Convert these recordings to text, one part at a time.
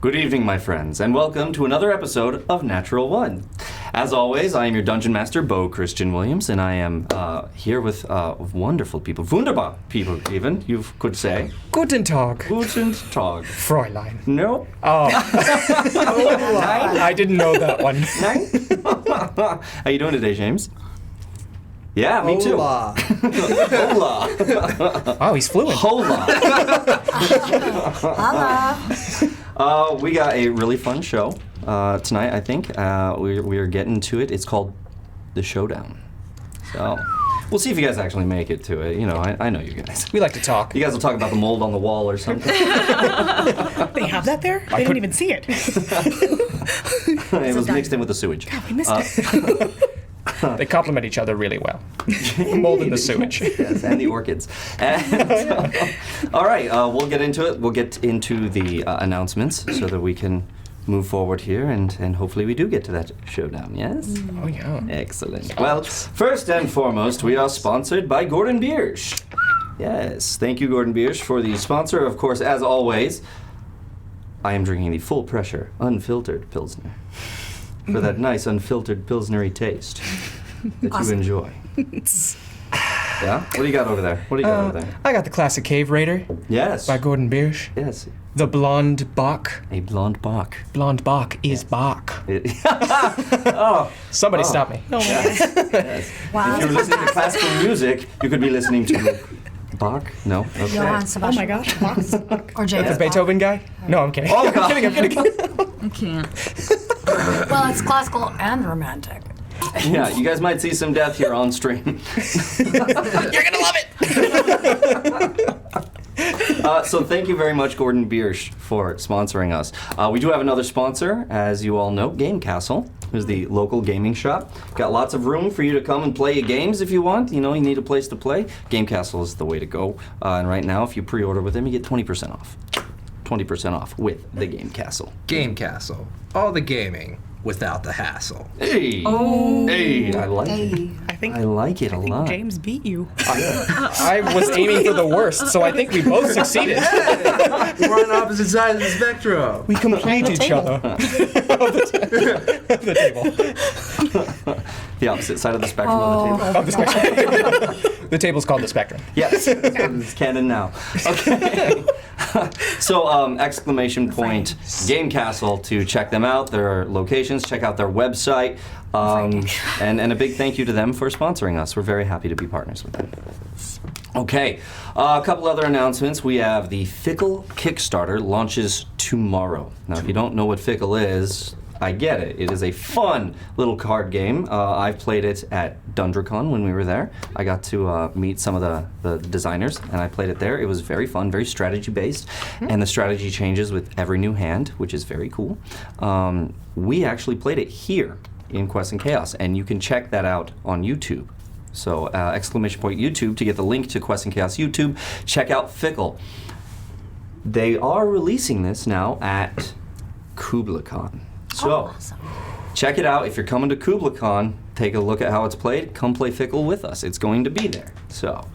Good evening, my friends, and welcome to another episode of Natural One. As always, I am your Dungeon Master, Bo Christian Williams, and I am here with wonderful people, wunderbar people even, you could say. Guten Tag. Guten Tag. Fräulein. Nope. Oh. I didn't know that one. How you doing today, James? Yeah, me too. Hola. Hola. Oh, he's fluent. Hola. Hola. We got a really fun show tonight, I think. We are getting to it. It's called the Showdown. So we'll see if you guys actually make it to it. You know, I know you guys. We like to talk. You guys will talk about the mold on the wall or something. They have that there? I didn't even see it. It was mixed in with the sewage. God, we missed it. They complement each other really well. Mold in the sewage. Yes, and the orchids. And, all right, we'll get into it. We'll get into the announcements so that we can move forward here, and hopefully we do get to that showdown, yes? Oh, yeah. Excellent. Well, first and foremost, we are sponsored by Gordon Biersch. Yes, thank you, Gordon Biersch, for the sponsor. Of course, as always, I am drinking the full pressure, unfiltered Pilsner. For that nice, unfiltered Pilsnery taste that you enjoy. Yeah? What do you got over there? What do you got over there? I got the classic Cave Raider Yes. by Gordon Biersch. Yes. The Blonde Bach. A blonde Bach. Blonde Bach is Bach. Oh. Somebody stop me. Yes. Wow. If you were listening to classical music, you could be listening to Bach? No? Okay. Johann Oh Sebastian. my gosh, Box. Or James The Beethoven guy? No, I'm kidding. Oh, God. I'm kidding. I can't. Well, it's classical and romantic. Yeah, you guys might see some death here on stream. You're gonna love it! So thank you very much, Gordon Biersch, for sponsoring us. We do have another sponsor, as you all know, Game Castle, who's the local gaming shop. Got lots of room for you to come and play your games if you want. You know, you need a place to play. Game Castle is the way to go. And right now, if you pre-order with them, you get 20% off. 20% off with the Game Castle. Game Castle. All the gaming without the hassle. Hey! Oh. Hey! I like it. Hey. I like it a lot. James beat you. I was aiming for the worst, so I think we both succeeded. We're on opposite sides of the spectrum. We complete each other. Of the table. The opposite side of the spectrum of the table. Of the spectrum. The table's called the spectrum. Yes, it's canon now. Okay. So, exclamation point, Game Castle to check them out, their locations, check out their website, and a big thank you to them for sponsoring us. We're very happy to be partners with them. Okay, a couple other announcements. We have the Fickle Kickstarter launches tomorrow. Now, if you don't know what Fickle is, I get it. It is a fun little card game. I've played it at DundraCon when we were there. I got to meet some of the designers, and I played it there. It was very fun, very strategy-based, and the strategy changes with every new hand, which is very cool. We actually played it here in Quest and Chaos, and you can check that out on YouTube. So, exclamation point YouTube to get the link to Quest and Chaos YouTube. Check out Fickle. They are releasing this now at KublaCon. So, check it out. If you're coming to KublaCon, take a look at how it's played. Come play Fickle with us. It's going to be there. So,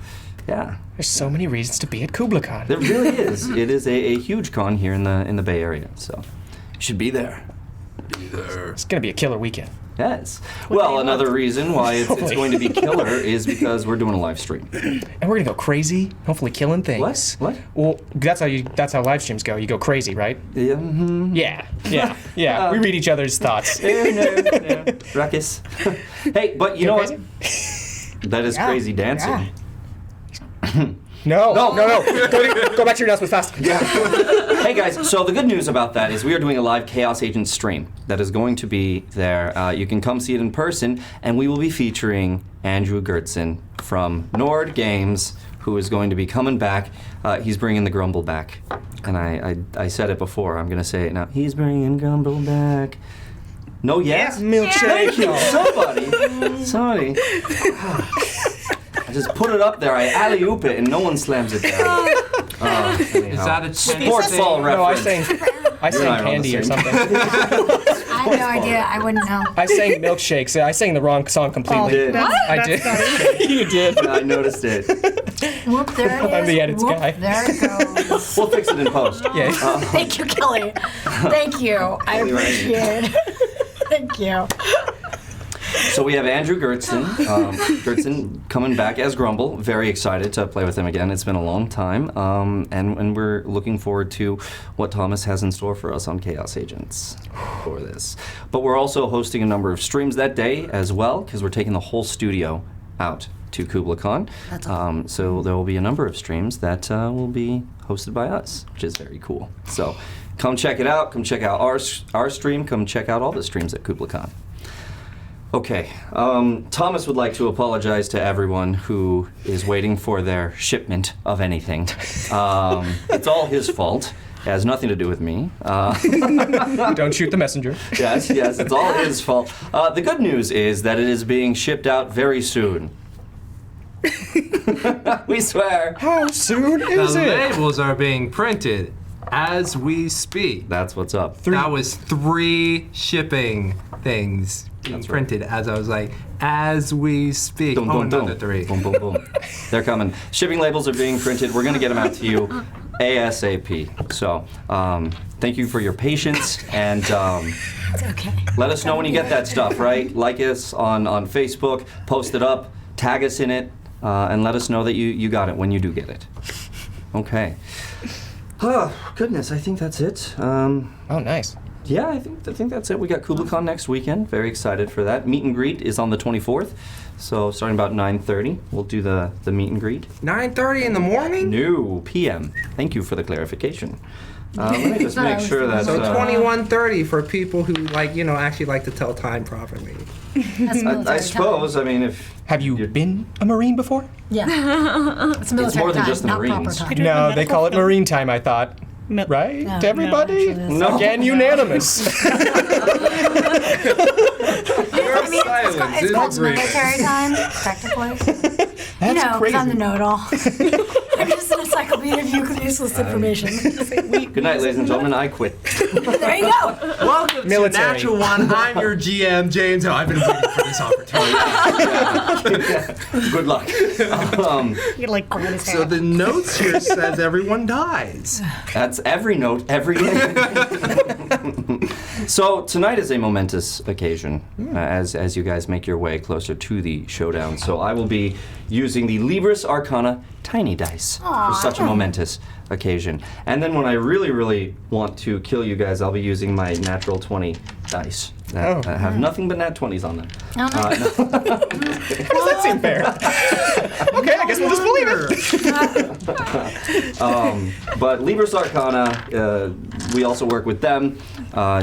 yeah. There's so many reasons to be at KublaCon. There really is. It is a huge con here in the Bay Area. So, you should be there. It's gonna be a killer weekend. Yes. Well, another reason why it's going to be killer is because we're doing a live stream. And we're gonna go crazy, hopefully killing things. What? Well, that's how live streams go. You go crazy, right? Yeah. Mm-hmm. Yeah. We read each other's thoughts. No. Ruckus. Hey, but you know what? That is crazy dancing. No. Go back to your announcement fast. Hey guys, so the good news about that is we are doing a live Chaos Agent stream that is going to be there. You can come see it in person, and we will be featuring Andrew Gertzen from Nord Games, who is going to be coming back. He's bringing the Grumble back. And I said it before, I'm going to say it now. He's bringing Grumble back. No, yes? Milkshake. Thank you, somebody. I just put it up there, I alley-oop it, and no one slams it down. Is that a sports ball No, I reference? sang Candy or something. I have no idea. I wouldn't know. I sang Milkshakes. I sang the wrong song completely. Did. I did. You did. I noticed it. Whoop, there it is. I'm the edits Whoop, guy. There it goes. We'll fix it in post. Yeah. Thank you, Kelly. Thank you. I appreciate it. Thank you. So we have Andrew Gertzen coming back as Grumble. Very excited to play with him again. It's been a long time, and we're looking forward to what Thomas has in store for us on Chaos Agents for this. But we're also hosting a number of streams that day as well, because we're taking the whole studio out to KublaCon. That's awesome. So there will be a number of streams that will be hosted by us, which is very cool. So come check it out. Come check out our stream. Come check out all the streams at KublaCon. Okay, Thomas would like to apologize to everyone who is waiting for their shipment of anything. It's all his fault. It has nothing to do with me. Don't shoot the messenger. Yes, it's all his fault. The good news is that it is being shipped out very soon. We swear. How soon is The it? labels are being printed as we speak. That's what's up. That was 3 shipping things being That's right. printed as I was like, as we speak. Boom, Oh, boom, another boom. 3. Boom, boom, boom. They're coming. Shipping labels are being printed. We're going to get them out to you ASAP. So, thank you for your patience, and It's okay. let us know when you get that stuff, right? Like us on Facebook, post it up, tag us in it, and let us know that you got it when you do get it. Okay. Oh, goodness, I think that's it. Oh, nice. Yeah, I think that's it. We got KublaCon next weekend. Very excited for that. Meet and greet is on the 24th, so starting about 9:30, we'll do the meet and greet. 9:30 in the morning? No, PM. Thank you for the clarification. Let me just make sure that. So 21:30 for people who actually like to tell time properly. That's military I suppose. I mean, if Have you been a Marine before? time. Yeah. It's military more than time, just the not Marines. proper time. No, they call it Marine time, I thought. No. Right? No, Everybody? no, actually, No. Again, unanimous. I mean, it's called military time, technically. That's you know, crazy. because I'm the know-it-all. I'm just an encyclopedia of useless information. Good night, ladies and gentlemen. I quit. There you go. Welcome Military. to Natural One. I'm your GM, James. Oh, I've been waiting for this opportunity. Good luck. You like grab his So hat. the notes here says everyone dies. That's every note, every day. So tonight is a momentous occasion as you guys make your way closer to the showdown. So I will be using the Libris Arcana Tiny Dice for such a momentous occasion. And then when I really, really want to kill you guys, I'll be using my natural 20 dice that have nothing but nat 20s on them. Oh, no. Does that seem fair? Okay, I guess we'll just believe it. But Libris Arcana, we also work with them.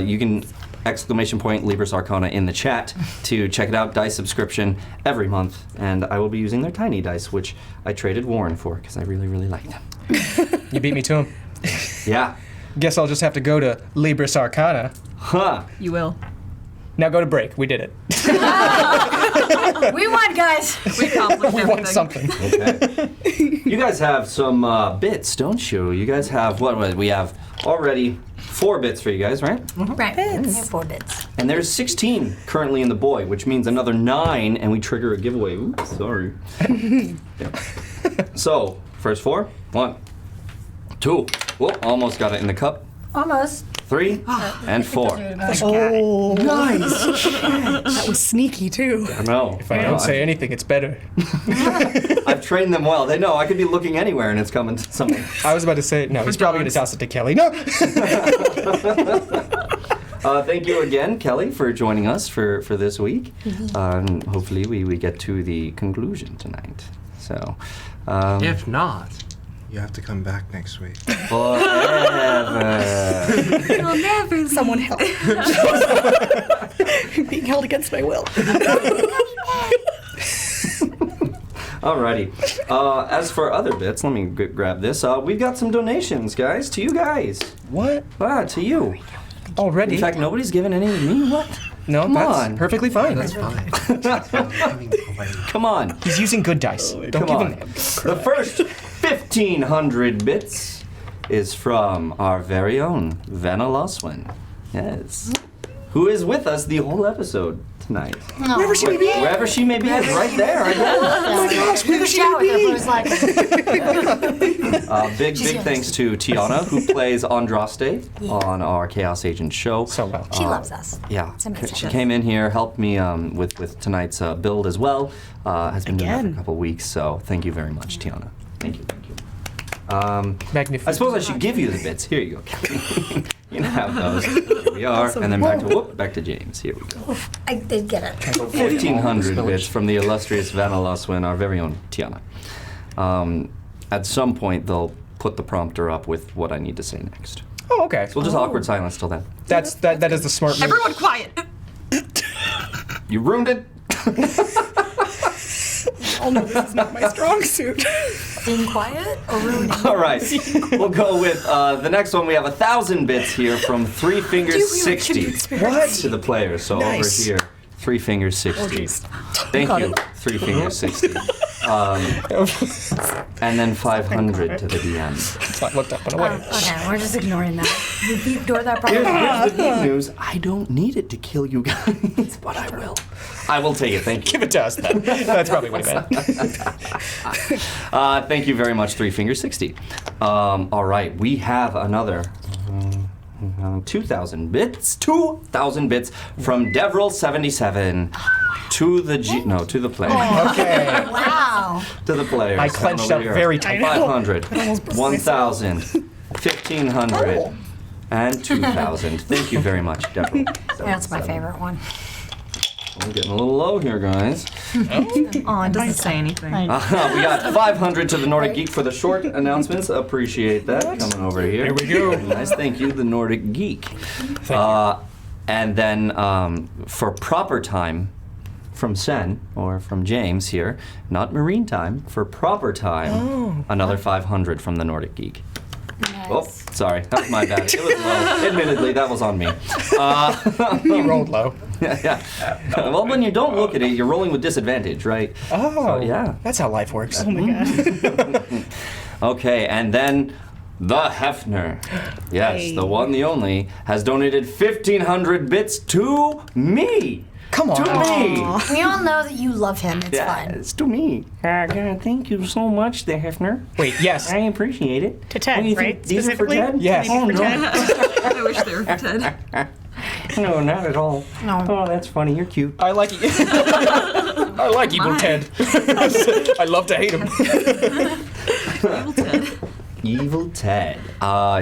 You can exclamation point Libris Arcana in the chat to check it out. Dice subscription every month, and I will be using their tiny dice, which I traded Warren for because I really, really like them. You beat me to him. Yeah. Guess I'll just have to go to Libris Arcana. Huh. You will. Now go to break. We did it. We won, guys. We accomplished We won something. Okay. You guys have some bits, don't you? You guys have what? We have already 4 bits for you guys, right? Right. We have 4 bits. And there's 16 currently in the boy, which means another 9, and we trigger a giveaway. Oops, sorry. Yeah. So, first 4. 1, 2. Whoop, almost got it in the cup. Almost. 3 and 4. Oh, nice. That was sneaky too. I know. If I don't say anything, it's better. I've trained them well. They know I could be looking anywhere and it's coming to something. I was about to say, no, he's probably going to toss it to Kelly. No! Thank you again, Kelly, for joining us for this week. Hopefully we get to the conclusion tonight. So, If not, you have to come back next week. forever. You'll never leave. Someone help. Being held against my will. Alrighty. As for other bits, let me grab this. We've got some donations, guys, to you guys. What? To you. Already? In fact, nobody's given any to me. What? No, Come that's on. perfectly fine. That's fine. Come on. He's using good dice. Don't Come give on. him The first 1,500 bits is from our very own Vanna Loswin. Yes. Who is with us the whole episode tonight. Wherever she may be. Wherever she may be, it's right there. I guess. Oh my gosh, wherever she may be. Big thanks to Tiana, who plays Andraste on our Chaos Agent show. So well. She loves us. Yeah, It's amazing. she came in here, helped me with tonight's build as well. Has been doing that for a couple weeks, so thank you very much, Tiana. Thank you. Magnificent. I suppose I should give you the bits. Here you go. You can have those. Here we are, and then back to James. Here we go. I did get it. 1,500 bits from the illustrious Vanna Laswin, our very own Tiana. At some point, they'll put the prompter up with what I need to say next. Oh, okay. So we'll just awkward silence till then. That is the smart move. Everyone quiet. You ruined it. Oh no, this is not my strong suit. Being quiet or ruining? All right, we'll go with the next one. We have 1,000 bits here from Three Fingers 60 to the players. So Nice. over here, Three Fingers 60. Thank you, Three Fingers 60. And then 500 to the DM. So I looked up and away. Okay, we're just ignoring that. We ignore that part. Here's the good news. I don't need it to kill you guys, but I will. I will take it. Thank you. Give it to us then. That's probably what he meant. Thank you very much, Three Fingers 60. All right, we have another 2,000 bits. 2,000 bits from Devril77 to the to the player. Okay. Wow. To the players. I clenched up very tight. 500, 1,000, 1,500, and 2,000. Thank you very much, Devril. That's my favorite one. We're getting a little low here, guys. Oh, it doesn't say anything. We got 500 to the Nordic Geek for the short announcements. Appreciate that. Coming over here. Here we go. Nice. Thank you, the Nordic Geek. Thank you. And then for proper time from Sen, or from James here, not marine time, for proper time, another 500 from the Nordic Geek. Nice. Oh, sorry. That was my bad. It was low. Admittedly, that was on me. He rolled low. Yeah. Well, when you don't look at it, you're rolling with disadvantage, right? Oh, So, yeah. That's how life works. Oh my god. Okay, and then the Hefner. Yes, Hey. the one, the only, has donated 1,500 bits to me. Come on. To me. We all know that you love him. It's fun. Yes, to me. Thank you so much, the Hefner. Wait, yes. I appreciate it. To Ted, What do you think? right? These are for Specifically? Ted? Yes. Oh, no. I wish they were for Ted. No, not at all. No. Oh, that's funny. You're cute. I like I like evil My. Ted. I love to hate him. Evil Ted. Evil Ted.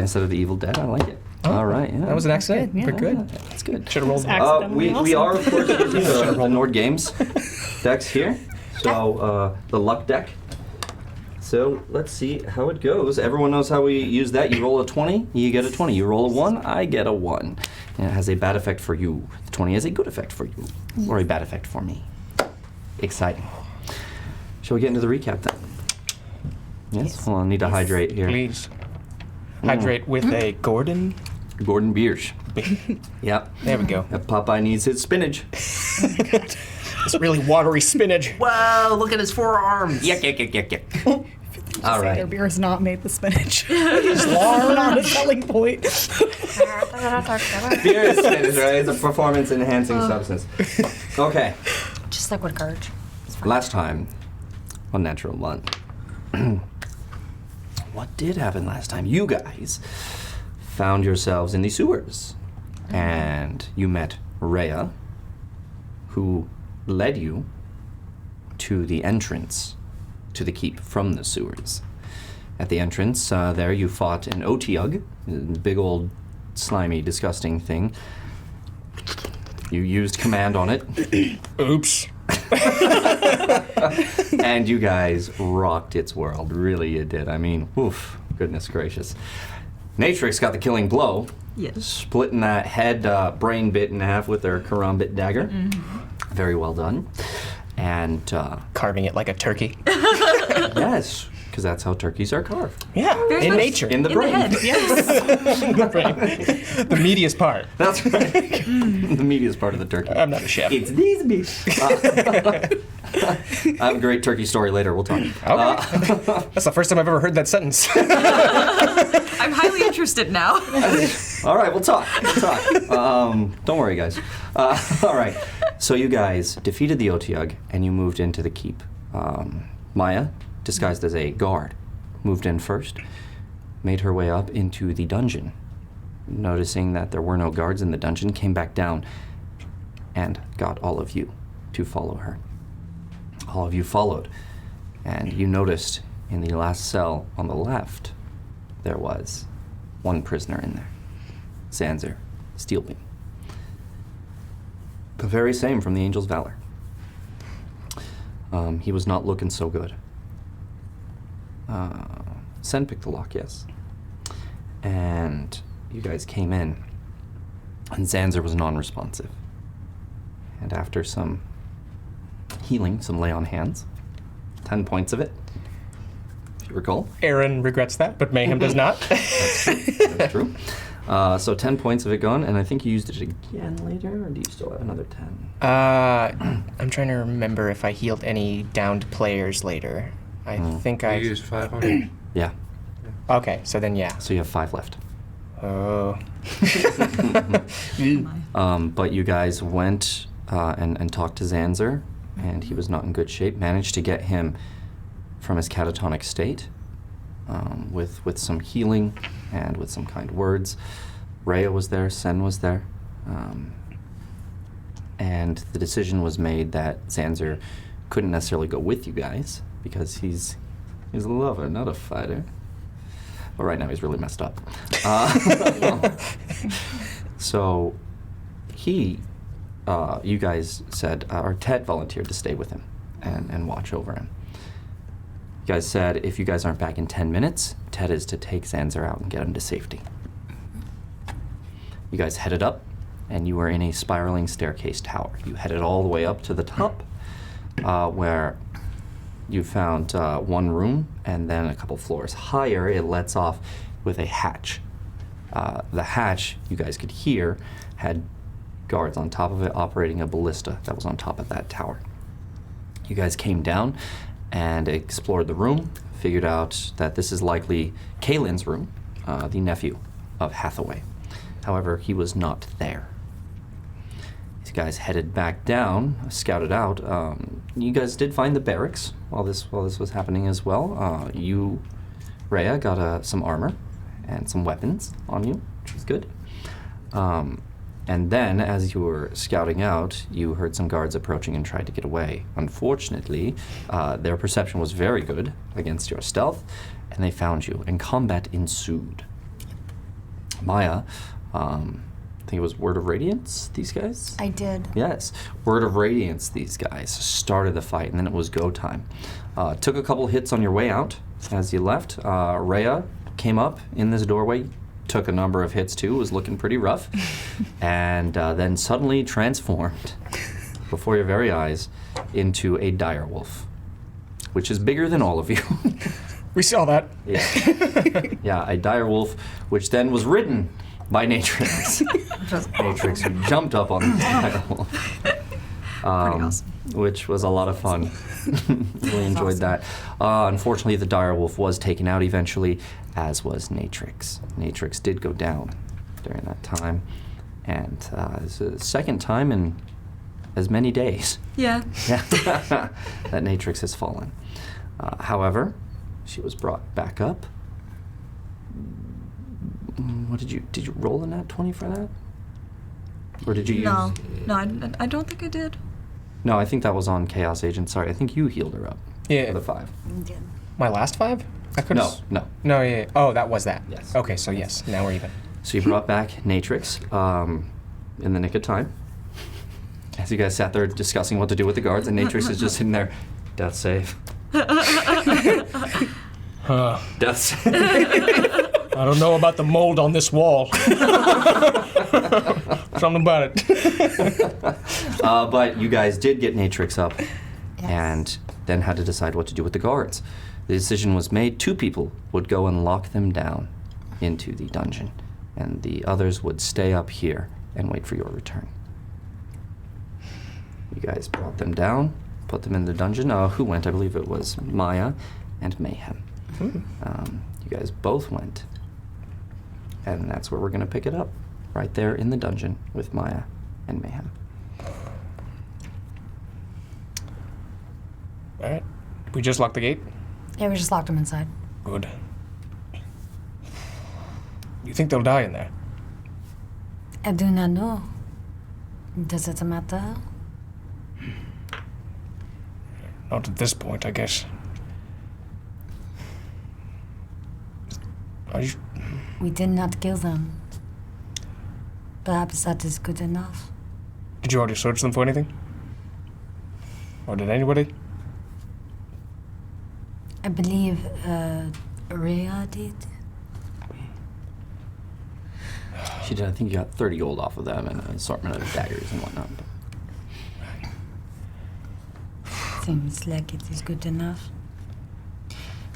Instead of the Evil Dead, I like it. All right. Yeah. That was an accident. Good, yeah. Pretty good. That's good. Should have rolled. Accidentally We awesome. are, of course, using the Nord Games decks here. So, the luck deck. So, let's see how it goes. Everyone knows how we use that. You roll a 20, you get a 20. You roll a 1, I get a 1. And it has a bad effect for you. The 20 has a good effect for you. Or a bad effect for me. Exciting. Shall we get into the recap then? Yes? Hold on, I need to hydrate here. Please. Hydrate with a Gordon. Gordon Biersch. Yep. There we go. Popeye needs his spinach. It's really watery spinach. Whoa, look at his forearms. Yuck. All Their right. beer has not made the spinach. It's not a selling point. Beer is spinach, right? It's a performance-enhancing substance. Okay. Just like with courage. Last time on Natural One. What did happen last time? You guys found yourselves in the sewers. And you met Raya, who led you to the entrance to the keep from the sewers. At the entrance, there you fought an Otiug, a big old slimy, disgusting thing. You used command on it. Oops. And you guys rocked its world. Really, you did. I mean, oof, goodness gracious. Natrix got the killing blow, Yes. splitting that head brain bit in half with her karambit dagger. Very well done. And Carving it like a turkey. yes, because that's how turkeys are carved. Yeah, Very in much. nature. In the In brain. the head. Yes. The meatiest part. That's right. The meatiest part of the turkey. I'm not a chef. It's these beef. I have a great turkey story later. We'll talk. Okay. That's the first time I've ever heard that sentence. I'm highly interested now. All right, we'll talk. Don't worry, guys. All right. So you guys defeated the Otyugh, and you moved into the keep. Maya, disguised as a guard, moved in first, made her way up into the dungeon. Noticing that there were no guards in the dungeon, came back down and got all of you to follow her. All of you followed, and you noticed in the last cell on the left, there was one prisoner in there, Zanzer Steelbeam. The very same from the Angel's Valor. He was not looking so good. Sen picked the lock, yes. And you guys came in, and Zanzer was non-responsive. And after some healing, some lay on hands, 10 points of it, if you recall. Aaron regrets that, but Mayhem does not. That's true. So 10 points of it gone, and I think you used it again later, or do you still have another 10? I'm trying to remember if I healed any downed players later. I think I... You used 500. Yeah. Okay, so then yeah. So you have 5 left. Oh. But you guys went and talked to Zanzer, and he was not in good shape. Managed to get him from his catatonic state with some healing and with some kind words. Raya was there, Sen was there. And the decision was made that Zanzer couldn't necessarily go with you guys because he's a lover, not a fighter. But right now he's really messed up. So you guys said, or Ted volunteered to stay with him and watch over him. You guys said if you guys aren't back in 10 minutes, Ted is to take Zanzer out and get him to safety. You guys headed up, and you were in a spiraling staircase tower. You headed all the way up to the top, where you found one room, and then a couple floors higher, it lets off with a hatch. The hatch, you guys could hear, had guards on top of it operating a ballista that was on top of that tower. You guys came down and explored the room, figured out that this is likely Kaylin's room, the nephew of Hathaway. However, he was not there. These guys headed back down, scouted out. You guys did find the barracks while this was happening as well. You, Raya, got some armor and some weapons on you, which was good. And then, as you were scouting out, you heard some guards approaching and tried to get away. Unfortunately, their perception was very good against your stealth, and they found you, and combat ensued. Maya, I think it was Word of Radiance, these guys? I did. Yes. Word of Radiance, these guys, started the fight, and then it was go time. Took a couple hits on your way out as you left. Raya came up in this doorway, took a number of hits too, was looking pretty rough, and then suddenly transformed before your very eyes into a direwolf, which is bigger than all of you. We saw that. Yeah. Yeah, a direwolf, which then was ridden by Natrix. Natrix, who jumped up on the direwolf. Awesome. Which was a lot of fun. Really enjoyed that. Unfortunately, the direwolf was taken out eventually, as was Natrix. Natrix did go down during that time, and it's the second time in as many days Yeah. that Natrix has fallen. However, she was brought back up. What did you roll a nat 20 for that? Or did you No, use... no, I don't think I did. No, I think that was on Chaos Agent. Sorry, I think you healed her up. Yeah. For the 5. My last 5? I could No. No, yeah. Oh, that was that. Yes. Okay, so yes, now we're even. So you brought back Natrix in the nick of time. As you guys sat there discussing what to do with the guards, and Natrix is just sitting there, death save. Death save. I don't know about the mold on this wall. Something about it. But you guys did get Natrix up, and then had to decide what to do with the guards. The decision was made. 2 people would go and lock them down into the dungeon, and the others would stay up here and wait for your return. You guys brought them down, put them in the dungeon. Who went? I believe it was Maya and Mayhem. You guys both went. And that's where we're going to pick it up. Right there in the dungeon with Maya and Mayhem. We just locked the gate? Yeah, we just locked him inside. Good. You think they'll die in there? I do not know. Does it matter? Not at this point, I guess. Are you... We did not kill them. Perhaps that is good enough. Did you already search them for anything? Or did anybody? I believe Raya did. She did. I think you got 30 gold off of them and an assortment of daggers and whatnot. Seems like it is good enough.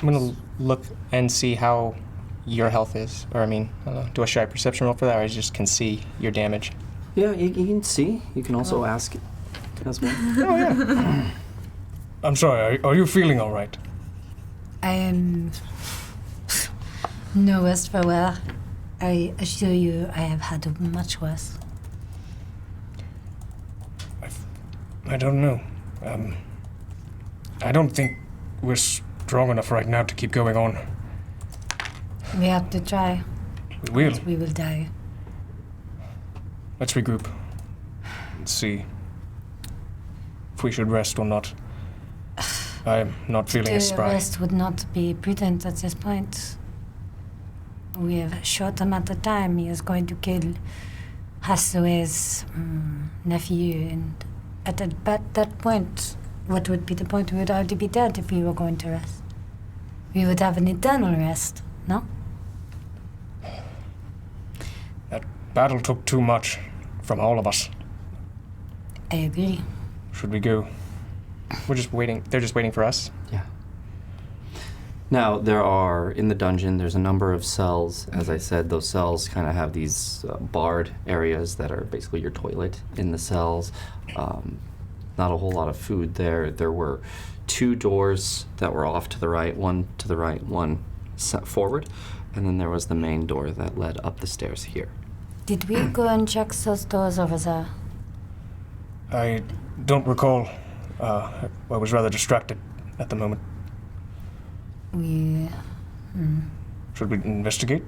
I'm gonna look and see how your health is. Or, I mean, I don't know, do a shy perception roll for that, or I just can see your damage? Yeah, you can see. You can also ask as well. Oh, yeah. I'm sorry, are you feeling all right? I am no worse for wear. I assure you I have had much worse. I don't know. I don't think we're strong enough right now to keep going on. We have to try. We will. We will die. Let's regroup. Let's see if we should rest or not. I am not feeling as The spry. rest would not be prudent at this point. We have a short amount of time. He is going to kill Hathaway's nephew, and at that point, what would be the point? We would already be dead if we were going to rest. We would have an eternal rest, no? That battle took too much from all of us. I agree. Should we go? We're just waiting. They're just waiting for us. Yeah. Now, there are, in the dungeon, there's a number of cells. As I said, those cells kind of have these barred areas that are basically your toilet in the cells. Not a whole lot of food there. There were 2 doors that were off to the right, one to the right, one set forward. And then there was the main door that led up the stairs here. Did we go and check those doors over there? I don't recall. I was rather distracted at the moment. We Should we investigate?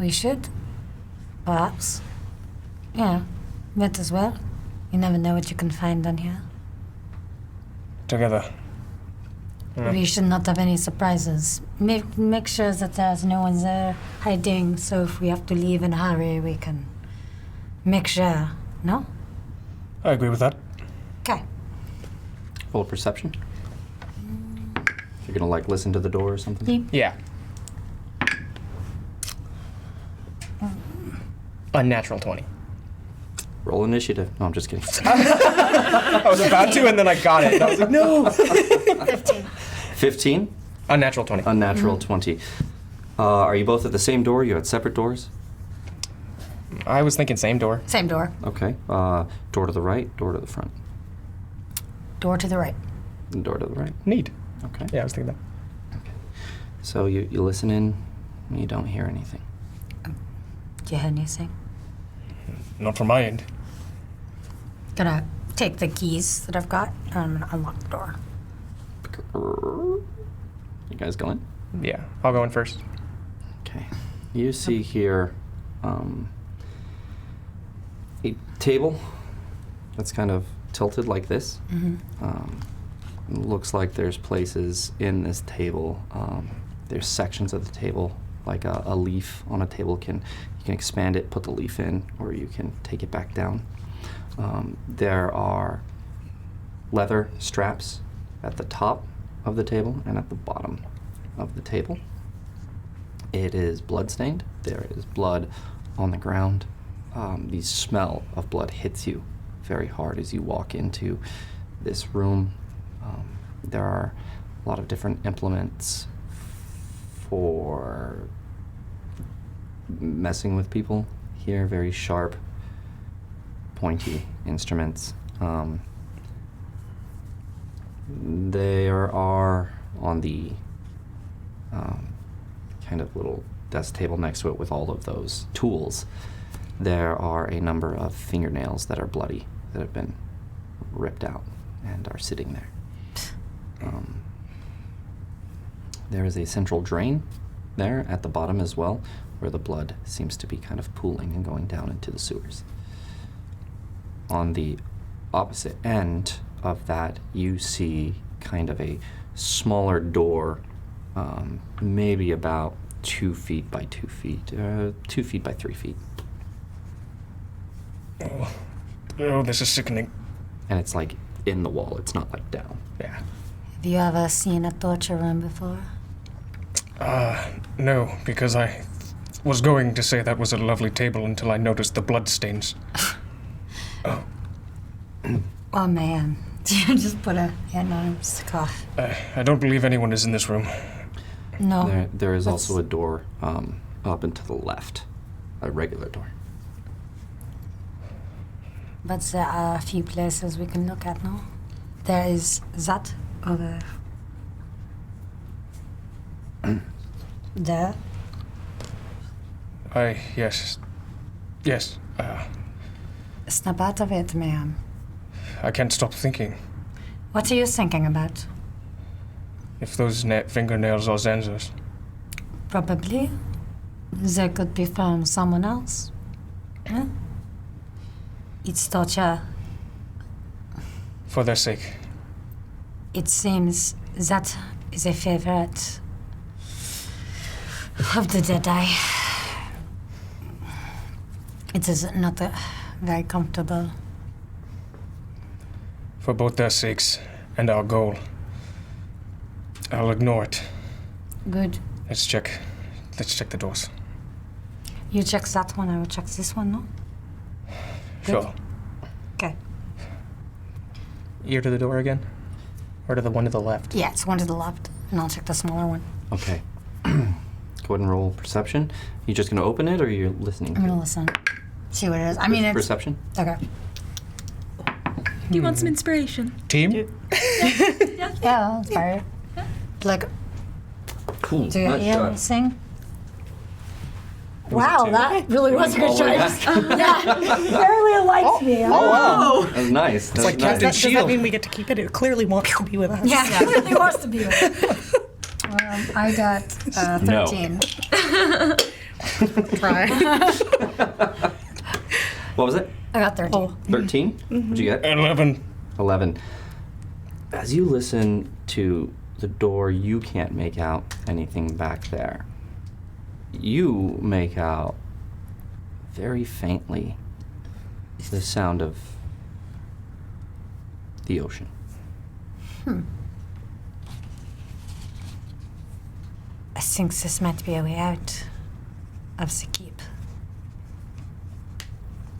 should. Perhaps. Yeah, might as well. You never know what you can find on here. Together. We should not have any surprises. Make sure that there's no one there hiding, so if we have to leave in a hurry, we can make sure. No? I agree with that. Okay. Full perception? You're gonna like listen to the door or something? Yeah. Unnatural 20. Roll initiative. No, I'm just kidding. I was about to, and then I got it. And I was like, no. 15? Unnatural 20. Unnatural 20. Are you both at the same door? You had separate doors? I was thinking same door. Same door. Okay. Door to the right, door to the front. Door to the right. Door to the right. Neat. Okay. Yeah, I was thinking that. Okay. So you listen in, and you don't hear anything. Do you hear anything? Not from my end. Gonna take the keys that I've got, and I'm gonna unlock the door. You guys going? Yeah, I'll go in first. Okay. You see here a table that's kind of tilted like this. Looks like there's places in this table. There's sections of the table, like a leaf on a table. You can expand it, put the leaf in, or you can take it back down. There are leather straps at the top of the table and at the bottom of the table. It is blood-stained. There is blood on the ground. The smell of blood hits you very hard as you walk into this room. There are a lot of different implements for messing with people here, very sharp, pointy instruments. There are on the kind of little desk table next to it with all of those tools, there are a number of fingernails that are bloody, that have been ripped out and are sitting there. there is a central drain there at the bottom as well, where the blood seems to be kind of pooling and going down into the sewers. On the opposite end of that, you see kind of a smaller door, maybe about 2 feet by 2 feet, 2 feet by 3 feet. Oh, this is sickening. And it's like in the wall, it's not like down. Yeah. Have you ever seen a torture room before? No, because I was going to say that was a lovely table until I noticed the blood stains. Oh. Oh man, just put a hand on his cough. I don't believe anyone is in this room. No. There is That's- also a door up and to the left, a regular door. But there are a few places we can look at now. There is that over there. Yes. Yes. Snap out of it, ma'am. I can't stop thinking. What are you thinking about? If those fingernails are Zanza's. Probably. They could be from someone else. Huh? It's torture. For their sake. It seems that is a favorite of the Deadeye. It is not very comfortable. For both their sakes and our goal. I'll ignore it. Good. Let's check the doors. You check that one, I will check this one, no? Sure. Okay. Ear to the door again? Or to the one to the left? Yeah, it's one to the left, and I'll check the smaller one. Okay. Go ahead and roll perception. You just gonna open it, or you're listening? I'm gonna listen. See what it is. I mean, it's... Perception? Okay. Do you want some inspiration? Team? Yeah, it's fire. Like, Cool. do you nice hear shot. me sing? was a Wow, two. that really was a good All the way choice. back. Yeah, barely likes me. Oh wow, that was nice. That was like nice. Captain Does that Shield. mean we get to keep it? It clearly wants to be with us. Yeah, clearly wants to be with it. I got 13. Try. What was it? I got 13. 13? What'd you get? 11. 11. As you listen to the door, you can't make out anything back there. You make out very faintly the sound of the ocean. I think this might be a way out of the keep.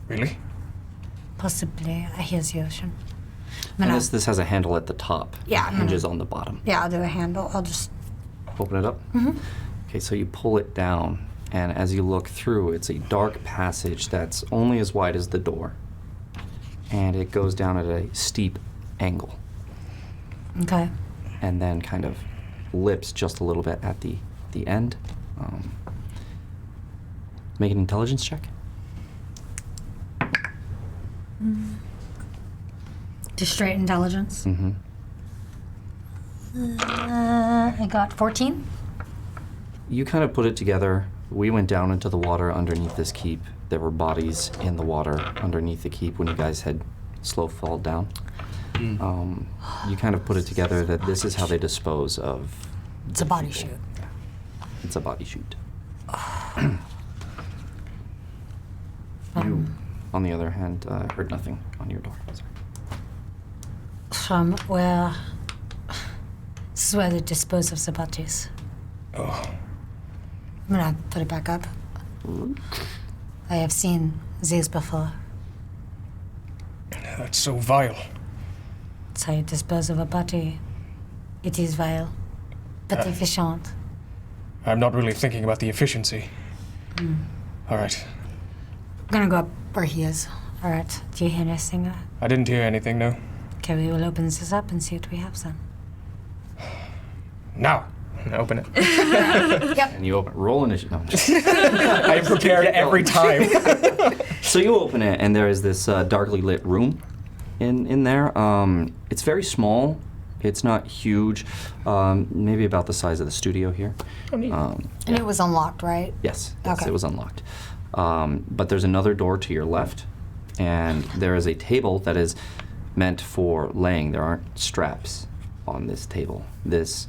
Really? Possibly. I hear the ocean. And this has a handle at the top. Yeah, I'm Hinges on the bottom. Yeah, I'll do a handle. I'll just... Open it up. Okay, so you pull it down, and as you look through, it's a dark passage that's only as wide as the door. And it goes down at a steep angle, Okay. and then kind of lips just a little bit at the end. Make an intelligence check. Just straight intelligence. Mm-hmm. I got 14. You kind of put it together. We went down into the water underneath this keep. There were bodies in the water underneath the keep when you guys had slow fall down. You kind of put it together that this is how they dispose of. It's a body shoot. It's a body shoot. You, on the other hand, heard nothing on your door. Sorry. From where... This is where they dispose of the bodies. Oh. I'm gonna put it back up. I have seen these before. That's so vile. It's how you dispose of a body. It is vile, but efficient. I'm not really thinking about the efficiency. All right. I'm gonna go up where he is. All right. Do you hear anything? I didn't hear anything, no. Okay, we will open this up and see what we have then. Now. Open it. And you open. Roll initiative. No, I'm just- I am prepared every time. So you open it, and there is this darkly lit room in there. It's very small. It's not huge. Maybe about the size of the studio here. Oh, neat. And it was unlocked, right? Yes, Okay. it was unlocked. But there's another door to your left, and there is a table that is meant for laying. There aren't straps on this table. This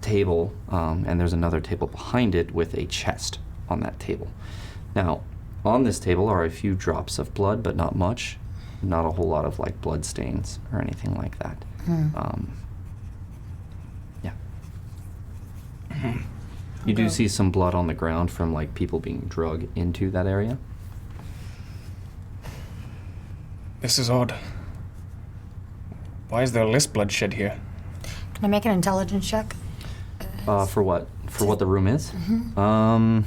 table, and there's another table behind it with a chest on that table. Now, on this table are a few drops of blood, but not much. Not a whole lot of like blood stains or anything like that. Yeah. You do see some blood on the ground from like people being drugged into that area. This is odd. Why is there less bloodshed here? Can I make an intelligence check? For what? For what the room is? Or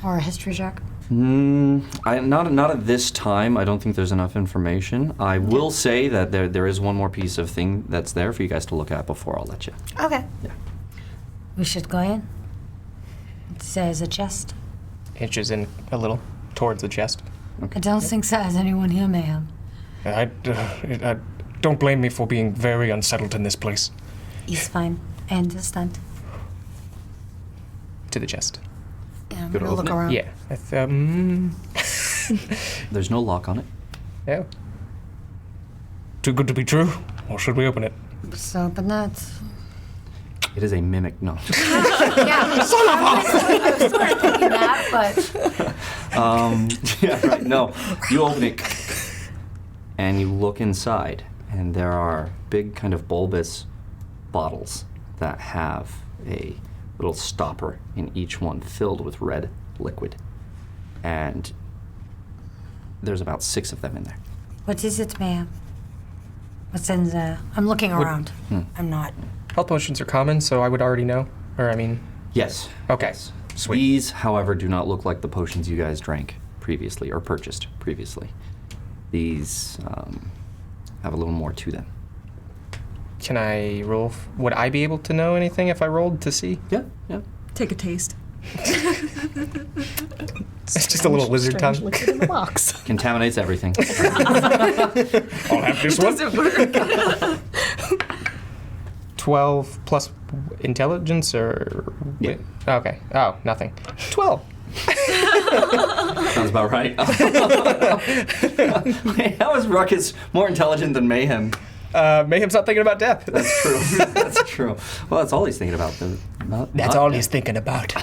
a history check? Not at this time. I don't think there's enough information. I will say that there is one more piece of thing that's there for you guys to look at before I'll let you. Okay. Yeah. We should go in. It says a chest. Inches in a little towards the chest. I don't think so. Has anyone here, ma'am? I don't blame me for being very unsettled in this place. He's fine. I understand. To the chest. Yeah, I'm Gonna gonna look open it? around. Yeah. There's no lock on it. Yeah. Too good to be true? Or should we open it? So open that. It is a mimic. No. Yeah, son of a! I was sort of thinking that, but Yeah, right. No. You open it, and you look inside, and there are big, kind of bulbous bottles that have a little stopper in each one filled with red liquid. And there's about 6 of them in there. what is it, ma'am? What's in the? I'm looking around. I'm not. Health potions are common, so I would already know. Or, I mean, Yes. okay. Yes. Sweet. These, however, do not look like the potions you guys drank previously or purchased previously. These have a little more to them. Can I roll? Would I be able to know anything if I rolled to see? Yeah, yeah. Take a taste. It's just a little lizard tongue. Liquid in the box. Contaminates everything. I'll have this one. 12 plus intelligence or... Yeah. Okay. Oh, nothing. 12. Sounds about right. Wait, how is Ruckus more intelligent than Mayhem? Mayhem's not thinking about death. That's true. That's true. Well, that's all he's thinking about. That's all he's thinking about.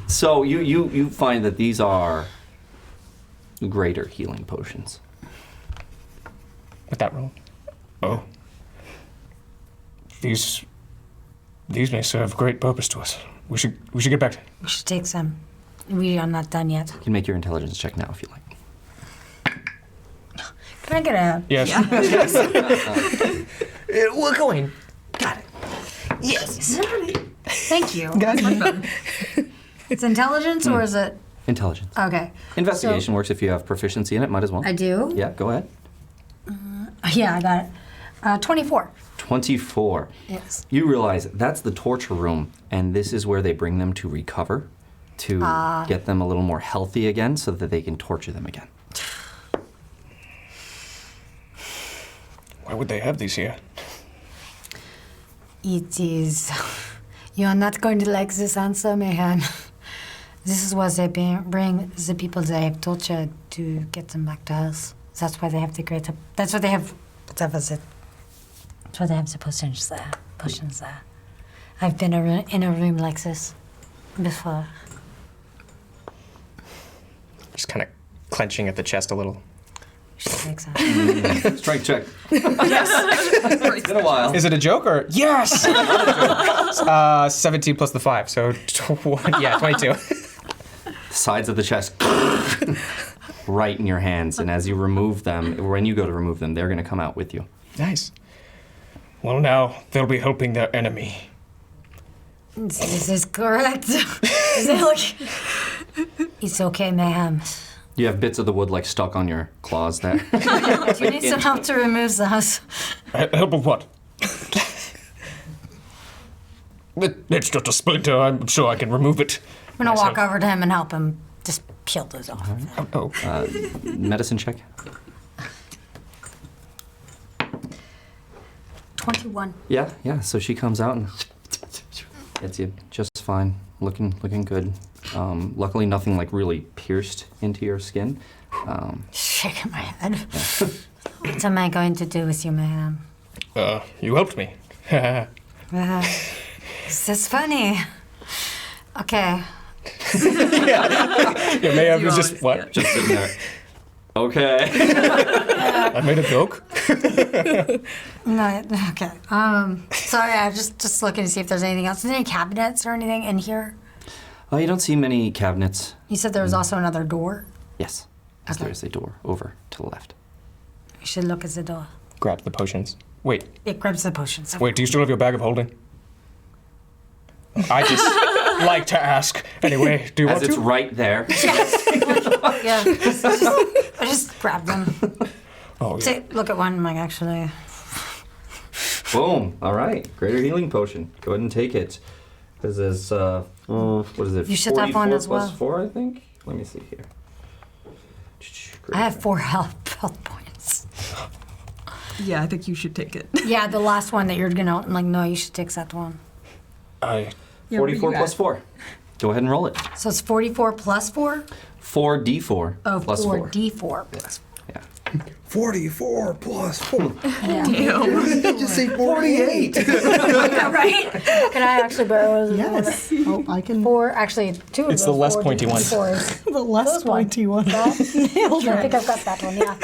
So you find that these are greater healing potions. With that roll. Oh. These may serve great purpose to us. We should get back. We should take some. We are not done yet. You can make your intelligence check now if you like. Can I get a? Yes. We're going. Got it. Yes. Thank you. Got It's intelligence or is it? Intelligence. Okay. Investigation works if you have proficiency in it. Might as well. I do. Yeah, go ahead. Yeah, I got it. 24. 24. Yes. You realize that's the torture room, and this is where they bring them to recover, to get them a little more healthy again so that they can torture them again. Why would they have these here? It is. You are not going to like this answer, Mayhem. This is what they bring the people they have tortured to get them back to us. That's why they have the greater. That's what they have. Whatever it. That's why they have the potions there. Potions there. I've been in a room like this before. Just kind of clenching at the chest a little. She takes that. Strength check. Yes. It's been a while. Is it a joke or yes? 17 plus the 5, so 22. Sides of the chest right in your hands, and as you remove them, when you go to remove them, they're going to come out with you. Nice. Well, now they'll be helping their enemy. This is correct. It's okay, Mayhem. You have bits of the wood like stuck on your claws there. Do you need some help to remove those? Help with what? It's just a splinter. I'm sure I can remove it. I'm gonna walk over to him and help him just peel those off. Oh. Medicine check. 21. Yeah. So she comes out and gets you just fine, looking good. Luckily, nothing like really pierced into your skin. Shaking my head. What am I going to do with you, ma'am? You helped me. This is funny. Okay. Yeah, mayhem is just what? Just sitting there. Okay. I made a joke. No, okay. Sorry, I'm just looking to see if there's anything else. Is there any cabinets or anything in here? You don't see many cabinets. You said there was also another door. Yes. Yes, Okay. there is a door over to the left. We should look at the door. Grab the potions. Wait, It grabs the potions. wait, do you still have your bag of holding? I just like to ask. Anyway, do you As want it's to? right there. Yeah. I just grab them. Oh, yeah. Take, look at one. I'm like, actually. Boom. All right. Greater healing potion. Go ahead and take it. This is, what is it? You should have 44 one as plus well. 4, I think? Let me see here. I have 4 health points. Yeah, I think you should take it. Yeah, the last one that you're gonna. I'm like, no, you should take that one. I 44 plus 4. Go ahead and roll it. So it's 44 plus 4? 4d4 Oh, plus 4. 4d4. Yes. Yeah. 44 plus 4. Yeah. Just say 48. Right? Can I actually borrow Yes. Oh, I can. 4? Actually, 2 of It's those the less 4 pointy one. D4s. The less Those ones. pointy one. That? Nailed I it. think I've got that one, yeah.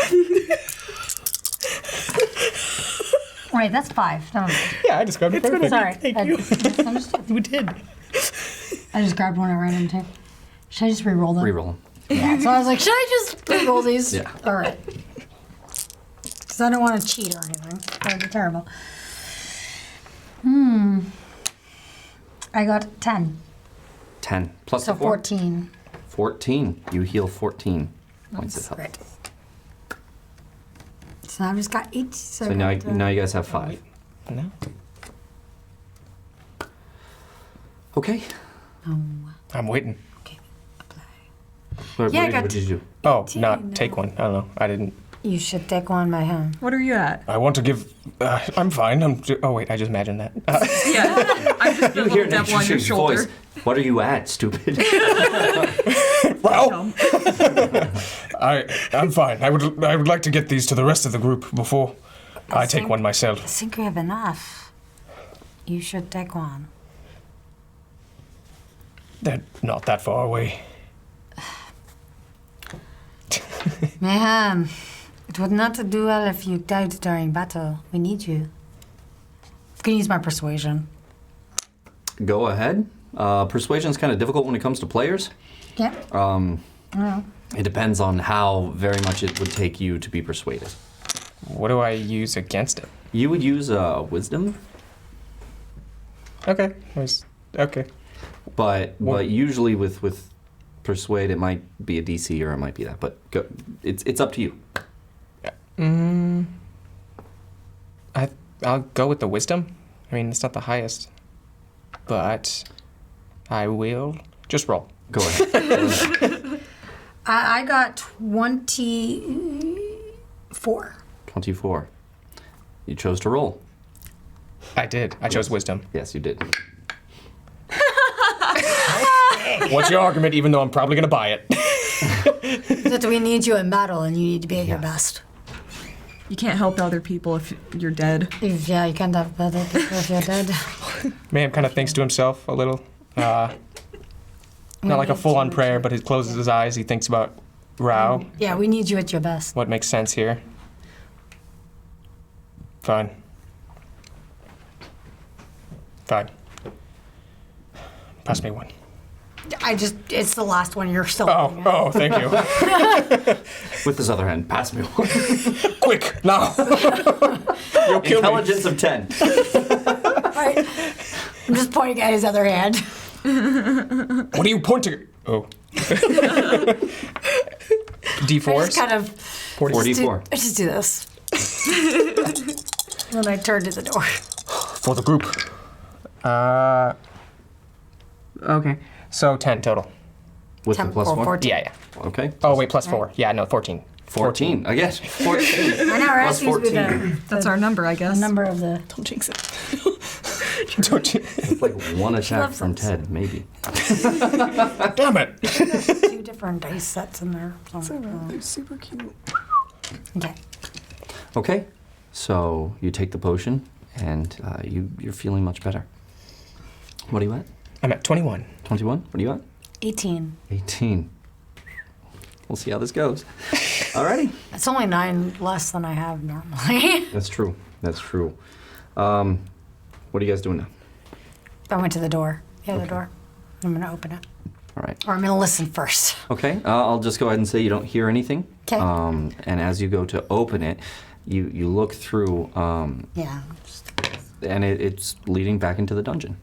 Right, that's 5. Never mind. yeah, I described it perfect. Sorry. Thank I you. misunderstood. You did. I just grabbed one at random too. Should I just re-roll them? Reroll them. Yeah. So I was like, should I just re-roll these? Yeah. All right. Because I don't want to cheat or anything. That would be terrible. I got 10. 10 plus So the 4. 14. 14. You heal 14 points of health. Great. So I've just got 8. So now you guys have 5. No. Okay. I'm waiting. Okay. Apply. What, Yeah, I what, got what did you do? Oh, 18 not now. take one. I don't know. I didn't. You should take one by hand. What are you at? I want to give. I'm fine. Oh wait, I just imagined that. Yeah, I just feel a Hear little devil on your Nature's shoulder. voice. What are you at, stupid? Well, I'm fine. I would like to get these to the rest of the group before I take think- one I myself. think we have enough. You should take one. They're not that far away. Mayhem. It would not do well if you died during battle. We need you. I can use my persuasion. Go ahead. Persuasion is kind of difficult when it comes to players. Yeah. It depends on how very much it would take you to be persuaded. What do I use against it? You would use wisdom, Okay. Okay. but usually with persuade it might be a DC or it might be that. But it's up to you. I'll go with the wisdom. I mean, it's not the highest, but I will just roll. Go ahead. I got 24. 24. You chose to roll. I did. I chose wisdom. Yes, you did. What's your argument? Even though I'm probably gonna buy it. That we need you in battle and you need to be at your best. You can't help other people if you're dead. Yeah, you can't have other people if you're dead. Mayhem kind of thinks to himself a little. Not like a full-on prayer, but he closes his eyes. He thinks about Rao. Yeah, we need you at your best. What makes sense here? Fine. Fine. Pass me one. It's the last one. You're still. Oh, thank you. With this other hand, pass me one. Quick, now. You'll kill me. Intelligence of 10. Right. I'm just pointing at his other hand. What are you pointing? Oh. I just D4s? kind of. 44. I just do this. When I turn to the door. For the group. Okay. So 10 total. With the 10 plus or 1? 14. Yeah. Okay. Oh, wait, plus 4. Yeah, no, 14. 14. Again, 14. I know, right? Plus She's with 14. That's our number, I the guess. number of the. Don't jinx it. Don't you? It's like one attack loves from us. Ted, maybe. Damn it! 2 different dice sets in there. So, They're super cute. okay. Okay, so you take the potion, and you're feeling much better. What are you at? I'm at 21. 21? What are you at? 18. 18. We'll see how this goes. Alrighty. It's only 9 less than I have normally. That's true. That's true. What are you guys doing now? I went to the door. The other door. I'm gonna open it. All right. Or I'm gonna listen first. Okay, I'll just go ahead and say you don't hear anything. 'Kay. And as you go to open it, you look through, Yeah. and it's leading back into the dungeon.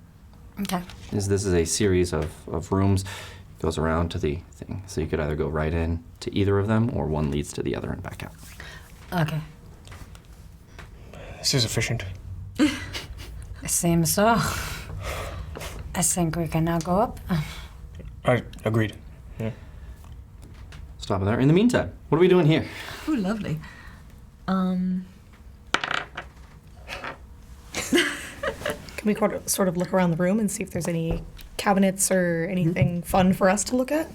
Okay. This is a series of rooms. Goes around to the thing. So you could either go right in to either of them, or one leads to the other and back out. Okay. This is efficient. It seems so. I think we can now go up. I agreed. Yeah. Stop there. In the meantime, what are we doing here? Ooh, lovely. Can we sort of look around the room and see if there's any cabinets or anything fun for us to look at?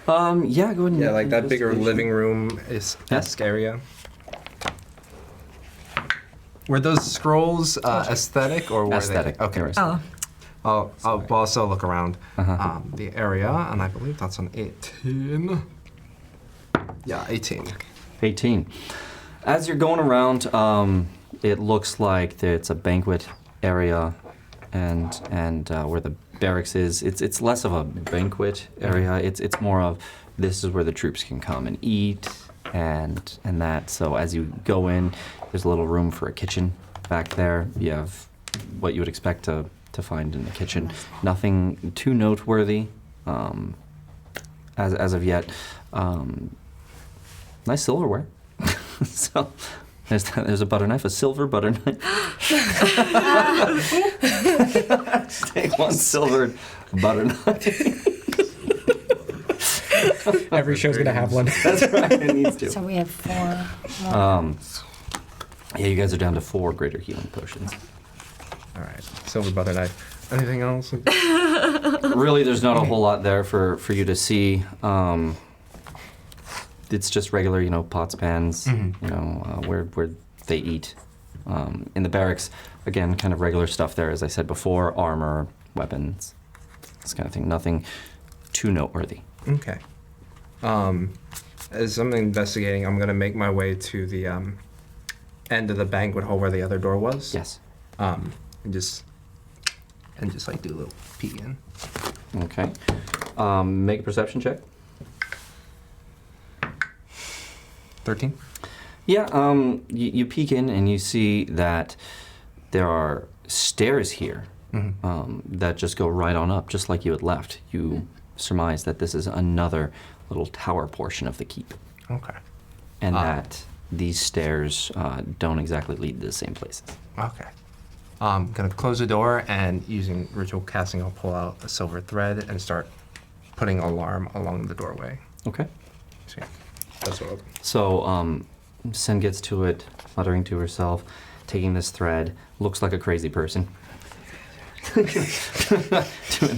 Yeah, go ahead and Yeah, like that bigger investigation. living room is esque area. Were those scrolls aesthetic or were Aesthetic. they? Okay. They were Oh, I'll also look around Uh-huh. the area, and I believe that's an 18. Yeah, 18. 18. As you're going around, it looks like it's a banquet area, and where the barracks is, it's less of a banquet area. It's more of this is where the troops can come and eat and that. So as you go in, there's a little room for a kitchen back there. You have what you would expect to find in the kitchen. Nothing too noteworthy as of yet. Nice silverware. So there's a butter knife, a silver butter knife. Take one silvered butter knife. Every show's gonna have one. That's right, it needs to. So we have 4 more. Yeah, you guys are down to 4 greater healing potions. All right, silver butter knife. Anything else? Really, there's not a whole lot there for you to see. It's just regular, pots, pans, where they eat. In the barracks, again, kind of regular stuff there, as I said before, armor, weapons, this kind of thing. Nothing too noteworthy. Okay. As I'm investigating, I'm gonna make my way to the end of the banquet hall where the other door was. Yes. And just like do a little peek in. Okay. Make a perception check. 13. Yeah, you peek in and you see that there are stairs here that just go right on up, just like you had left. You surmise that this is another little tower portion of the keep, Okay. and that these stairs don't exactly lead to the same places. Okay. I'm gonna close the door and using ritual casting, I'll pull out a silver thread and start putting alarm along the doorway. Okay. See, that's what I'll do. So Sen gets to it, muttering to herself, taking this thread, looks like a crazy person, doing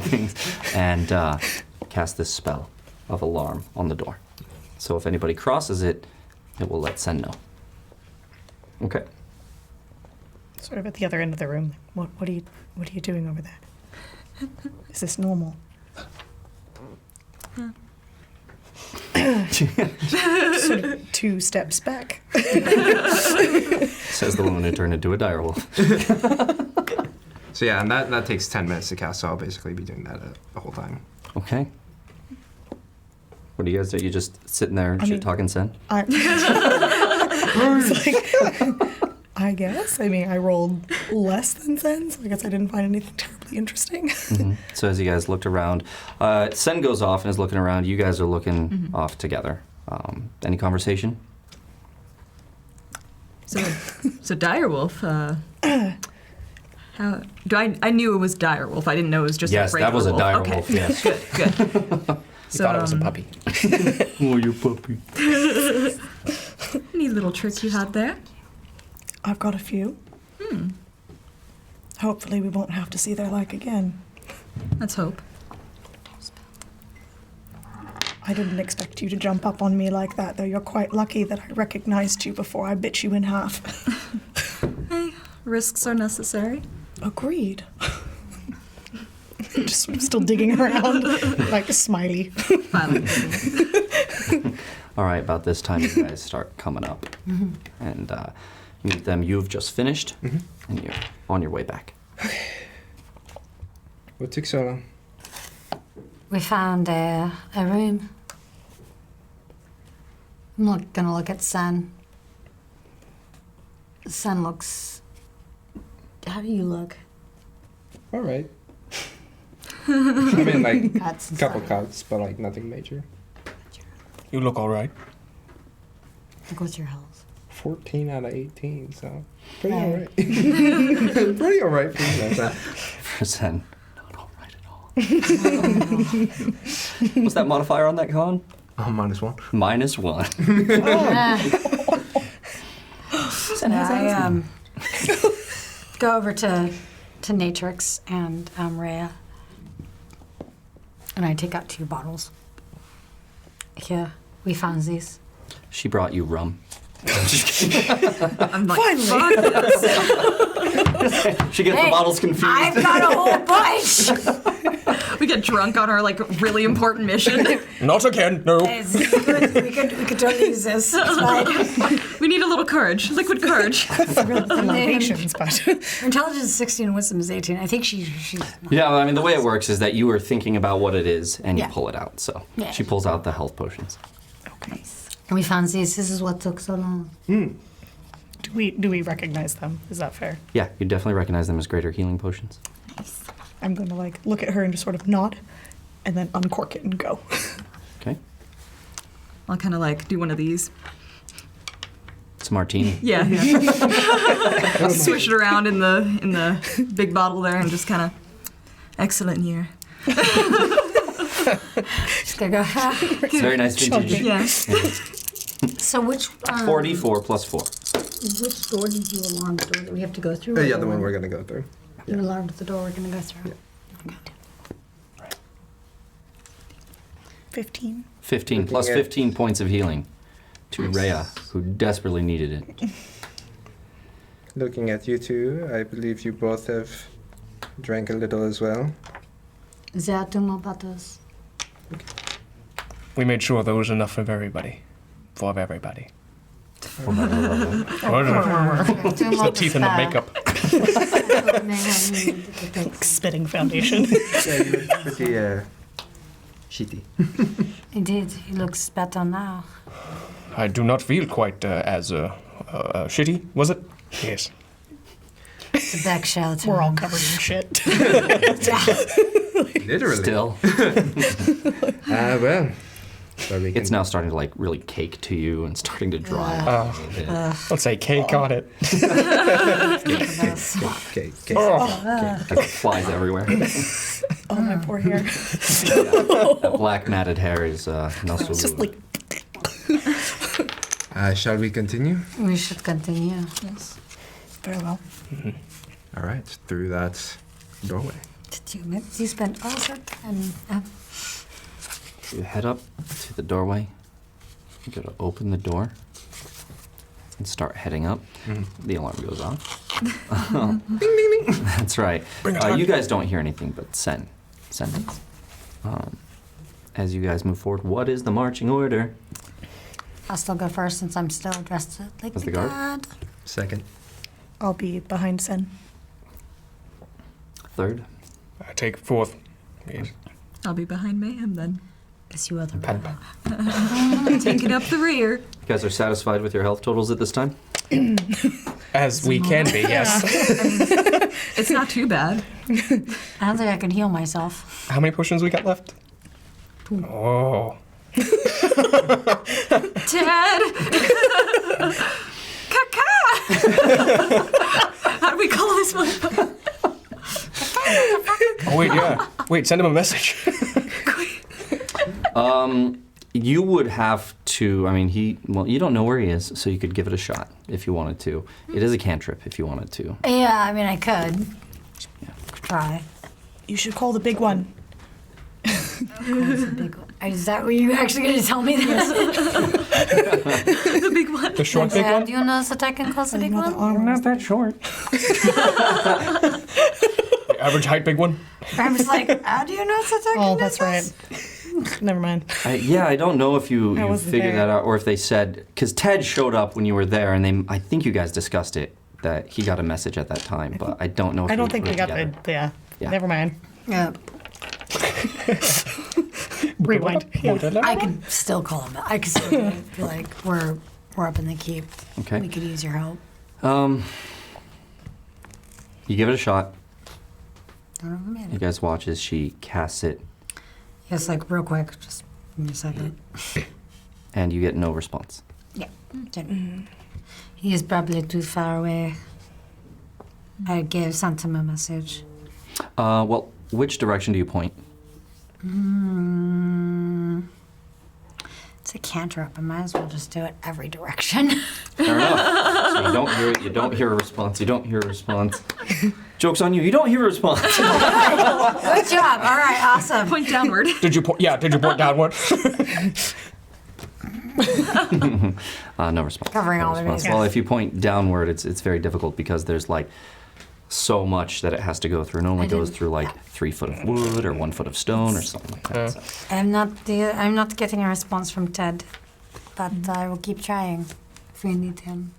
things, and cast this spell of alarm on the door. So if anybody crosses it, it will let Sen know. Okay. Sort of at the other end of the room. What are you doing over there? Is this normal? Sort of 2 steps back. Says the woman who turned into a direwolf. So yeah, and that takes 10 minutes to cast, so I'll basically be doing that the whole time. Okay. What do you guys do? You just sitting there talking Sen? I guess. I mean, I rolled less than Sen, so I guess I didn't find anything terribly interesting. So as you guys looked around, Sen goes off and is looking around. You guys are looking off together. Any conversation? so Direwolf. How do I knew it was Direwolf. I didn't know it was just Yes, a that was a regular wolf. direwolf. Okay. Yes. Good. Thought it was a puppy. Oh, you puppy. little trick you had there. I've got a few. Hopefully we won't have to see their like again. Let's hope. I didn't expect you to jump up on me like that, though. You're quite lucky that I recognized you before I bit you in half. Hey, risks are necessary. Agreed. Just sort of still digging around, like a smiley. Finally. All right, about this time, you guys start coming up. And you meet them. You've just finished, and you're on your way back. What took so long? We found a room. I'm not gonna look at Sun. Sun looks. How do you look? All right. I mean, like, Cuts. a couple cuts, but, like, nothing major. You look all right. Like, what's your health? 14 out of 18, so pretty Right. all right. Pretty all right for you guys. For Zen, not all right at all. What's that modifier on that con? -1. -1. I go over to Natrix and Raya, and I take out 2 bottles. Here, we found these. She brought you rum. Just kidding. I'm like, Finally. She gets the bottles confused. I've got a whole bunch. we get drunk on our like really important mission. Not again, no. we could totally use this. It's fine. We need a little courage, liquid courage. Patience, but Her intelligence is 16 and wisdom is 18. I think she's Yeah, well, I mean, the way it works is that you are thinking about what it is and you Yeah. pull it out. So Yeah. she pulls out the health potions. And we found these. This is what took so long. do we recognize them? Is that fair? Yeah, you definitely recognize them as greater healing potions. I'm going to like look at her and just sort of nod, and then uncork it and go. Okay. I'll kind of like do one of these. It's a martini. Yeah. Swish it around in the big bottle there and just kind of excellent year. Just gonna go. It's very nice vintage. Yeah. So which 44 plus 4. which door did you alarm the door that we have to go through? Yeah, the one we're gonna go through. You alarmed the door we're gonna go through. Okay. 15. 15 plus Looking at- 15 points of healing to Raya, who desperately needed it. Looking at you two, I believe you both have drank a little as well. There are 2 more bottles. We made sure there was enough for everybody. For everybody. Two more The teeth and the makeup. Spitting foundation. Yeah, you look pretty shitty. Indeed, he looks better now. I do not feel quite as shitty, was it? Yes. It's a back shelter. We're all covered in shit. Literally. Still, Well. So we can it's now starting to like really cake to you and starting to dry out a little bit. Let's say cake on it. Okay. It flies everywhere. Oh, my poor hair. That black matted hair is no It's just solution. like, Shall we continue? We should continue. Yes. very well. All right, through that doorway. Did you spend all your time? You head up to the doorway. You go to open the door and start heading up. The alarm goes off. Ding, ding, ding. That's right. You guys don't hear anything but Sen does. As you guys move forward, what is the marching order? I'll still go first since I'm still dressed like As the my guard? dad. Second. I'll be behind Sen. Third? I take 4th. Yes. I'll be behind Mayhem then. Guess you other Pat, one. pat. Taking up the rear. You guys are satisfied with your health totals at this time? As we can be, yes. It's not too bad. I don't think I can heal myself. How many potions we got left? Oh. Ted! Kaka! How do we call this one? Oh, wait, yeah. Wait, send him a message. You would have to, I mean, you don't know where he is, so you could give it a shot if you wanted to. It is a cantrip if you wanted to. Yeah, I mean, I could. Try. You should call the big one. Is that what you're actually going to tell me this? The big one. The short big one? Do you know that I can call the big one? I'm not that short. The average height big one? I was like, how do you know that I can Oh, do that's this? right. Never mind. I don't know if you wasn't figured there. that out or if they said, because Ted showed up when you were there, and I think you guys discussed it, that he got a message at that time, but I don't know if I you don't think put we it got together. the. Yeah. Yeah. Never mind. Yeah. Rewind. Yeah. I could still call him. I could still do it. Like, we're up in the keep. Okay. We could use your help. You give it a shot. Don't know if I made You it. guys watch as she casts it, Yes, like, real quick. Just give me a second. and you get no response. Yeah. He is probably too far away. I sent him a message. Well, which direction do you point? It's a cantrip. I might as well just do it every direction. Fair enough. So you don't hear it. You don't hear a response. You don't hear a response. Joke's on you. You don't hear a response. Good job. All right, awesome. Point downward. Did you point downward? No response. Covering No all the response. bases. Well, if you point downward, it's very difficult because there's like so much that it has to go through. It only goes didn't- through like 3 foot of wood or 1 foot of stone or something like that. So. I'm not getting a response from Ted, but I will keep trying if we need him.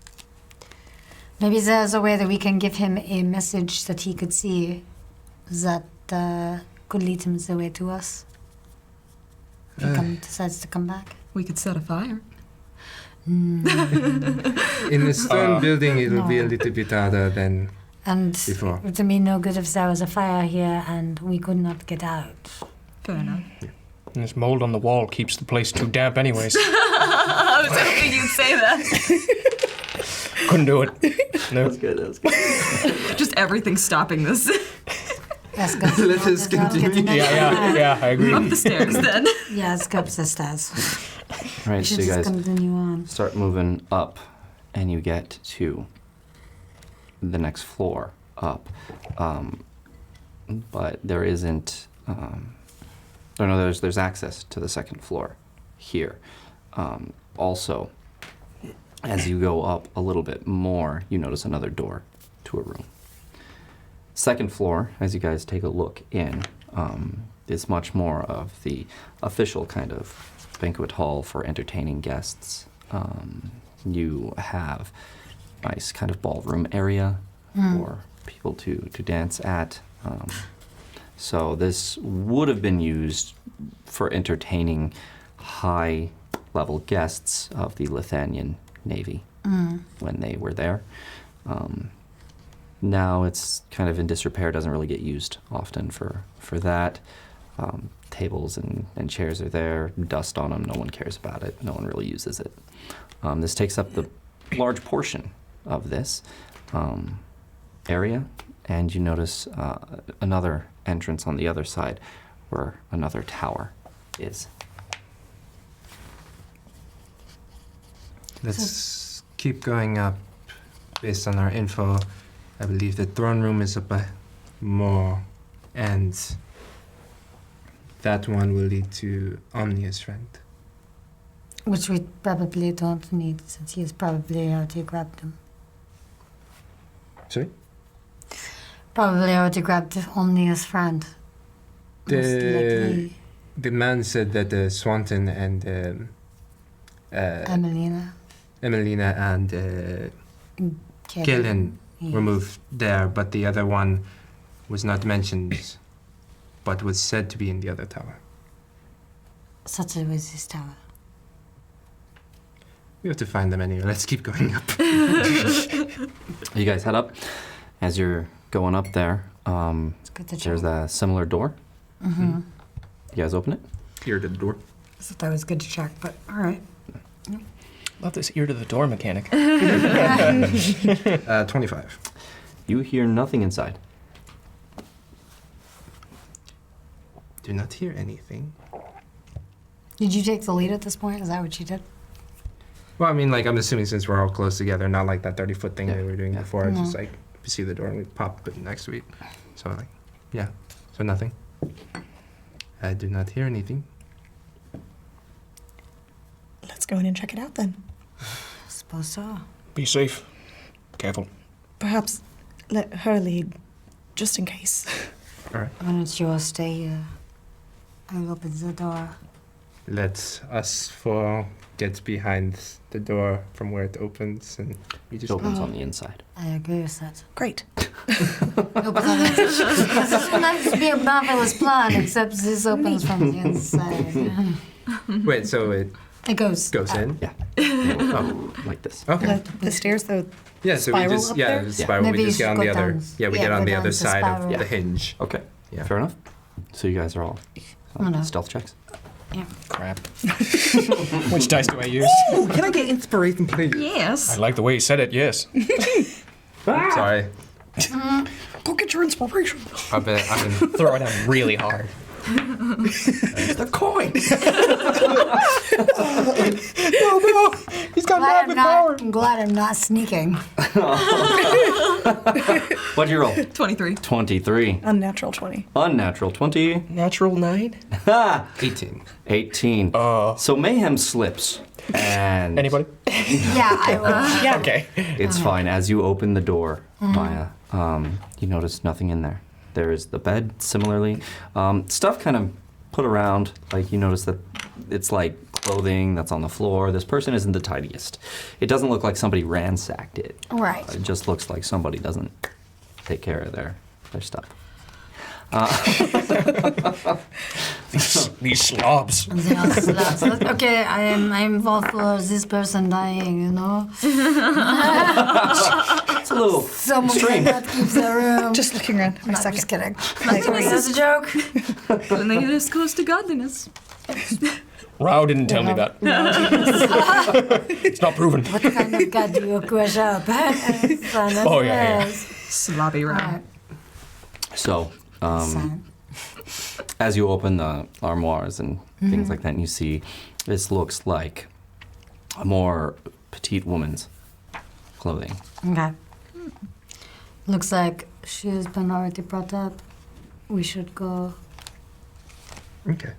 Maybe there's a way that we can give him a message that he could see that could lead him the way to us. If he decides to come back. We could set a fire. In the stone building, it'll be a No. little bit harder than And before. it would mean no good if there was a fire here and we could not get out. Fair enough. And this mold on the wall keeps the place too damp anyways. I was hoping you'd say that. Couldn't do it. No. Good. That was good. Just everything stopping this. Let's go. Let us continue. Yeah, I agree. Up the stairs then. Yeah, let's go up the stairs. All right, We so should you just guys continue on. start moving up, and you get to the next floor up. But there isn't. There's access to the second floor here. Also, as you go up a little bit more, you notice another door to a room. Second floor, as you guys take a look in, is much more of the official kind of banquet hall for entertaining guests. You have a nice kind of ballroom area for people to dance at. So this would have been used for entertaining high-level guests of the Lithuanian Navy when they were there. Now it's kind of in disrepair, doesn't really get used often for that. Tables and chairs are there, dust on them, no one cares about it, no one really uses it. This takes up the large portion of this area, and you notice another entrance on the other side where another tower is. Let's keep going up. Based on our info, I believe the throne room is up more, and that one will lead to Omnia's friend. Which we probably don't need, since he is probably already grabbed him. Sorry? Probably already grabbed Omnia's friend. Most likely The man said that Swanton and Emelina. Emelina and Kaelin were moved there, but the other one was not mentioned, but was said to be in the other tower. Such as was this tower. We have to find them anyway. Let's keep going up. You guys head up. As you're going up there, It's good to check. there's a similar door. Mm-hmm. You guys open it? Here to the door. I thought that was good to check, but all right. Love this ear to the door mechanic. 25. You hear nothing inside. Do not hear anything. Did you take the lead at this point? Is that what you did? Well, I mean, like, I'm assuming since we're all close together, not like that 30-foot thing Yeah, that we were doing yeah. before. It's just like, we see the door and we pop it next to it. So, like, yeah. So, nothing. I do not hear anything. Let's go in and check it out then. Suppose so. Be safe. Careful. Perhaps let her lead, just in case. All right. Why don't you all stay here? I'll open the door. Let us four get behind the door from where it opens and we It just opens on the inside. I agree with that. Great. No, but this would like to be a marvelous plan, except this opens from the inside. Wait, so it It goes. goes in? Yeah. Oh, like this. Okay. The stairs, though. Yeah, so we spiral just up yeah, there? the spiral. Maybe we you just get should on go the other. down. Yeah, we Yeah, get on go the down other the side spiral. of the hinge. Okay. Yeah. Fair enough. So you guys are all Oh, no. stealth checks. Crap. Which dice do I use? Can I get inspiration, please? Yes. I like the way you said it, yes. Sorry, Go get your inspiration. I've been Throw it down really hard. The coin. He's got I'm glad I'm not sneaking. What'd you roll? 23. 23. Unnatural 20. Unnatural 20. Natural 9? Ha! 18. 18. So mayhem slips. And Anybody? Yeah, I will. Yeah. Okay. it's fine. As you open the door, Maya, you notice nothing in there. There is the bed, similarly. Stuff kind of put around. Like you notice that it's like clothing that's on the floor. This person isn't the tidiest. It doesn't look like somebody ransacked it. Right. It just looks like somebody doesn't take care of their stuff. These slobs. Okay, I'm all for this person dying, you know? It's a little Someone extreme. cannot keep the room. Just looking around for a I'm second. just kidding. Like, Is this a joke? Cleanliness close to godliness. Rao didn't tell me that. It's not proven. What kind of god do you crush up? Oh, yeah. Sloppy round. Alright. So, Son. as you open the armoires and things like that, and you see this looks like a more petite woman's clothing. Okay. Looks like she's been already brought up. We should go. Okay.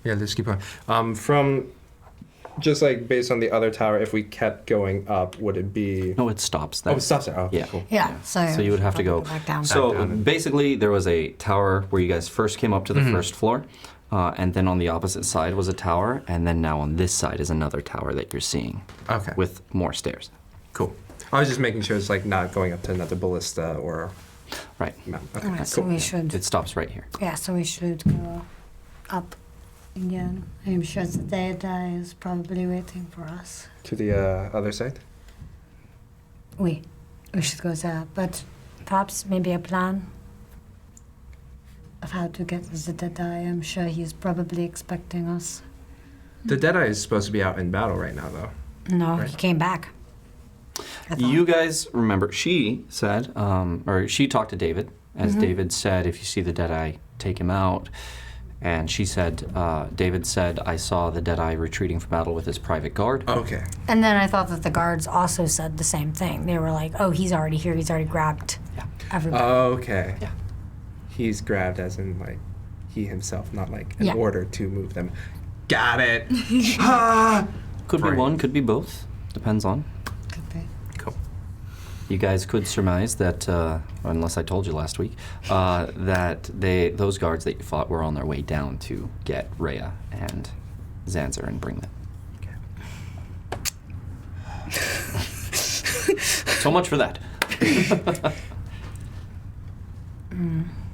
Yeah, let's keep going. From just like based on the other tower, if we kept going up, would it be? No, it stops there. Oh, it stops there. Oh, okay, Yeah. cool. Yeah, so you would have to go. back down. So down. basically, there was a tower where you guys first came up to the first floor, and then on the opposite side was a tower, and then now on this side is another tower that you're seeing Okay. with more stairs. Cool. I was just making sure it's like not going up to another ballista or Right. mountain. Okay. Alright, so Cool. we should. It stops right here. Yeah, so we should go up again. I'm sure the Deadeye is probably waiting for us. To the other side. We should go there, but perhaps maybe a plan of how to get the Deadeye. I'm sure he's probably expecting us. The Deadeye is supposed to be out in battle right now, though. No, Right. he came back. I thought. You guys remember, she said, or she talked to David, as David said, if you see the Deadeye, take him out. And she said, David said, I saw the Deadeye retreating from battle with his private guard. Okay. And then I thought that the guards also said the same thing. They were like, "Oh, he's already here. He's already grabbed Yeah. everybody." Okay. Yeah. He's grabbed as in like he himself, not like an Yeah. order to move them. Got it. Could be Right. one, could be both. Depends on. Could be. Cool. You guys could surmise that, unless I told you last week, that those guards that you fought were on their way down to get Raya and Zanzer and bring them. So much for that.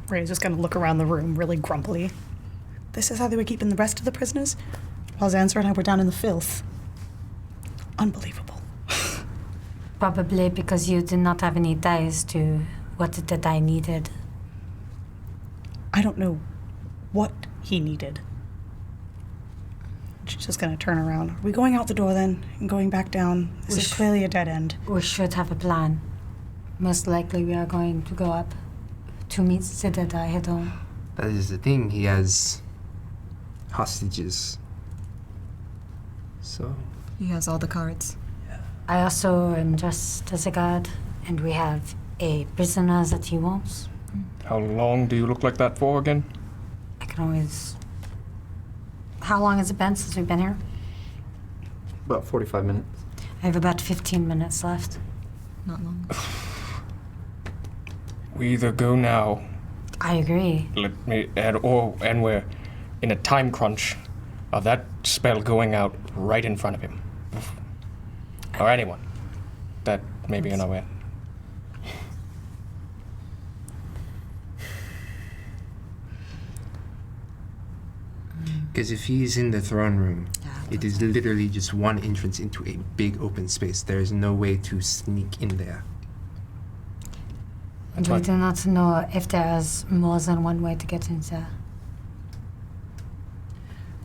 Ray's just gonna look around the room really grumpily. This is how they were keeping the rest of the prisoners? While Zanzer and I were down in the filth. Unbelievable. Probably because you did not have any ties to what the Deadeye needed. I don't know what he needed. She's just gonna turn around. Are we going out the door then? And going back down? This We is sh- clearly a dead end. We should have a plan. Most likely we are going to go up to meet the Deadeye head on. That is the thing. He has hostages. So He has all the cards. I also am just as a guard, and we have a prisoner that he wants. How long do you look like that for again? I can always. How long has it been since we've been here? About 45 minutes. I have about 15 minutes left. Not long. We either go now, I agree. and we're in a time crunch of that spell going out right in front of him. Or anyone that may be unaware. Because if he's in the throne room, it is literally just one entrance into a big open space. There is no way to sneak in there. That's We why- do not know if there is more than one way to get in there.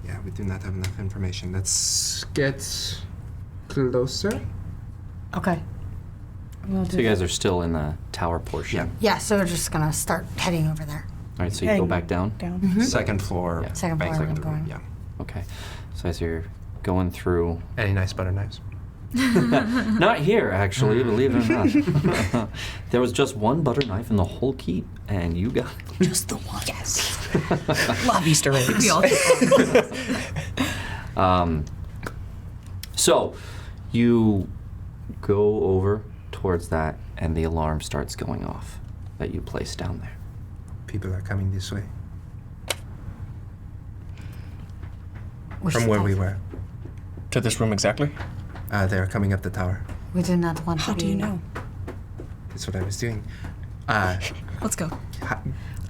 Yeah, we do not have enough information. Let's get closer. Okay. We'll do So you guys are still in the tower portion. Yeah. Yeah, so we're just gonna start heading over there. All right, so you go back down. Down. Second floor. Yeah. Second bank floor, second we're floor, going. Yeah. Okay. So as you're going through, Any nice butter knives? not here actually, believe it or not. There was just one butter knife in the whole keep, and you got Just the one. Yes. Love Easter eggs. We all So you go over towards that, and the alarm starts going off that you placed down there. People are coming this way. We From should where have- we were. To this room exactly? They're coming up the tower. We do not want How to do be. you know? That's what I was doing. Let's go.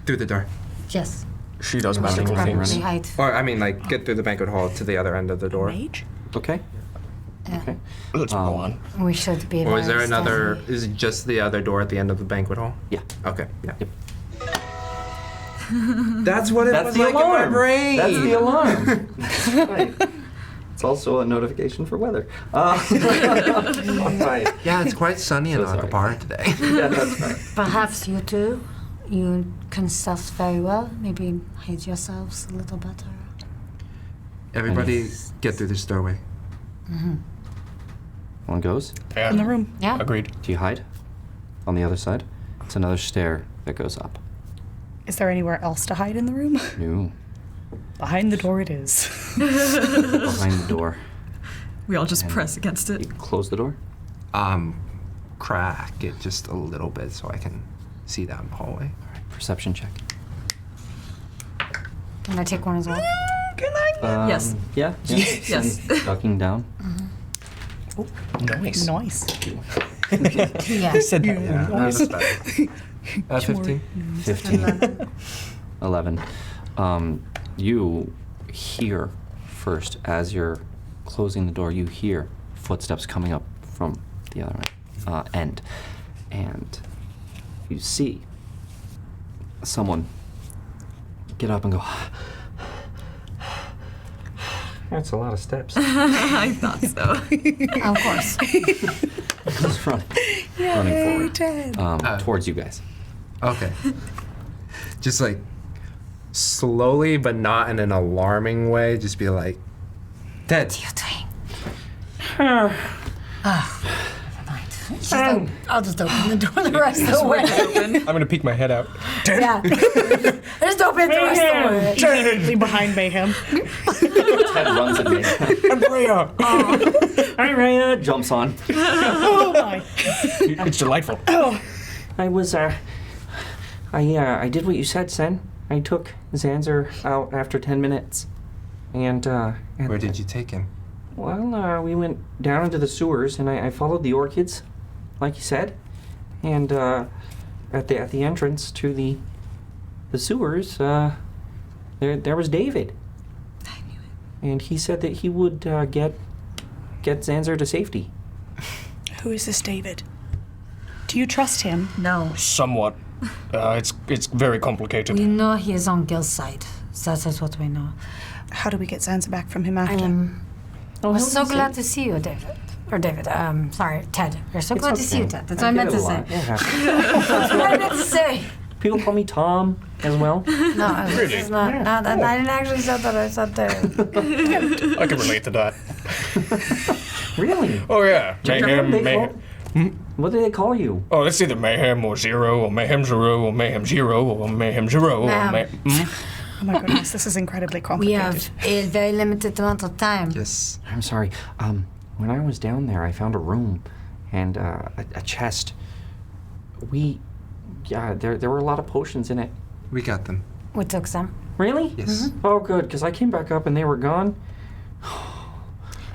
Through the door. Yes. She does We should mounting probably things. hide. Or, I mean, like, get through the banquet hall to the other end of the door. Mage? Okay. Yeah. Okay. Let's go on. We should be. Or is there very another, stealthy. is it just the other door at the end of the banquet hall? Yeah. Okay, yeah. Yep. That's what it That's was the like alarm. in my brain. That's the alarm. Right. It's also a notification for weather. Right. Yeah, it's quite sunny in So sorry. Akupara today. Yeah, that's right. Perhaps you two, you can stealth very well. Maybe hide yourselves a little better. Everybody get through this doorway. One goes. Yeah. In the room. Yeah. Agreed. Do you hide? On the other side? It's another stair that goes up. Is there anywhere else to hide in the room? No. Behind the door it is. Behind the door. We all just press against You it. close the door? Crack it just a little bit so I can see down the hallway. All right. Perception check. Can I take one as well? Yes. Yeah. Yes. And ducking down. Nice. Nice. Yes. said that? Yeah, Nice. that's better. 15? 15. 11. You hear first, as you're closing the door, you hear footsteps coming up from the other end. And you see someone get up and go, that's a lot of steps. I thought so. Of course. Just running forward towards you guys. Okay. Just like slowly, but not in an alarming way. Just be like, Ted. You're doing. Never mind. I'll just open the door the rest of the way. I'm gonna peek my head out. Yeah. Just open the rest of the way. Immediately behind Mayhem. Ted runs at me. Andrea! Hi, Raya. Jumps on. Oh my. It's delightful. I was, I did what you said, Sen. I took Zanzer out after 10 minutes. And Where did you take him? well, we went down into the sewers, and I followed the orchids, like you said. And, at the entrance to the sewers, there was David. I knew it. And he said that he would, get Zanzer to safety. Who is this David? Do you trust him? No. Somewhat. It's very complicated. We know he is on Gil's side. That is what we know. How do we get Zanza back from him I after? am so glad to see you, David. Or David, sorry, Ted. We're so glad to see you, Ted. That's what I meant to say. That's what I meant to say. People call me Tom as well. No, this is not. No, I didn't actually say that. I said David. I can relate to that. Really? Oh yeah, mayhem, They mayhem. What do they call you? Oh, it's either mayhem or zero, or mayhem zero, or mayhem zero, or mayhem zero, or Oh my goodness, this is incredibly We complicated. have a very limited amount of time. Yes. I'm sorry. When I was down there, I found a room and a chest. There were a lot of potions in it. We got them. We took some. Really? Yes. Oh, good, because I came back up and they were gone.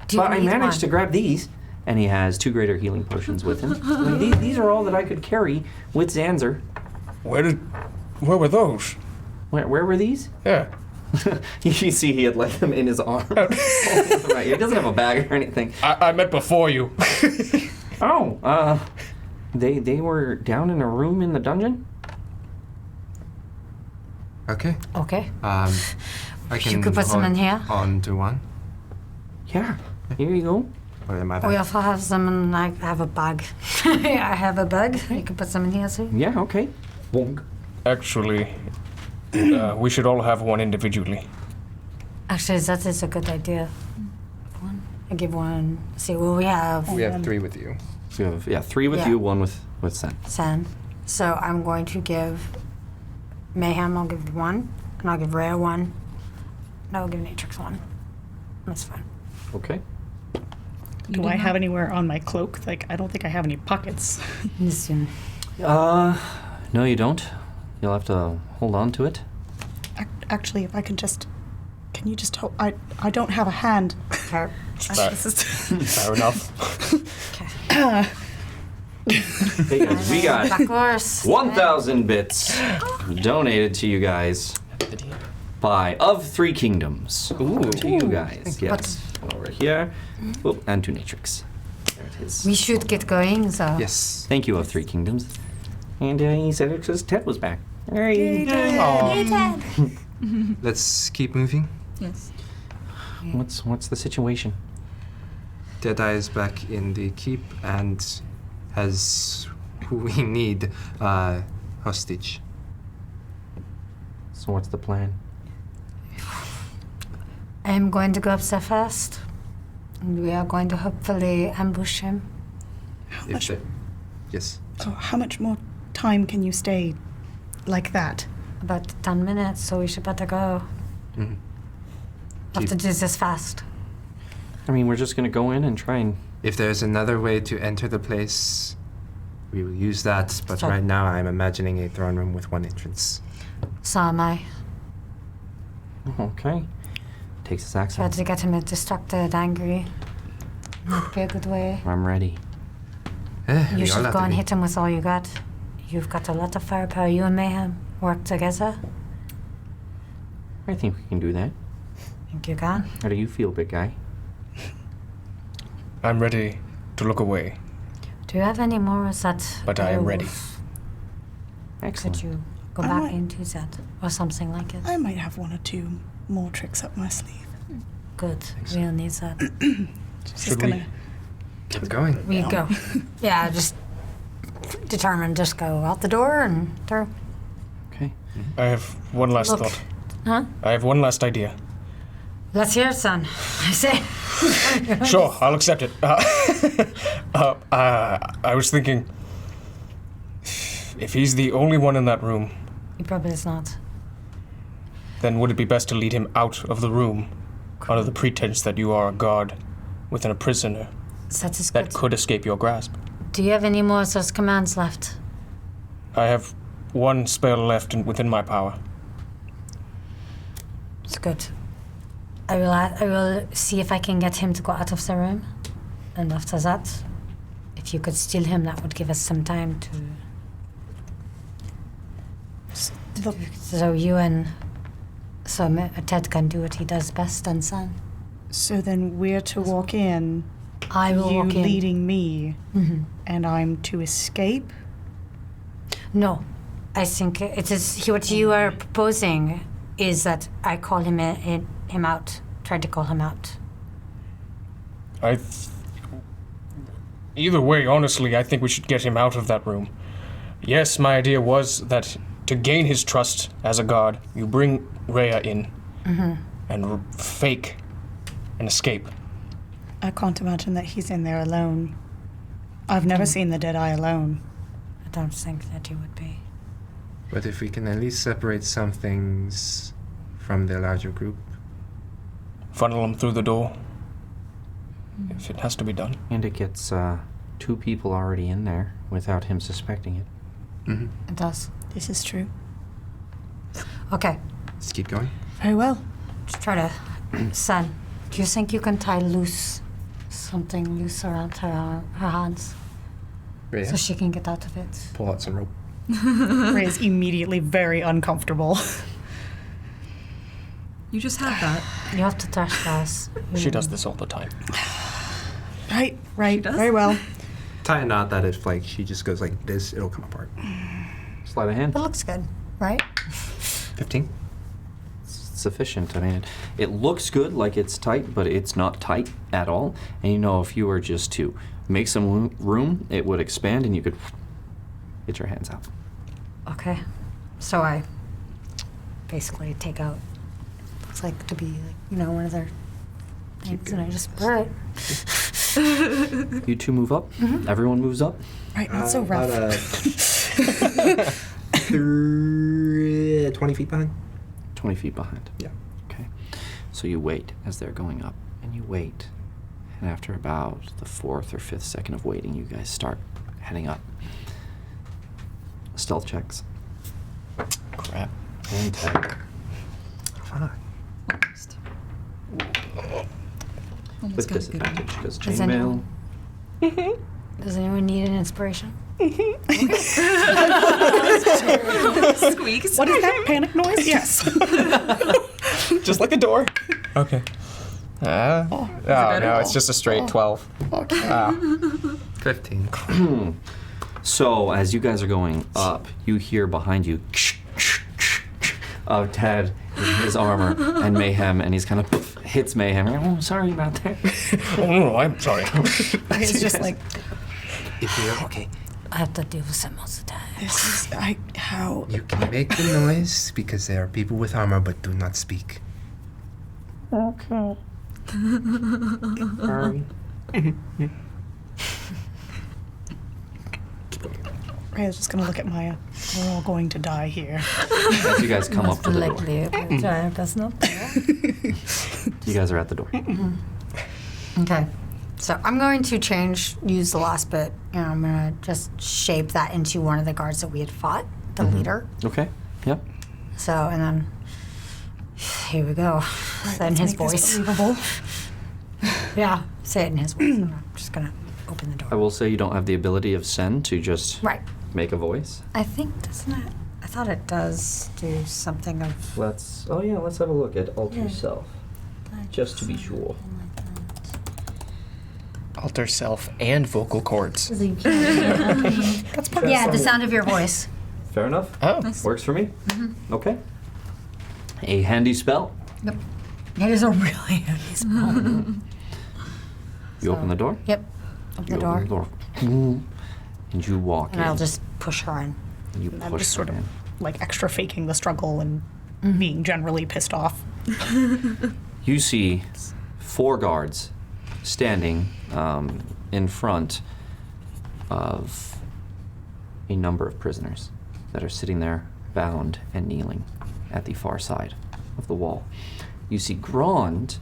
Do you But I need managed one? to grab these. And he has 2 greater healing potions with him. I mean, these are all that I could carry with Zanzer. Where were those? Where were these? Yeah. You see he had like them in his arm. Right, he doesn't have a bag or anything. I met before you. Oh, they were down in a room in the dungeon? Okay. Okay. I can You could put some in here. On to one. Yeah, here you go. Or in my We bag. also have some in, I have a bag. I have a bag. You can put some in here too. Yeah, okay. Actually, we should all have one individually. Actually, that is a good idea. One. I give one. See what we have. We have 3 with you. So you have, 3 with Yeah. you, 1 with Sen. Sen. So I'm going to give Mayhem, I'll give 1. And I'll give Raya 1. And I'll give Natrix 1. That's fine. Okay. Do I have anywhere on my cloak? Like, I don't think I have any pockets. Listen. No, you don't. You'll have to hold on to it. Actually, if I can just... Can you just hold... I don't have a hand. Fair, This is... fair enough. Hey guys, we got Back horse. 1,000 bits donated to you guys by Of Three Kingdoms. Ooh. To you guys, yes. Over here. Oh, and to Natrix. There it is. We should get going, so. Yes. Thank you, Of Three Kingdoms. And he said it because Ted was back. Hey. Let's keep moving. Yes. What's the situation? Deadeye is back in the keep and has who we need hostage. So what's the plan? I'm going to go upstairs first. And we are going to hopefully ambush him. If much- they- Yes. So how much more time can you stay like that? About 10 minutes, so we should better go. Mhm. Have to do this fast. I mean, we're just gonna go in and try and... If there's another way to enter the place, we will use that. But So- right now, I'm imagining a throne room with 1 entrance. So am I. Okay. Takes his Try accent. to get him distracted, angry. Not be a good way. I'm ready. You should go and hit him with all you got. You've got a lot of firepower. You and Mayhem work together. I think we can do that. Think you can? How do you feel, big guy? I'm ready to look away, Do you have any more of that? but I am ready. Direwolf? Excellent. Could you go I back might- into that or something like it? I might have 1 or 2 more tricks up my sleeve. Good. We'll need that. Just Should we- gonna... Keep going. We go. Yeah, just determined. Just go out the door and through. Okay. I have one last Look. thought. Huh? I have one last idea. Let's hear it, son. I say. Sure, I'll accept it. I was thinking, if he's the only one in that room, He probably is not. then would it be best to lead him out of the room under the pretense that you are a guard within a prisoner That is that good. could escape your grasp? Do you have any more of those commands left? I have 1 spell left within my power. It's good. I will see if I can get him to go out of the room. And after that, if you could steal him, that would give us some time to... So you and... Ted can do what he does best and son. So then we're to walk in, I will you walk in. leading me, Mhm. and I'm to escape? No, I think it is what you are proposing is that I call him him out. Try to call him out. Either way, honestly, I think we should get him out of that room. Yes, my idea was that to gain his trust as a god, you bring Raya in and fake an escape. I can't imagine that he's in there alone. I've never seen the Deadeye alone. I don't think that he would be. But if we can at least separate some things from the larger group. Funnel him through the door. If it has to be done. And it gets 2 people already in there without him suspecting it. Mm-hmm. It does. This is true. Okay, Let's keep going. Very well. let's try to. Son, do you think you can tie something loose around her hands Raya, so she can get out of it? pull out some rope. Ray is immediately very uncomfortable. You just had that. You have to touch glass. She does this all the time. Right. does? Very well. Tie a knot that if like she just goes like this, it'll come apart. Sleight of hand. It looks good, right? 15. Sufficient. I mean, it looks good, like it's tight, but it's not tight at all. And you know, if you were just to make some room, it would expand and you could get your hands out. Okay. So I basically take out, looks like to be like, one of their things, and I just, all right. You two move up. Everyone moves up. Right, not so rough. 20 feet behind. 20 feet behind. Yeah. Okay. So you wait as they're going up, and you wait. And after about the 4th or 5th second of waiting, you guys start heading up. Stealth checks. Crap. And tag. Fine. Almost With got a good one. disadvantage, because Does chainmail. anyone- Does anyone need an inspiration? Squeaks. What is that panic noise? Yes. Just like a door. Okay. better? No, it's just a straight 12. Okay. 15. So as you guys are going up, you hear behind you of Ted in his armor and Mayhem, and he's kind of hits Mayhem. Oh, sorry about that. Oh, no, I'm sorry. It's just like, If you're okay, I have to deal with them most of the time. this is, how? you can make the noise because there are people with armor but do not speak. Sorry. Ray's just gonna look at Maya. We're all going to die here. As you guys come up Most to the door. likely, that's not there. You guys are at the door. Okay. So I'm going to use the last bit, and I'm going to just shape that into one of the guards that we had fought, the leader. Okay. Yep. So, and then, here we go. Say it in Let's his make this voice. believable. Yeah, say it in his voice. I'm just going to open the door. I will say you don't have the ability of send to just Right. make a voice. I think, doesn't it? I thought it does do something of. Let's have a look at alter Yeah. self, just to be sure. Alter self and vocal cords. That's part Yeah, the sound of your voice. Fair enough. Oh. Works for me. Okay. A handy spell. Yep. It is a really handy spell. You open the door. Yep. Open You the door. open the door. And you walk And in. I'll just push her in. And you I'm push just her sort of in. like extra faking the struggle and being generally pissed off. You see 4 guards standing in front of a number of prisoners that are sitting there bound and kneeling at the far side of the wall. You see Grond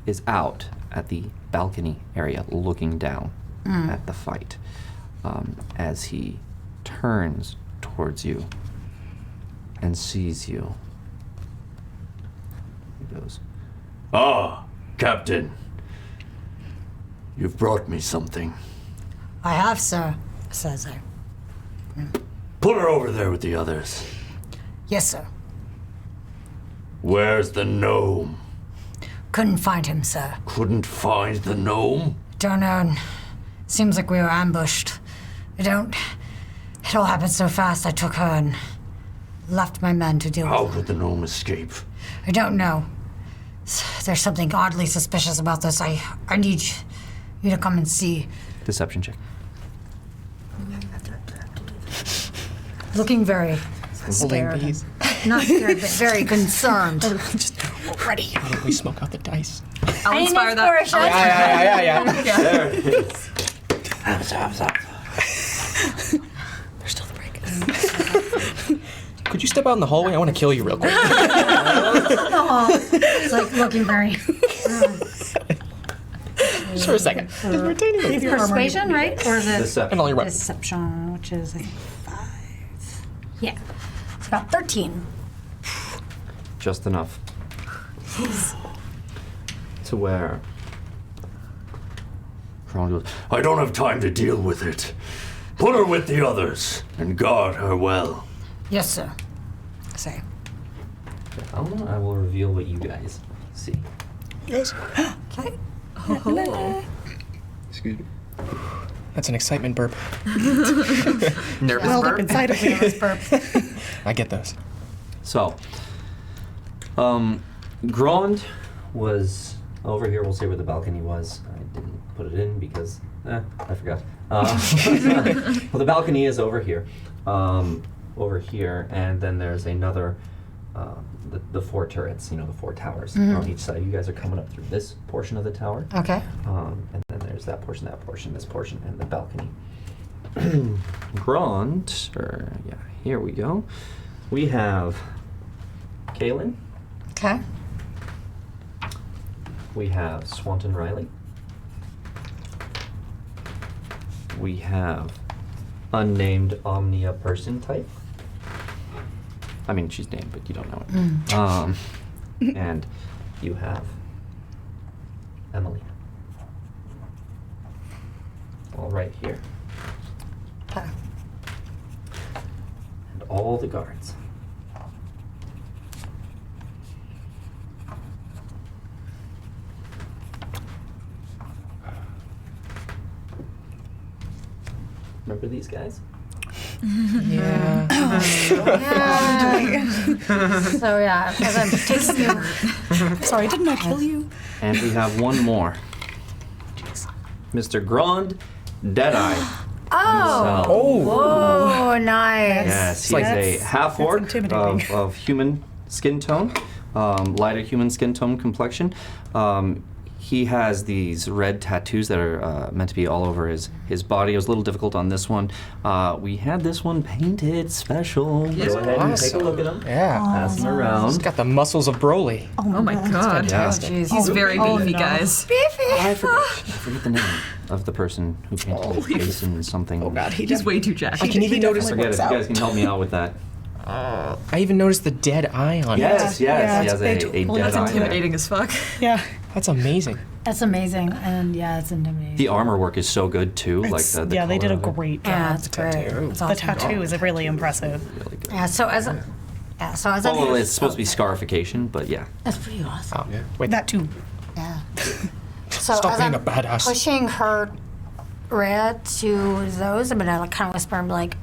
is out at the balcony area looking down at the fight as he turns towards you and sees you. He goes, "Ah, Captain. You've brought me something. I have, sir, says I. Put her over there with the others. Yes, sir. Where's the gnome? Couldn't find him, sir. Couldn't find the gnome? Don't know. Seems like we were ambushed. It all happened so fast. I took her and left my men to deal How with her. could the gnome escape? I don't know. There's something oddly suspicious about this. I need you to come and see. Deception check. Looking very scared. Not scared, but very concerned. Just ready. Why don't we smoke out the dice? I'll need inspire that. inspiration. Yeah. There it is. There's still the break. Could you step out in the hallway? I want to kill you real quick. It's like looking very. Just for a second. Persuasion, right? Or is it Deception. And all your weapons. deception, which is I think 5. Yeah. It's about 13. Just enough. To where Grond goes, I don't have time to deal with it. Put her with the others and guard her well. Yes, sir. Say. I will reveal what you guys see. Okay. Excuse me. That's an excitement burp. Nervous Held up burp. inside of me. I get those. So, Grond was over here. We'll say where the balcony was. I didn't put it in because I forgot. Well, the balcony is over here. Over here, and then there's another, the 4 turrets, the 4 towers on each side. You guys are coming up through this portion of the tower. Okay. And then there's that portion, this portion, and the balcony. Grond, here we go. We have Kaylin. Okay. We have Swanton Riley. We have unnamed Omnia person type. I mean, she's named, but you don't know it. And you have Emily. All right here. Okay. And all the guards. Remember these guys? Yeah. So yeah, as I'm taking you. Sorry, didn't I kill you? And we have one more. Mr. Grond Deadeye. Oh. Oh. Oh, nice. Yes, he's like- a half orc intimidating. of human skin tone, lighter human skin tone complexion. He has these red tattoos that are meant to be all over his body. It was a little difficult on this one. We had this one painted special. Yes. Go ahead and take Awesome. a look at him. Yeah. Pass him He's around. got the muscles of Broly. Oh my god. Fantastic. Jeez. He's very beefy, no. guys. I forget the name of the person who painted his face in something. Oh God, He's way too jacked. I can even notice. Forget it. You guys can help me out with that. I even noticed the dead eye on Yes, it. Yeah, he has they a totally- dead That's eye. intimidating as fuck. Yeah. That's amazing. That's amazing, and yeah, it's intimidating. The armor work is so good too. Like the yeah, they did a color of it. great job. Yeah, it's great. tattoo. It's The awesome. tattoo is really impressive. Really good. Yeah. So as a. Yeah. So as Well, a. it's supposed to be scarification, but yeah. That's pretty awesome. Oh, yeah. Wait, That too. Yeah. So Stop as being I'm a badass. pushing her Raya to those, I'm gonna like kind of whisper and be like,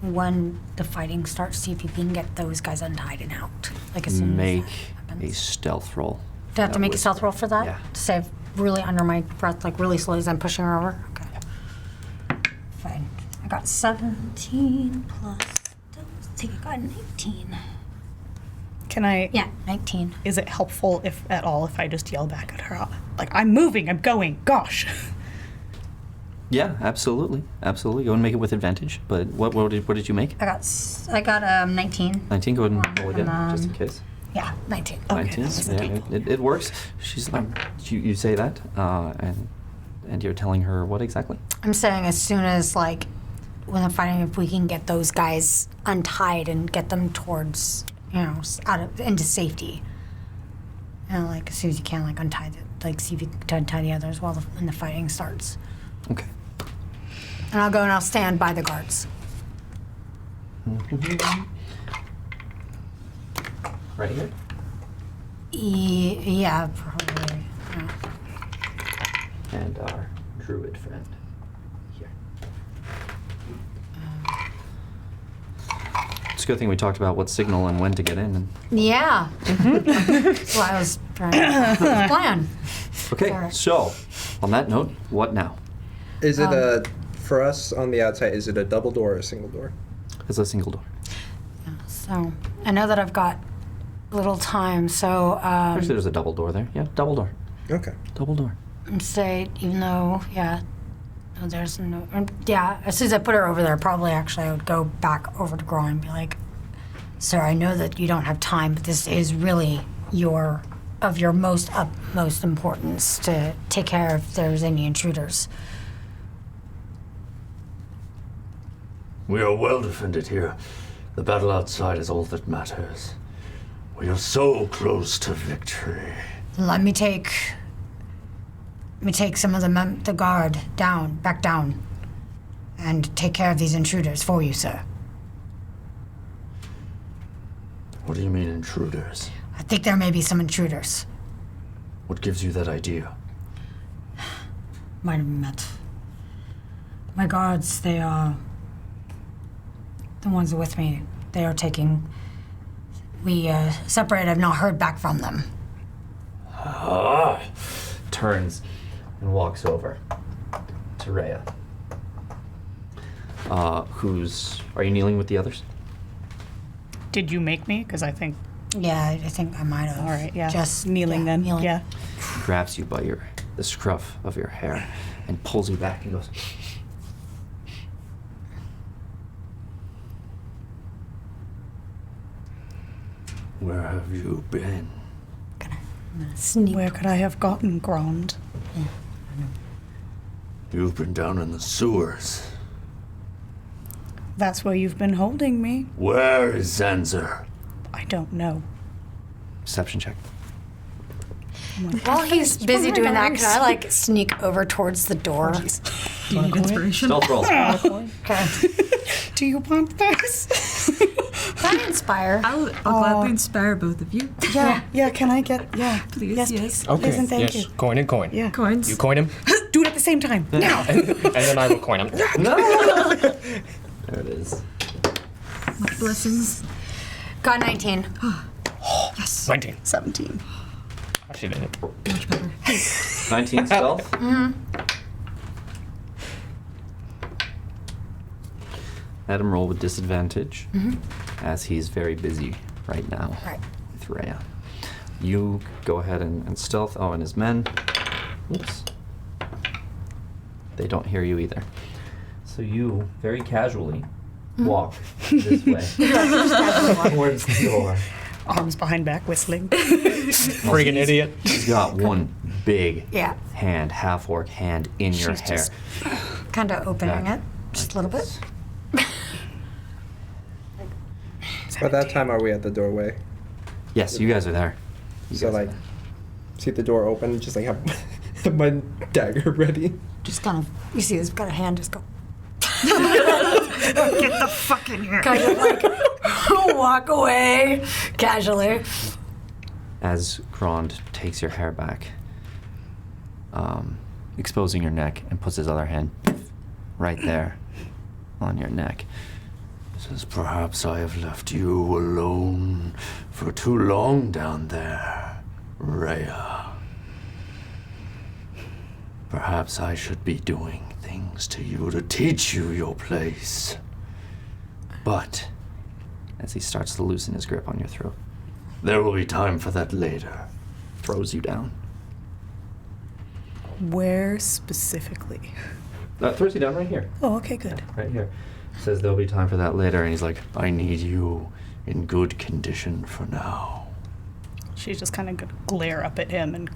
when the fighting starts, see if you can get those guys untied and out. Like as soon Make as that a happens. stealth roll. Do I have to That make a would- stealth roll for that? Yeah. To save really under my breath, like really slowly as I'm pushing her over? Okay. Fine. I got 17 plus. I think I got 19. Can I? Yeah, 19. Is it helpful, if at all, if I just yell back at her, like I'm moving, I'm going? Gosh. Yeah, absolutely, absolutely. Go and make it with advantage. But what did you make? I got 19. 19. Go ahead and roll again, And, just in case. Yeah, 19. 19. that's Yeah, it works. She's like, you say that, and you're telling her what exactly? I'm saying as soon as like when I'm fighting, if we can get those guys untied and get them towards into safety. Like as soon as you can, like untie see if you can untie the others when the fighting starts. Okay. And I'll go and I'll stand by the guards. Right here. Yeah, probably. Yeah. And our druid friend here. It's a good thing we talked about what signal and when to get in. And Yeah. That's what I was trying to plan. okay, Alright. so on that note, what now? Is it a, for us on the outside, is it a double door or a single door? It's a single door. So I know that I've got little time, so Actually, there's a double door there. Yeah, double door. Okay. Double door. And say, even though, there's no, as soon as I put her over there, probably actually I would go back over to Grond and be like, sir, I know that you don't have time, but this is really of your utmost importance to take care of if there's any intruders. We are well defended here. The battle outside is all that matters. We are so close to victory. Let me take some of the guard back down, and take care of these intruders for you, sir. What do you mean, intruders? I think there may be some intruders. What gives you that idea? Might have met. My guards, they are the ones with me. They are taking. We separated. I've not heard back from them. Turns and walks over to Raya. Are you kneeling with the others? Did you make me? Because I think. Yeah, I think I might have. All right, yeah. Just kneeling then. Kneeling. Yeah. He grabs you by the scruff of your hair and pulls you back and goes, Where have you been? I'm gonna sneak. Where could I have gotten Grond? You've been down in the sewers. That's where you've been holding me. Where is Zanzer? I don't know. Deception check. While he's busy doing that, can I sneak over towards the door? Do you need inspiration? Stealth roll. Okay. Do you want this? Can I inspire? I'll gladly inspire both of you. Yeah, can I get. Yeah. Please, Yes, yes. please. Okay. Please and thank yes. you. Coin and coin. Yeah. Coins. You coin him, Do it at the same time. Now. and then I will coin him. There it is. Much blessings. Got 19. Yes. 19. 17. Actually, did it. Much better. 19 stealth. Let him roll with disadvantage, as he's very busy right now Right. with Raya. You go ahead and stealth. Oh, and his men. Oops. They don't hear you either. So you very casually walk this way towards the door. Arms behind back, whistling. Friggin' idiot. He's got one big Yeah. hand, half orc hand in your She's hair. just- Kind of opening Back. it just a little bit. By that time, are we at the doorway? Yes, you guys are there. You So guys are like, there. see the door open, just like have my dagger ready. Just kind of, you see this got a hand just go. Get the fuck in here. Kind of walk away casually. As Grond takes your hair back, exposing your neck, and puts his other hand right there on your neck. Says perhaps I have left you alone for too long down there, Raya. Perhaps I should be doing things to you to teach you your place. But, as he starts to loosen his grip on your throat, There will be time for that later. throws you down. Where specifically? Throws you down right here. Oh, okay, good. Right here. Says there'll be time for that later, and he's like, I need you in good condition for now. She's just kind of gonna glare up at him and.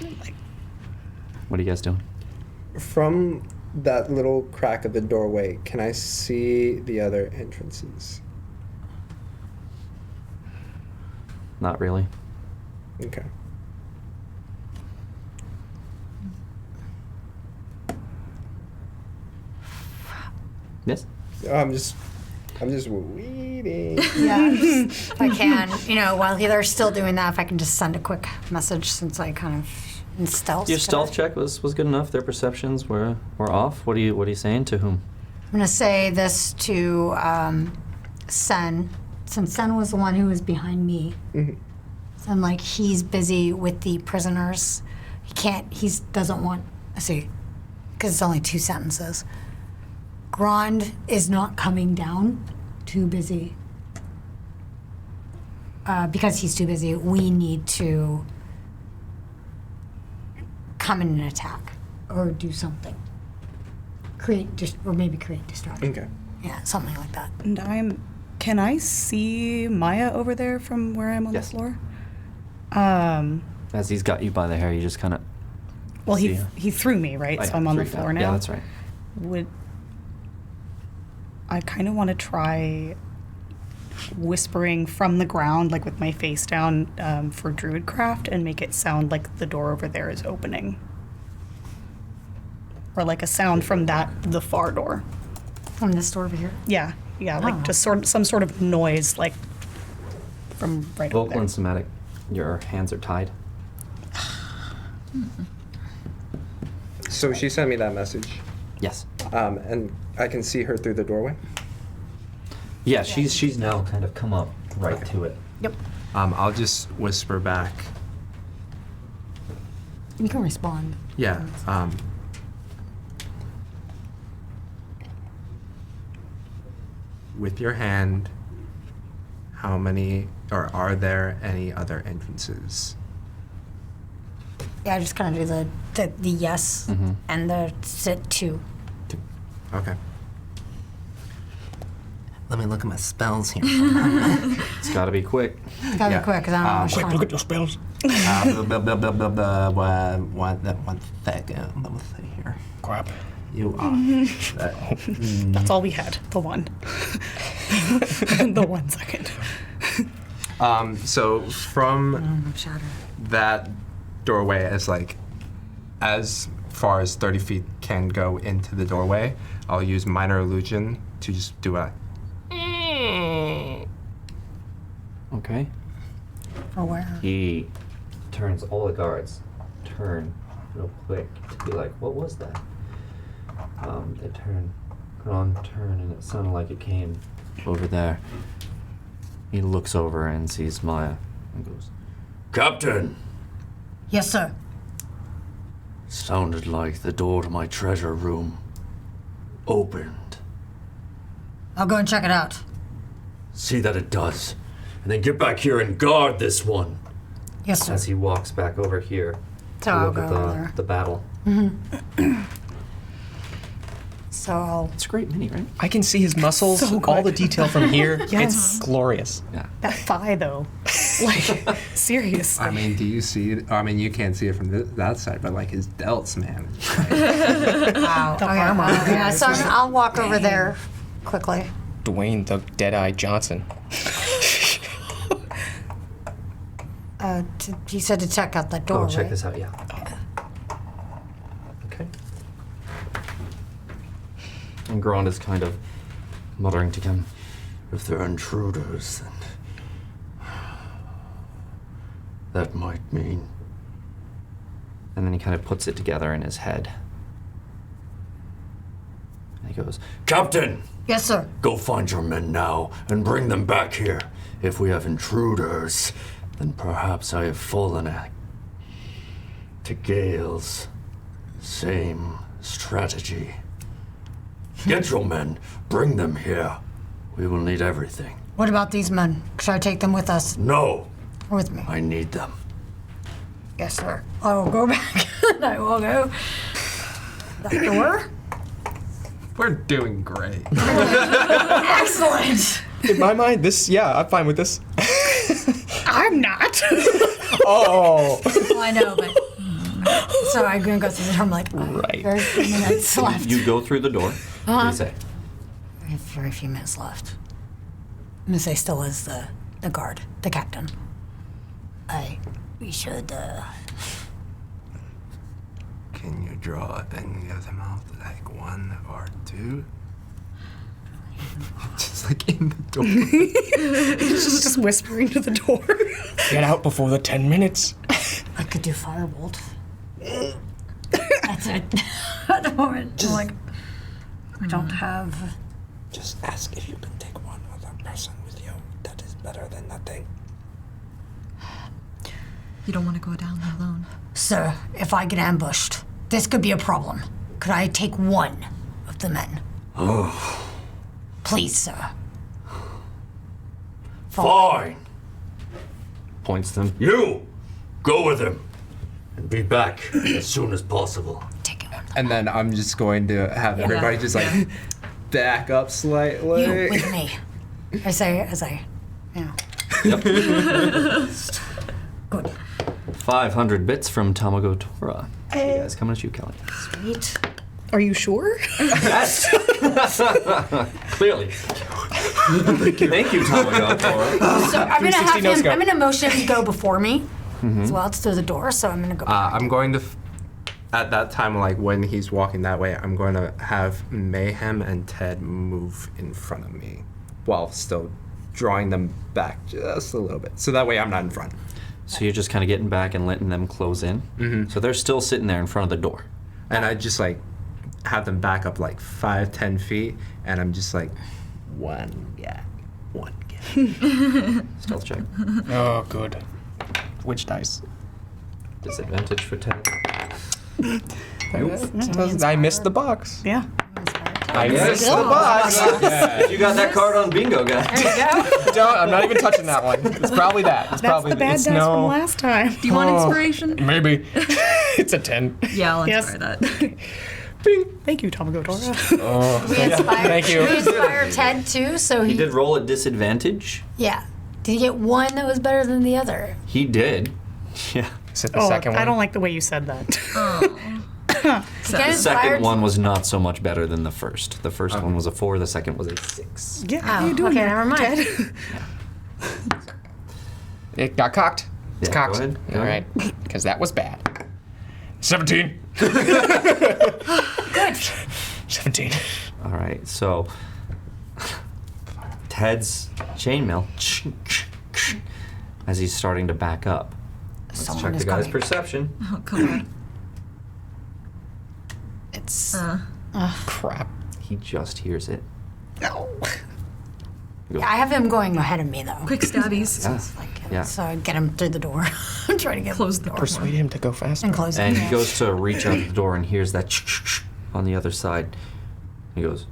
like, what are you guys doing? From that little crack of the doorway, can I see the other entrances? Not really. Okay. Yes? I'm just waiting. Yeah, if I can, while they're still doing that, if I can just send a quick message since I kind of in stealth. Your stealth check was good enough. Their perceptions were off. What are you saying to whom? I'm gonna say this to Sen, since Sen was the one who was behind me. Mhm. And he's busy with the prisoners. He doesn't want. See, because it's only 2 sentences. Grond is not coming down. Too busy because he's too busy, we need to come in and attack or do something. Maybe create distraction. Okay. Yeah, something like that. And can I see Maya over there from where I'm on Yes. the floor? As he's got you by the hair, you just kind of. Well, See he threw me, right? Oh, So yeah, I'm on the threw you floor down. now. Yeah, that's right. I kind of want to try whispering from the ground, like with my face down, for Druidcraft, and make it sound like the door over there is opening. Or like a sound from the far door. From this door over here. Yeah, like Oh. just some sort of noise, like from right over Vocal there. and somatic, your hands are tied. So she sent me that message, Yes. and I can see her through the doorway. Yeah, she's now kind of come up right to it. Yep. I'll just whisper back. You can respond. Yeah. With your hand, how many, or are there any other entrances? Yeah, I just kind of do the yes and the sit two. Okay. Let me look at my spells here. It's got to be quick. It's gotta be quick, because I don't know Quick, which look one. at your spells. One second. Let me see here. Crap. You are. That's all we had. The one. The 1 second. So from Shatter. that doorway, as far as 30 feet can go into the doorway, I'll use minor illusion to just do a. Okay. For where? He turns, all the guards turn real quick to be like, what was that? They turn, Grond turn, and it sounded like it came over there. He looks over and sees Maya and goes, Captain! Yes, sir. Sounded like the door to my treasure room opened. I'll go and check it out. See that it does. And then get back here and guard this one. Yes, sir. as he walks back over here So to I'll look go at over there. the battle. So I'll. It's a great mini, right? I can see his muscles, So all the good. detail from here. Yes. It's glorious. Yeah. That thigh, though. Like, seriously. I mean, do you see it? I mean, you can't see it from that side, but his delts, man. Wow. The Okay. armor. Yeah, so I'll walk over there quickly. Dwayne the Deadeye Johnson. He said to check out that door. Oh, check right? this out, yeah. Okay. And Grond is kind of muttering to him. If they're intruders, then that might mean And then he kind of puts it together in his head. And he goes, Captain! Yes, sir. Go find your men now and bring them back here. If we have intruders, then perhaps I have fallen to Gale's same strategy. Get your men, bring them here. We will need everything. What about these men? Should I take them with us? No, Or with me? I need them. Yes, sir. I will go back. And I will go. That door? We're doing great. Excellent. In my mind, I'm fine with this. I'm not. Oh. Well, I know, but. So I'm going to go through the door. I'm like, Right. very few minutes left. you go through the door. What do you say? We have very few minutes left. I'm going to say still is the guard, the captain. We should, Can you draw any of them out, like one or two? Just in the door. He's just whispering to the door. Get out before the 10 minutes. I could do firebolt. That's it. At the moment, I'm like, we don't have. Just ask if you can take one other person with you. That is better than nothing. You don't want to go down there alone. Sir, if I get ambushed, this could be a problem. Could I take one of the men? Please, sir. Fine. points to him. You! Go with him! And be back as soon as possible. Take it one. And then I'm just going to have everybody just like back up slightly. You with me. As I, yeah. Good. 500 bits from Tamago Tora. You guys coming at you, Kelly. Sweet. Are you sure? Yes. Clearly. Thank you, Tamago Tora. So I'm gonna have 360 no him. scope. I'm gonna motion him to go before me as well. It's through the door, so I'm gonna go. I'm going to, at that time, like when he's walking that way, I'm going to have Mayhem and Ted move in front of me while still drawing them back just a little bit. So that way I'm not in front. So you're just kind of getting back and letting them close in? Mm-hmm. So they're still sitting there in front of the door. And I just like have them back up like 5-10 feet, and I'm just like, one guy. Stealth check. Oh, good. Which dice? Disadvantage for Ted. I missed the box. Yeah. I missed the box. Yeah. You got that card on bingo, guy. I'm not even touching that one. It's probably that. It's That's probably the bad it's dice no. from last time. Do you want inspiration? Maybe. It's a 10. Yeah, I'll Yes. inspire that. Thank you, Tamago Tora. Oh. We inspired. Thank you. We inspired Ted too, so He did roll at disadvantage. Yeah. Did he get one that was better than the other? He did. Yeah. Is it the second one? I don't like the way you said that. Get The inspired. second one was not so much better than the first. The first one was a 4, the second was a 6. Yeah, Oh, how you doing okay, there, never mind. Ted? It got cocked. It's Yeah, cocked. go ahead. Go All ahead. right. Because that was bad. 17. Good. 17. All right, so Ted's chainmail as he's starting to back up. Let's Someone check is the guy's coming. perception. Oh, come on. It's Crap. He just hears it. No. I have him going ahead of me though. Quick stabbies. Yeah. Like, Yeah. So I get him through the door. I'm trying to get Close him the door. Persuade him to go faster. And close it. And he yeah. goes to reach out the door and hears that on the other side. He goes,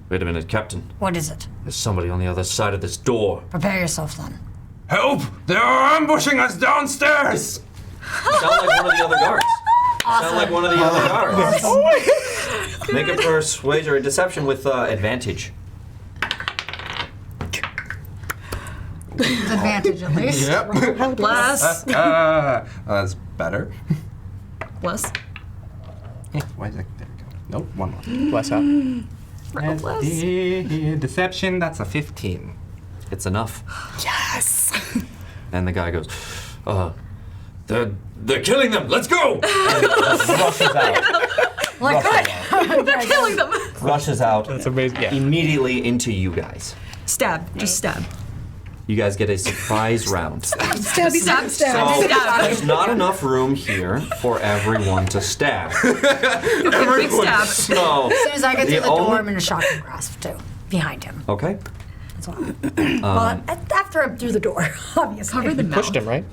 "Wait a minute, Captain. What is it? There's somebody on the other side of this door." Prepare yourself then. Help! They are ambushing us downstairs! Sound like one of the other guards. Sound like one of the other guards. Make a persuasion or a deception with advantage. With advantage at least. Yep. Bless. That's better. Bless. Why is that? There we go. Nope, one more. Bless up. Roll bless. The deception, that's a 15. It's enough. Yes. And the guy goes, they're killing them. Let's go. And rushes out. Like good. They're killing them. Rushes out. That's amazing. Yeah. Immediately into you guys. Stab. Just stab. You guys get a surprise round. Stabby, Stab. stab, stab. So Stab. there's not enough room here for everyone to stab. Big stab. So As soon as I get The through the door, only- I'm in a shocking grasp too. Behind him. okay. As well. Well, after I'm through the door, obviously. Cover the mouth. Pushed him, right?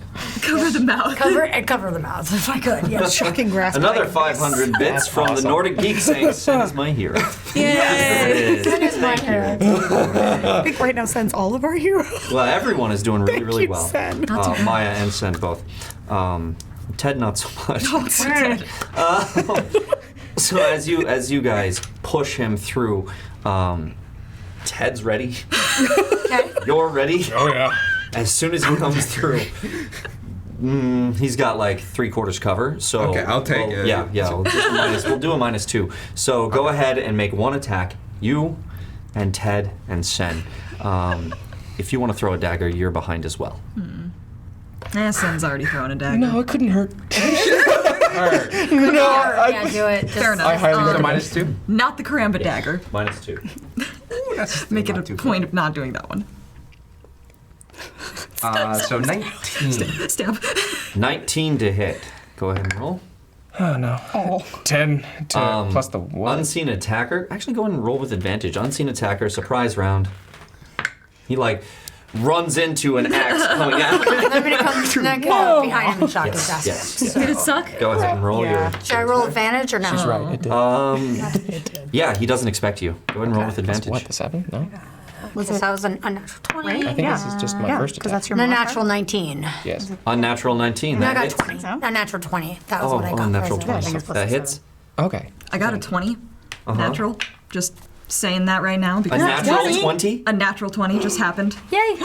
Cover the mouth. Cover the mouth if I could. Yes. Shocking grasp. Another 500 bits from the awesome. Nordic Geek saying, "Sen is my hero." Yay. That is my hero. I think right now Sen's all of our heroes. Well, everyone is doing really, Thank really you, well. Sen. Maya and Sen both. Ted not so much. So as you guys push him through, Ted's ready. Okay. You're ready. Oh, yeah. As soon as he comes through, he's got like 3/4 cover. So Okay, I'll take it. Yeah. We'll do a -2. So go ahead and make one attack. You and Ted and Sen. If you want to throw a dagger, you're behind as well. Sen's already thrown a dagger. No, it couldn't hurt. Yeah, do it. Just Fair enough. I highly The recommend. -2? Not the karamba dagger. -2. Make it a point of not doing that one. So 19. Stab. 19 to hit. Go ahead and roll. Oh, no. 10 to plus the 1. Unseen attacker. Actually, go ahead and roll with advantage. Unseen attacker, surprise round. He like runs into an axe coming at him. I'm gonna come behind him and shock his grasp. Yes. Did it suck? Go ahead and roll Yeah. Should I roll advantage or no? She's right. It did. your. Yeah, he doesn't expect you. Go ahead and roll with Plus advantage. what, the 7? No? Was it? That was an unnatural 20. I think this is just my first Because attack. that's your An modifier. unnatural 19. Yes. Unnatural 19. No, I That got hits. 20. so? Unnatural 20. That was Oh, what I got. unnatural for his 20. attack. That hits. Okay. I got a 20 Uh-huh. natural. Just saying that right now A because natural 20? a natural 20 just happened. Yay!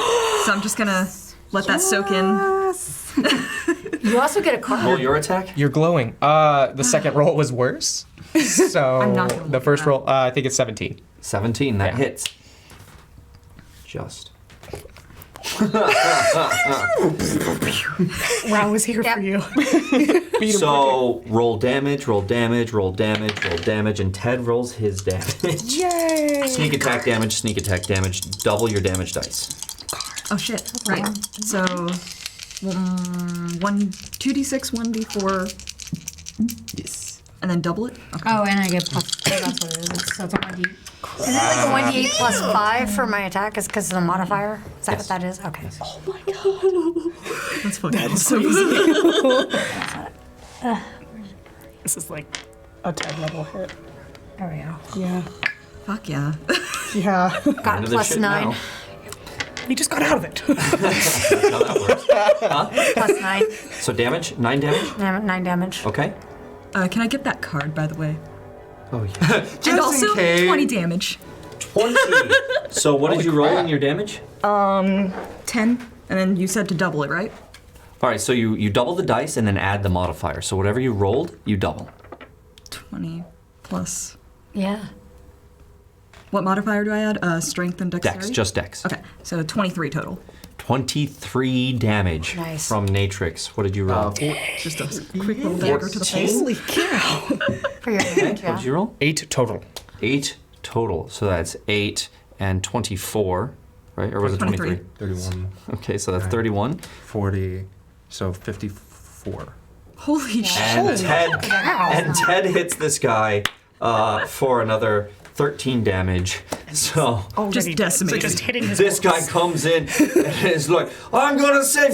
So I'm just gonna let that soak in. You also get a card. Roll your attack? You're glowing. The second roll was worse. So I'm not gonna the look first at that. roll, I think it's 17. 17. That Yeah. hits. Just. Wow is here for you. So roll damage, roll damage, roll damage, roll damage, and Ted rolls his damage. Yay! Sneak attack damage, double your damage dice. Oh shit! Right. So 2d6, 1d4, Yes. and then double it. Okay. Oh, and I get plus. That's what it is. So it's a 1d. Is it like a 1d8 plus 5 for my attack? Is because of the modifier? Is that Yes. what that is? Okay. That's fucking That is awesome. so easy. This is like a 10 level hit. There we go. Yeah. Fuck yeah. Yeah. Got Into this plus shit 9. now. We just got out of it. That's how that works. Plus 9. So damage, 9 damage. 9 damage. Okay. Can I get that card, by the way? Oh yeah. And also in case. 20 damage. 20. So what did you roll in your damage? 10, and then you said to double it, right? All right. So you double the dice and then add the modifier. So whatever you rolled, you double. 20 plus. Yeah. What modifier do I add? Strength and dexterity? Dex, just dex. Okay, so 23 total. 23 damage Nice. from Natrix. What did you roll? Just a quick little dagger to the face. Holy cow. For your damage, What did you roll? 8 total. 8 total. So that's 8 and 24, right? Or was it 23? 31, Okay, so that's 31. 40, so 54. Holy shit. And Ted hits this guy for another 13 damage. So Just decimated. So just hitting his this guy corpse. comes in and is like, I'm gonna save.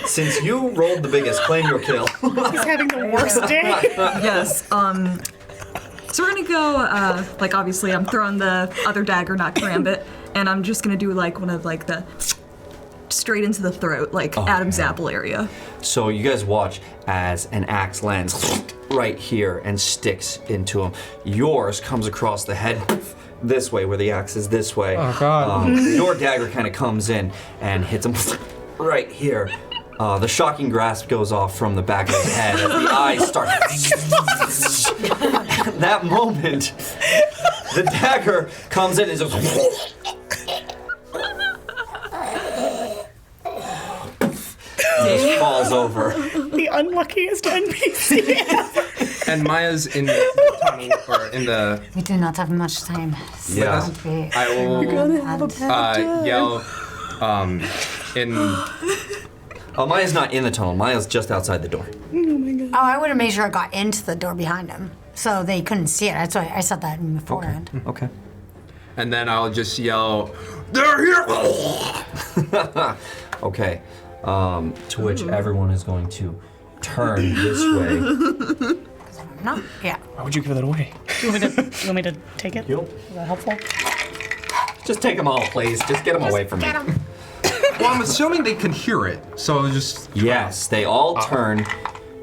Since you rolled the biggest, claim your kill. He's having the worst day. Yes. So we're gonna go. Like obviously, I'm throwing the other dagger, not karambit, and I'm just gonna do like one of like the straight into the throat, like Adam's apple area. So you guys watch as an axe lands right here and sticks into him. Yours comes across the head this way, where the axe is this way. Oh, God. Your dagger kind of comes in and hits him right here. The shocking grasp goes off from the back of his head as the eyes start. At that moment, the dagger comes in and just. Just falls over. The unluckiest NPC ever. And Maya's in the tunnel, or in the. We do not have much time. Yeah. We- I will yell in. Oh, Maya's not in the tunnel. Maya's just outside the door. Oh, I would have made sure I got into the door behind him, so they couldn't see it. That's why I said that in beforehand. Okay. And then I'll just yell, "They're here!" Okay. To which everyone is going to turn this way. No? Yeah. Why would you give that away? You want me to take it? Yep. Is that helpful? Just take them all, please. Just get them away from me. Get him. Well, I'm assuming they can hear it, so just. Yes, they all turn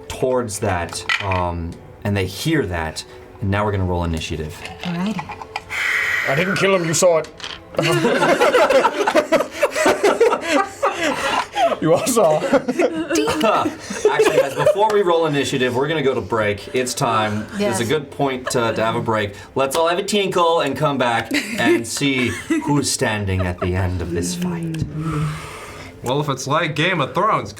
towards that, and they hear that. And now we're gonna roll initiative. Alrighty. I didn't kill him, you saw it. You all saw. Actually, guys, before we roll initiative, we're gonna go to break. It's time. Yes. It's a good point to have a break. Let's all have a tinkle and come back and see who's standing at the end of this fight. Well, if it's like Game of Thrones.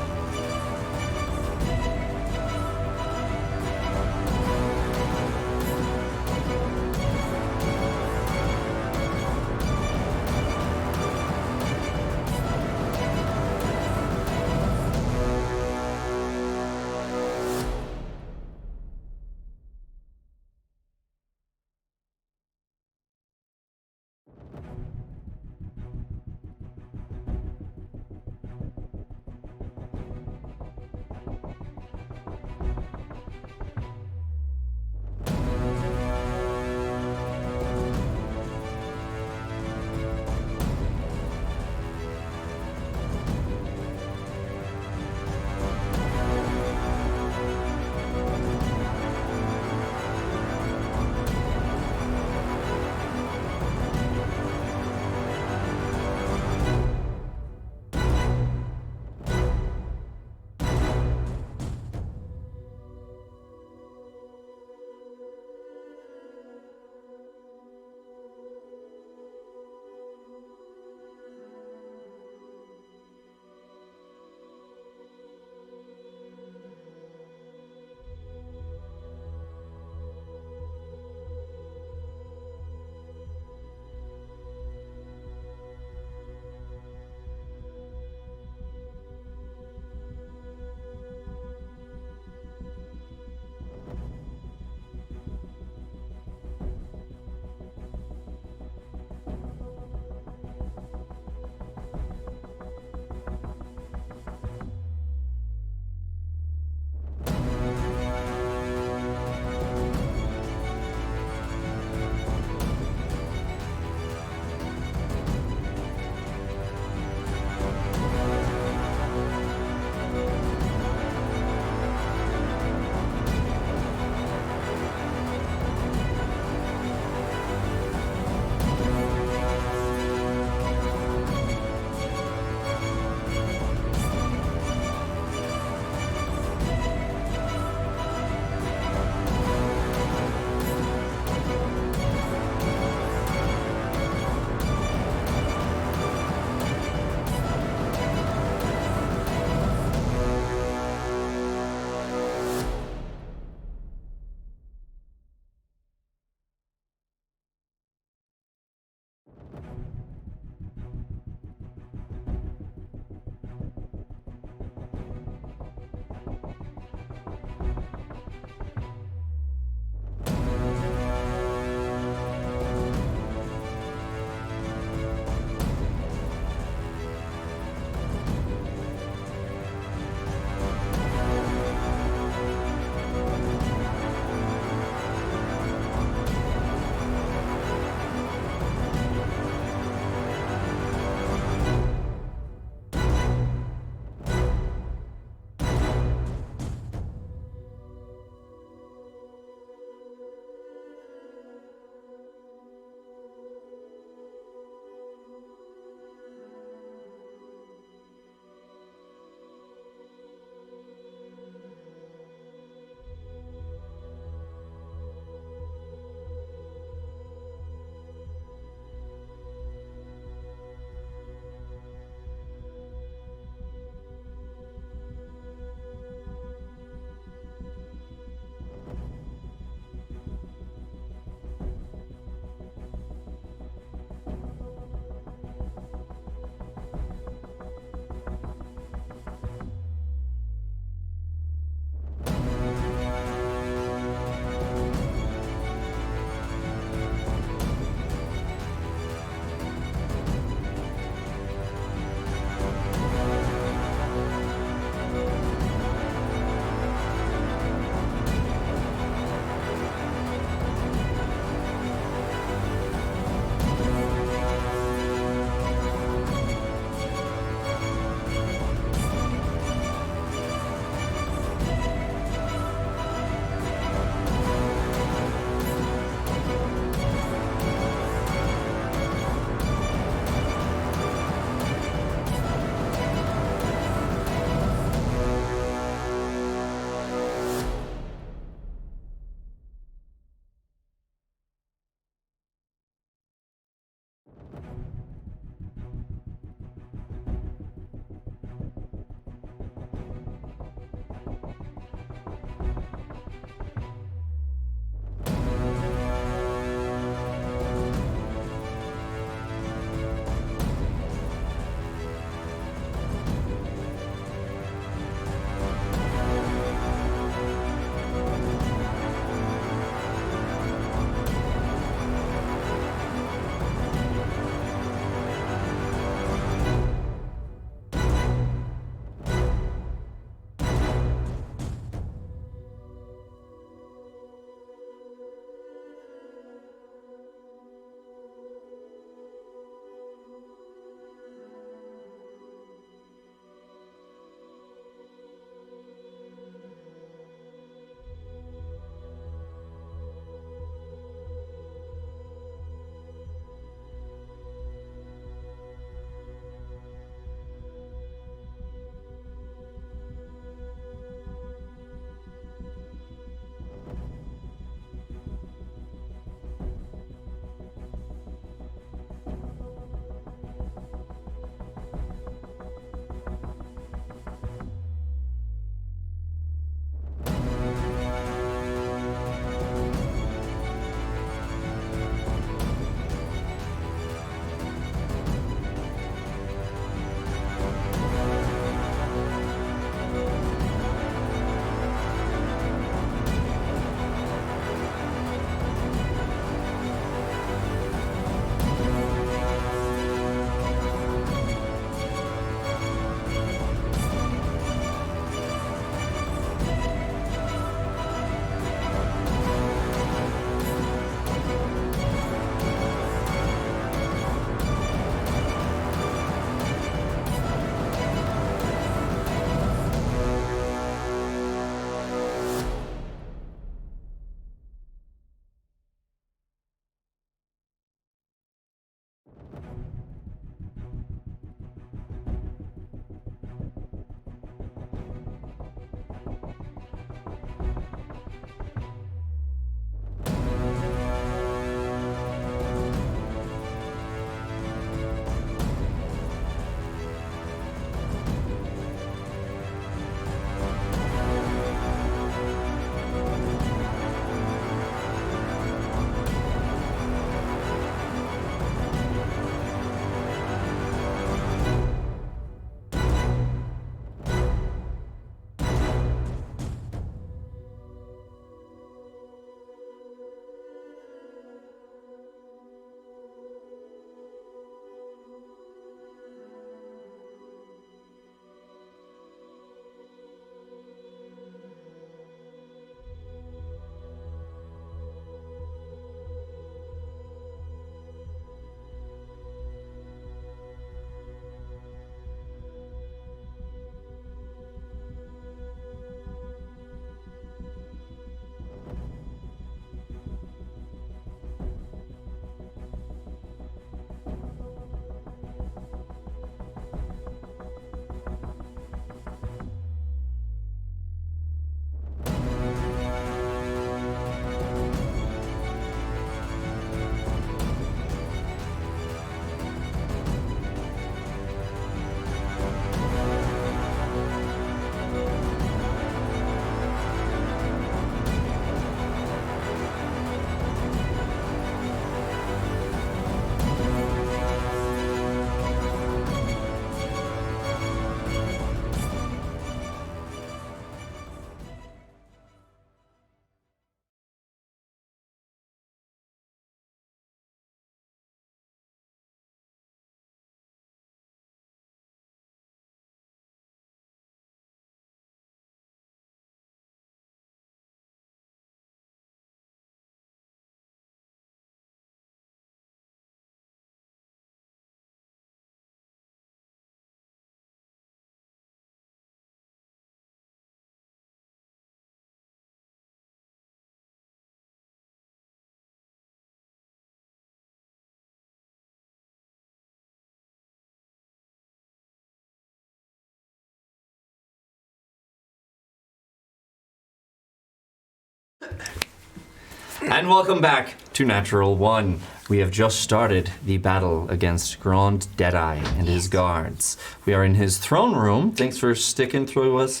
And welcome back to Natural One. We have just started the battle against Grond Deadeye and his guards. We are in his throne room. Thanks for sticking through us,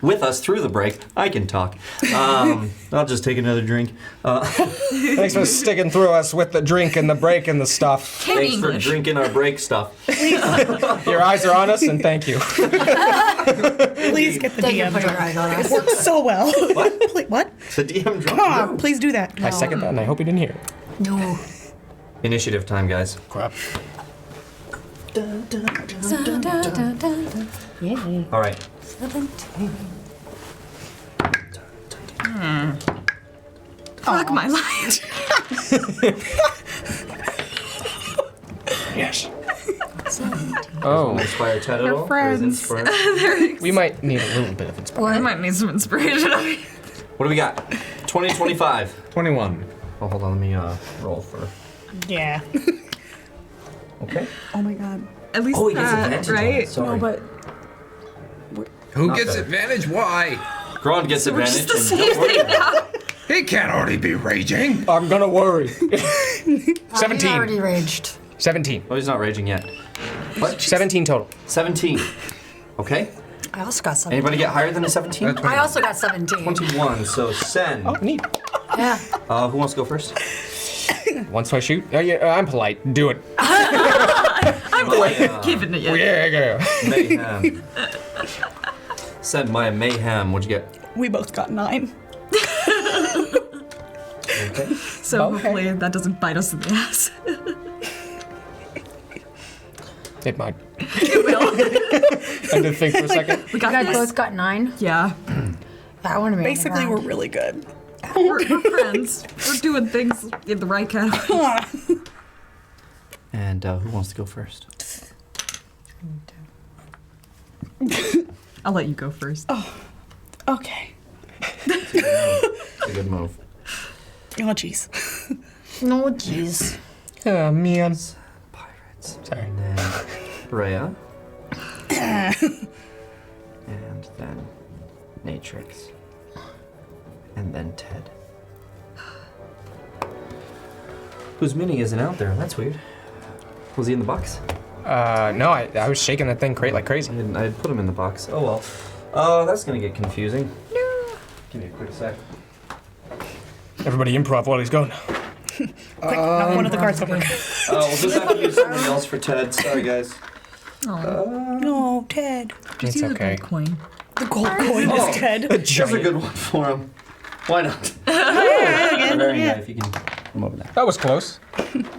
with us through the break. I can talk. I'll just take another drink. Thanks for sticking through us with the drink and the break and the stuff. Thanks for drinking our break stuff. Your eyes are on us, and thank you. Please get the Thank you DM for your drunk. eyes on It us. works so well. What? What? The DM drunk? Come on, please do that. I second that, and I hope you didn't hear it. No. Initiative time, guys. Crap. Yay. All right. 17. Fuck my life. Yes. Oh, Inspire Ted at all? Or is friends. inspired? we might need a little bit of inspiration. I might need some inspiration. What do we got? 20, 25. 21. Oh, hold on. Let me roll for. Yeah. Okay. Oh my god. At least Oh, he gets that, advantage on it. right? Sorry. No, but Who Not gets better. advantage? Why? Grond gets We're advantage. just the and same don't worry thing about it. now. He can't already be raging. I'm gonna worry. I 17. already raged. 17. Oh, he's not raging yet. What? 17 total. 17. Okay. I also got 17. Anybody get higher than a 17? I also got 17. 21. So Sen. Oh, neat. Yeah. Who wants to go first? Once I shoot? Oh, yeah, I'm polite. Do it. I'm like keeping it Oh, yet. yeah. Mayhem. Sen, Maya, Mayhem. What'd you get? we both got 9. Okay. So Okay. hopefully that doesn't bite us in the ass. It might. It will. I did think for a second. We You got guys this. both got 9. Yeah. I want to be Basically, we're really good. We're friends. We're doing things in the right category. And who wants to go first? I'll let you go first. Okay. It's a good move. Oh jeez. No, jeez. Oh, man. Pirates. Sorry. And then Raya. And then Natrix. And then Ted. Whose mini isn't out there? That's weird. Was he in the box? No, I was shaking that thing like crazy. I had put him in the box. Oh well. Oh, that's gonna get confusing. No. Give me a quick sec. Everybody improv while he's gone. Quick, knock one of the cards over. We'll just have to use something else for Ted. Sorry, guys. No, Ted. It's Use a okay. gold coin. The gold coin is Ted. That's a good one for him. Why not? Very yeah. nice. If you can come over there. That was close.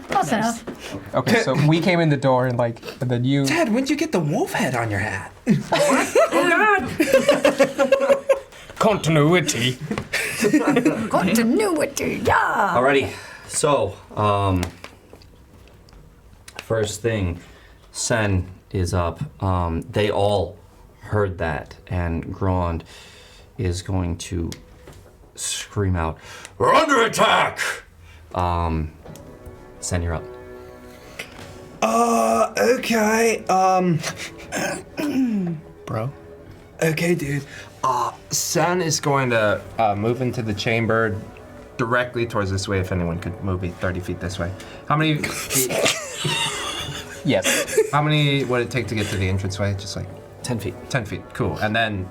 Close enough. Okay, so we came in the door and then you. Dad, when'd you get the wolf head on your hat? Continuity. Continuity, yeah. Alrighty. So, first thing, Sen is up. They all heard that, and Grond is going to scream out, We're under attack! Sen, you're up. Okay. Bro. Okay, dude. Sen is going to move into the chamber directly towards this way. If anyone could move me 30 feet this way. How many feet? Yes. How many would it take to get to the entranceway? Just like 10 feet. 10 feet. Cool. And then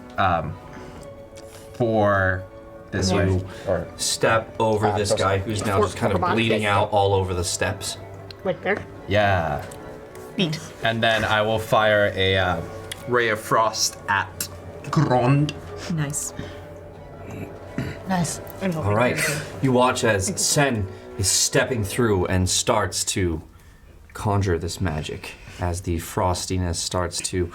for this way. You Or step over this those- guy who's now just kind of Come on. bleeding out all over the steps. Right there. yeah. Beat. And then I will fire a ray of frost at Grond. Nice. Nice. All right. You watch as Sen is stepping through and starts to conjure this magic as the frostiness starts to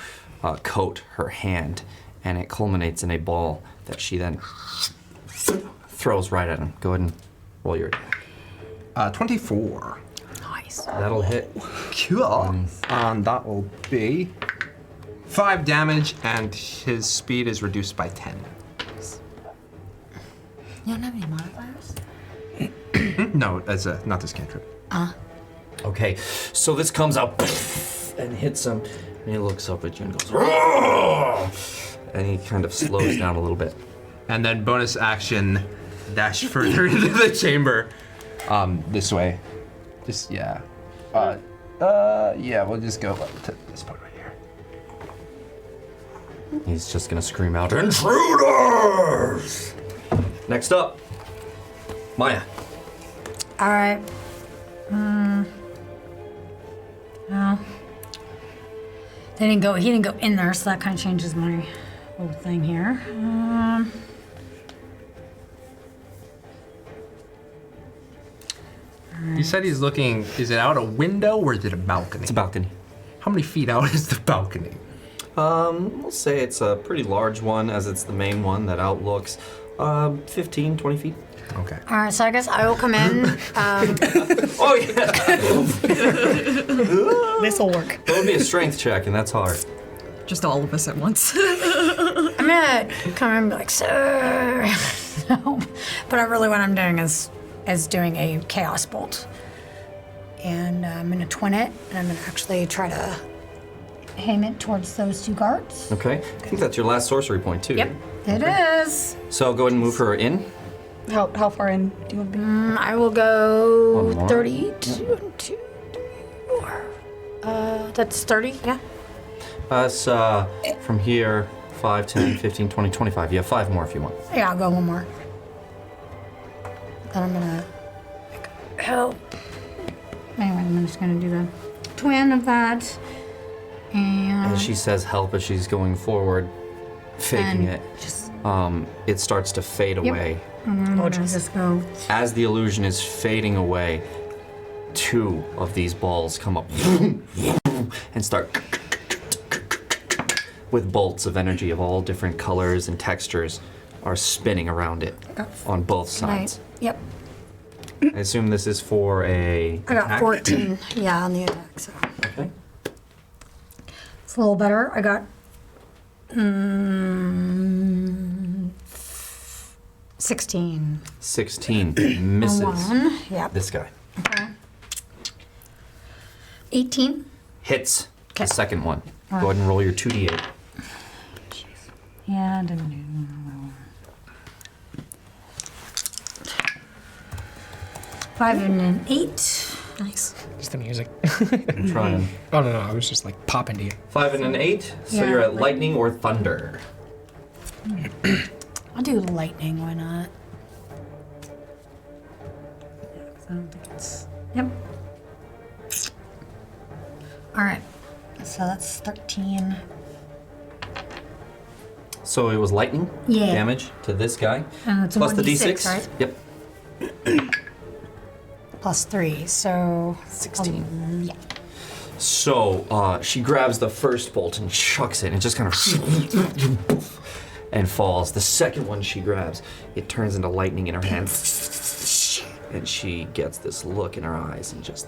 coat her hand, and it culminates in a ball that she then throws right at him. Go ahead and roll your attack. 24. Nice. That'll hit. Cool. And that will be 5 damage, and his speed is reduced by 10. You don't have any modifiers? No, that's not this cantrip. Okay, so this comes out and hits him, and he looks up at you and goes, "Roar!" And he kind of slows down a little bit. And then bonus action, dash further into the chamber. This way. Just yeah. Yeah, we'll just go up to this part right here. He's just gonna scream out, "Intruders!" Next up, Maya. All right. Well, he didn't go in there, so that kind of changes my whole thing here. You said he's looking. Is it out a window or is it a balcony? It's a balcony. How many feet out is the balcony? We'll say it's a pretty large one, as it's the main one that outlooks 15, 20 feet. Okay. All right, so I guess I will come in. Oh, yeah! This'll work. That would be a strength check, and that's hard. Just all of us at once. I'm gonna come in and be like, sir. No, but really what I'm doing is doing a chaos bolt. And I'm gonna twin it, and I'm gonna actually try to aim it towards those two guards. Okay. I think that's your last sorcery point, too. Yep, it is. So go ahead and move her in. How far in do you want to be? I will go One more. 32, 2, 4. That's 30, yeah. That's from here, 5, 10, 15, 20, 25. You have 5 more if you want. Yeah, I'll go one more. Then I'm gonna help. Anyway, I'm just gonna do the twin of that. And As she says help as she's going forward, faking And it, just it starts to fade away. I'm gonna just go. As the illusion is fading away, 2 of these balls come up and start with bolts of energy of all different colors and textures are spinning around it on both sides. Yep, I assume this is for a I got attack? 14. Yeah, on the attack. So Okay. it's a little better. I got 16. 16 misses One. Yep. this guy. Okay. 18. Hits Okay. the second one. All Go ahead and roll your 2d8. And 5 and an 8. Nice. It's the music. I'm trying. Oh, no, I was just like popping to you. 5 and an 8, so Yeah, you're at lightning. lightning or thunder. I'll do lightning, why not? Yeah, 'cause I don't think it's. Yep. Alright. So that's 13. So it was lightning Yeah. damage to this guy. It's a Plus the 1d6, d6. right? Yep. Plus 3, so. 16. Yeah. So she grabs the first bolt and chucks it, and it just kind of and falls. The second one she grabs, it turns into lightning in her hand, and she gets this look in her eyes, and just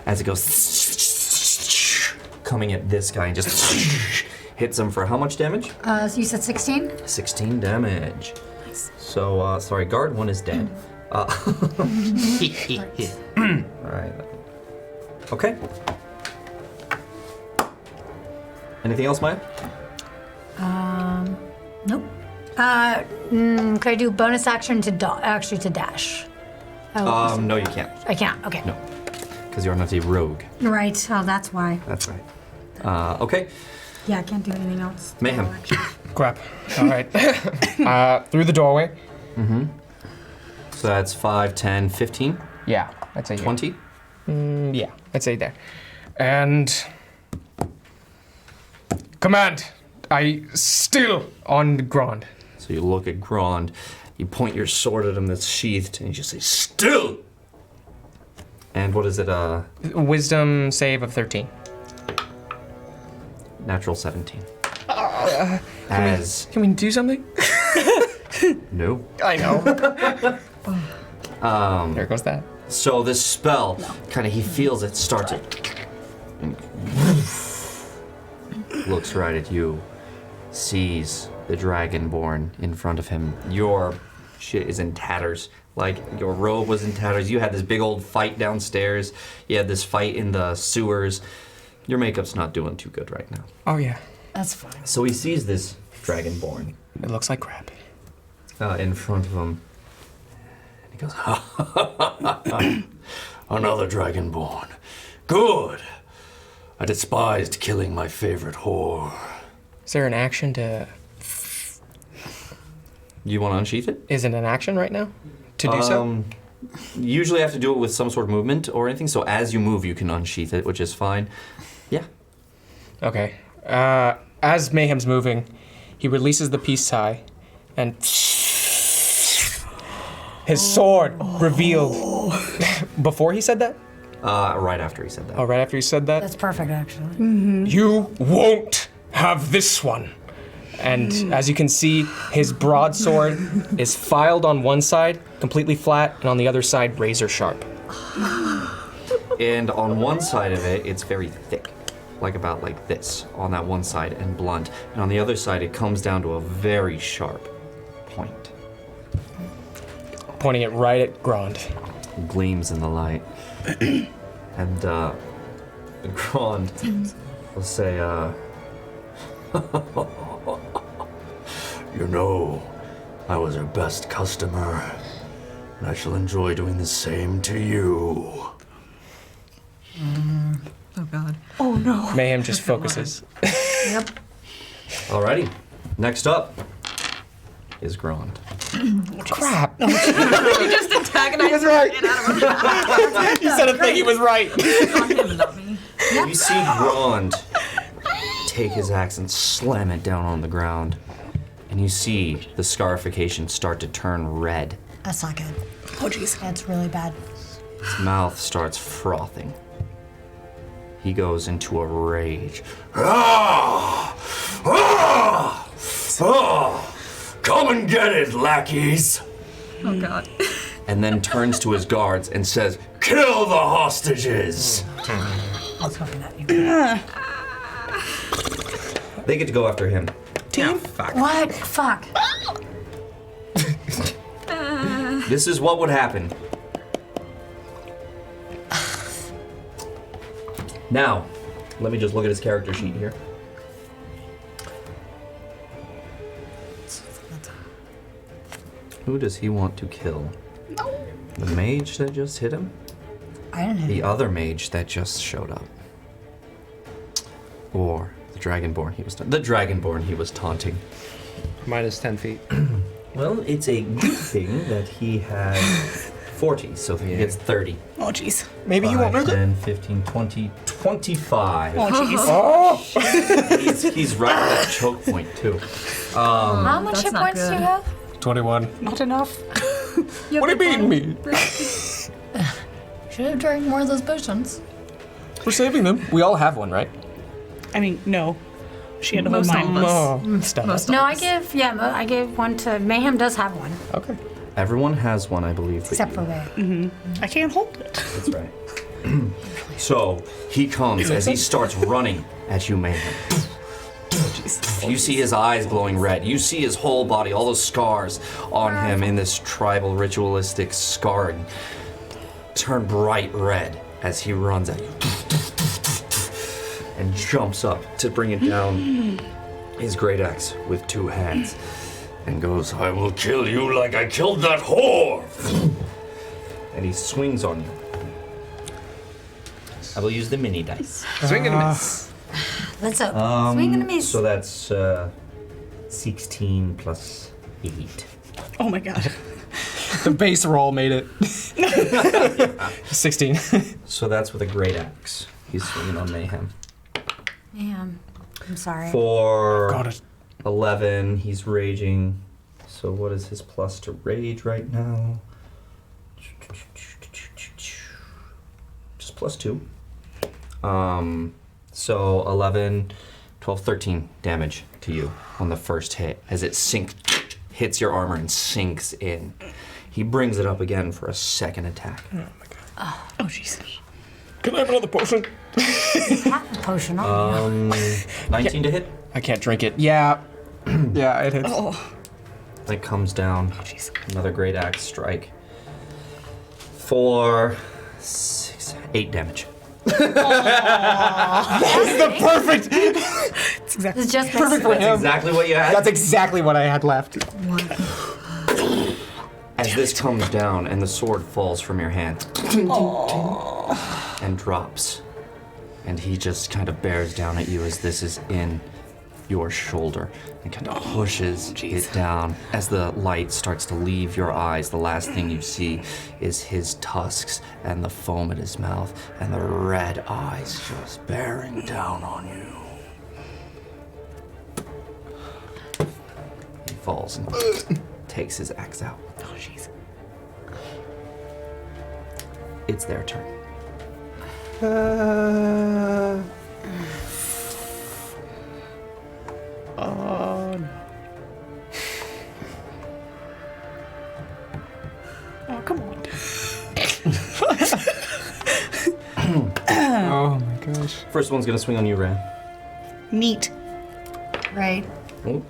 as it goes coming at this guy and just hits him for how much damage? So you said 16? 16 damage. Nice. So sorry, guard 1 is dead. All right. Okay. Anything else, Maya? Nope. Could I do bonus action to actually to dash? Oh, No, you can't. I can't. Okay. No, because you're not a rogue. Right. Oh, that's why. That's right. Okay. Yeah, I can't do anything else. Mayhem. Crap. All right. Through the doorway. So that's 5, 10, 15, Yeah, I'd say 20. Yeah, I'd say there. And command. I still on the ground. So you look at Grond, you point your sword at him that's sheathed, and you just say, "Still!" And what is it? Wisdom save of 13. Natural 17. Can we do something? No. I know. There goes that. So this spell, kind of, he feels it start to, and looks right at you, sees the dragonborn in front of him. Your shit is in tatters. Like, your robe was in tatters. You had this big old fight downstairs. You had this fight in the sewers. Your makeup's not doing too good right now. Oh yeah. That's fine. So he sees this dragonborn. It looks like crap. in front of him. He goes, another dragonborn. Good. I despised killing my favorite whore. Is there an action to? You want to unsheath it? Is it an action right now to do so? Usually I have to do it with some sort of movement or anything, so as you move, you can unsheath it, which is fine. Yeah. Okay. As Mayhem's moving, he releases the peace tie, and his sword revealed. Before he said that? Right after he said that. Oh, right after he said that? That's perfect, actually. You won't have this one. And as you can see, his broadsword is filed on one side, completely flat, and on the other side, razor sharp. And on one side of it, it's very thick, about like this, on that one side, and blunt. And on the other side, it comes down to a very sharp point. Pointing it right at Grond. Gleams in the light. And Grond will say, You know, I was her best customer, and I shall enjoy doing the same to you. Oh God. Oh no. Mayhem just focuses. Yep. alrighty, next up is Grond. Crap. You just antagonized was right. the shit out of him. He said a thing, he was right. On him, not me. You see Grond take his axe and slam it down on the ground. And you see the scarification start to turn red. That's not good. Oh jeez. That's really bad. His mouth starts frothing. He goes into a rage. Ah! Ah! Ah! Come and get it, lackeys! Oh God. And then turns to his guards and says, Kill the hostages! I was hoping that you they get to go after him. Team. What? Fuck. This is what would happen. Now, let me just look at his character sheet here. Who does he want to kill? The mage that just hit him? I didn't hit The him. other mage that just showed up? Or the dragonborn he was taunting? Minus 10 feet. Well, it's a good thing that he had 40, so he gets 30. Oh jeez. Maybe you won't 5, make it. 10, 15, 20, 25. Oh jeez. Oh! He's right at that choke point, too. How much That's hit not points do you good. have? 21. Not enough. What do you mean, me? Should have drank more of those potions. We're saving them. We all have one, right? I mean, no. She had to hold Most mine. of us. Oh, stop. Most No, of I us. I gave one to Mayhem. Does have one, Okay. Everyone has one, I believe. but except you- for Ray. I can't hold it. That's right. So he comes as he starts running at you, Mayhem. You see his eyes glowing red. You see his whole body, all those scars on him in this tribal ritualistic scarring turn bright red as he runs at you and jumps up to bring it down his great axe with two hands and goes, I will kill you like I killed that whore! and he swings on you. I will use the mini dice. Swing and a miss. Let's go. Swing and a miss. So that's 16 plus 8. Oh my god. The base roll made it. 16. So that's with a great axe. He's swinging on Mayhem. Mayhem. I'm sorry. For Got it. 11, he's raging. So what is his plus to rage right now? Just plus 2. So 11, 12, 13 damage to you on the first hit as it hits your armor and sinks in. He brings it up again for a second attack. Oh jeez. Can I have another potion? Have the potion on you. 19 to hit. I can't drink it. Yeah. Yeah, it hits. Oh. It comes down. Jeez. Another great axe strike. For 8 damage. The perfect. It's exactly. It's just Perfect for him. Exactly what you had. That's exactly what I had left. As this comes down and the sword falls from your hand and drops, and he just kind of bears down at you as this is in your shoulder and kind of pushes it down. As the light starts to leave your eyes, the last thing you see is his tusks and the foam in his mouth and the red eyes just bearing down on you. He falls and takes his axe out. Oh, jeez. It's their turn. Oh, no. Oh, come on. Oh my gosh. First one's gonna swing on you, Raya. Neat. Right. Oh,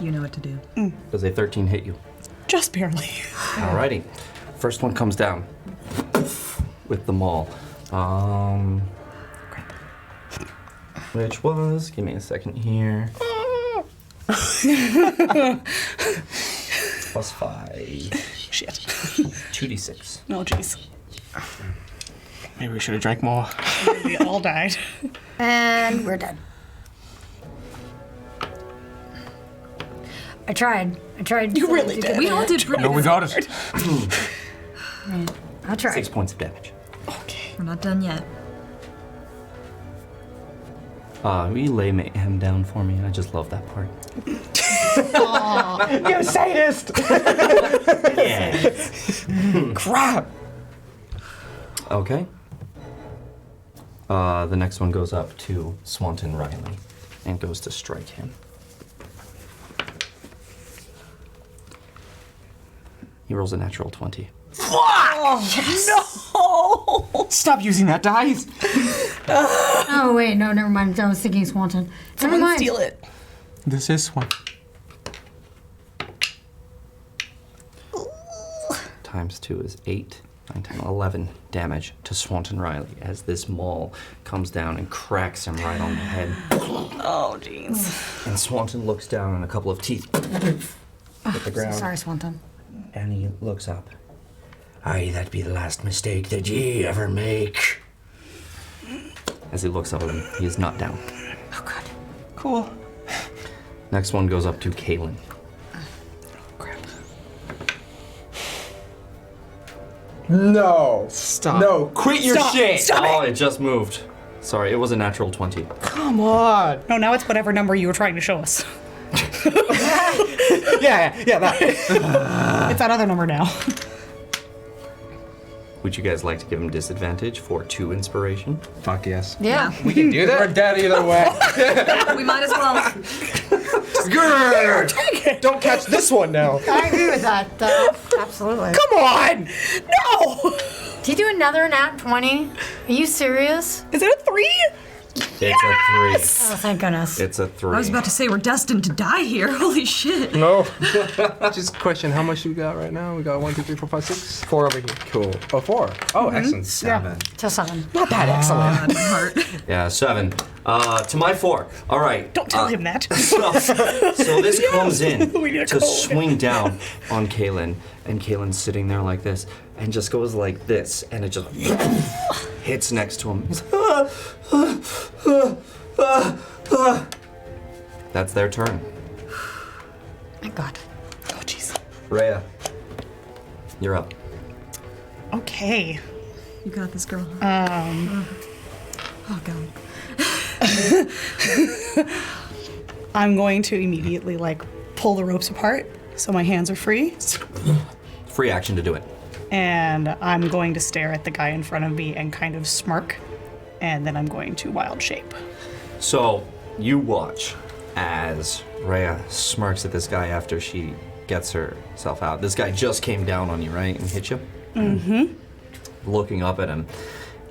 You know what to do. does a 13 hit you? Just barely. Alrighty. First one comes down with the maul. Which was, give me a second here. Plus 5. Shit. 2d6. Oh, jeez. Maybe we should have drank more. We all died. And we're done. I tried. You really did. We all did pretty No, we got it. I'll try. 6 points of damage. Okay. We're not done yet. Will you lay him down for me? I just love that part. You sadist! Yeah. Crap! Okay. The next one goes up to Swanton Riley and goes to strike him. He rolls a natural 20. Stop using that dice! Oh, wait, no, never mind. I was thinking Swanton. Never Someone mind. steal it. This is one. Times 2 is 8, 9, 10, 11 damage to Swanton Riley as this maul comes down and cracks him right on the head. Oh, jeez. And Swanton looks down and a couple of teeth hit the ground. Sorry, Swanton. And he looks up. Aye, that be the last mistake that ye ever make. As he looks up at him, he is not down. Oh, God. Cool. Next one goes up to Kaylin. Crap. No. Stop. No, quit your shit. Stop Oh, it. it just moved. Sorry, it was a natural 20. Come on. No, now it's whatever number you were trying to show us. Yeah, that. It's that other number now. Would you guys like to give him disadvantage for 2 inspiration? Fuck yes. Yeah. We can do that. We're dead either way. We might as well. Grrr. Don't catch this one now. I agree with that, though. Absolutely. Come on. No! Did you do another nat 20? Are you serious? Is it a 3? It's a 3. Oh, thank goodness. It's a 3. I was about to say we're destined to die here. Holy shit. No. Just question, how much do we got right now? We got 1, 2, 3, 4, 5, 6. 4 over here. Cool. Oh, 4. Oh, excellent. 7. Till 7. Not that excellent. My heart. Yeah, 7. To my 4. All right. Don't tell him that. So this comes in We need a to code. swing down on Kaylin, and Kaylin's sitting there like this, and just goes like this, and it just hits next to him. He's, That's their turn. Thank God. Oh, jeez. Raya, you're up. Okay. You got this, girl. Oh, God. I'm going to immediately, pull the ropes apart so my hands are free. Free action to do it. And I'm going to stare at the guy in front of me and kind of smirk. And then I'm going to wild shape. So you watch as Raya smirks at this guy after she gets herself out. This guy just came down on you, right, and hit you? Mm-hmm. Looking up at him,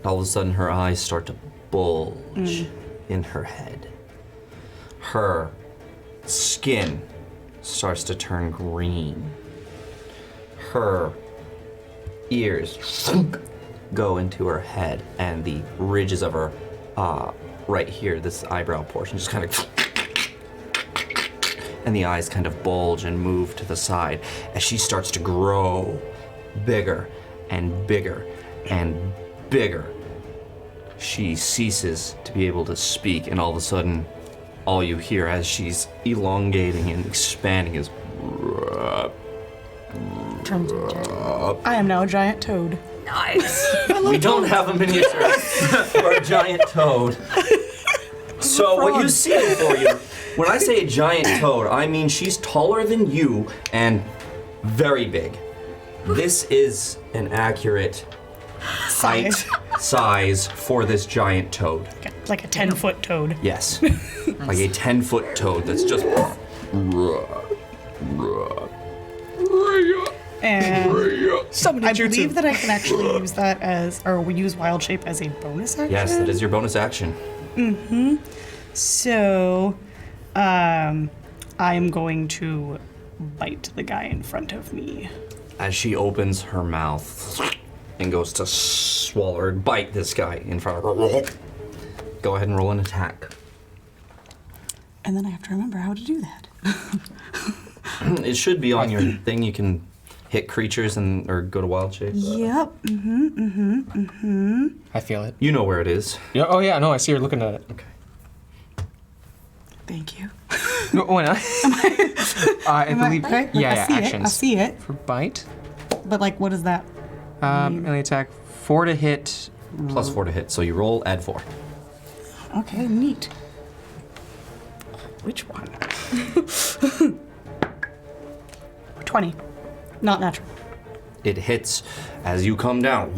all of a sudden her eyes start to bulge in her head. Her skin starts to turn green. Her ears go into her head, and the ridges of her right here, this eyebrow portion, just kind of, and the eyes kind of bulge and move to the side as she starts to grow bigger and bigger and bigger. She ceases to be able to speak, and all of a sudden, all you hear as she's elongating and expanding is I am now a giant toad. Nice. we don't have a miniature for a giant toad. So what you see before you, when I say a giant toad, I mean she's taller than you and very big. This is an accurate height size for this giant toad. Like a 10-foot toad. Yes. Like a 10-foot toad that's just And I believe that I can actually use that as, or we use wild shape as a bonus action. Yes, that is your bonus action. So, I'm going to bite the guy in front of me. As she opens her mouth and goes to swallow or bite this guy in front of her. Go ahead and roll an attack. And then I have to remember how to do that. It should be on your thing. You can hit creatures and or go to wild shape. Yep. I feel it. You know where it is. Yeah, oh yeah, no, I see her looking at it. Okay. Thank you. No, why not? I believe. Right? Yeah, I yeah, see actions. it. I see it. For bite, But like, what is that? melee attack, 4 to hit. Plus 4 to hit. So you roll, add 4. Okay, neat. Which one? 20. Not natural. It hits as you come down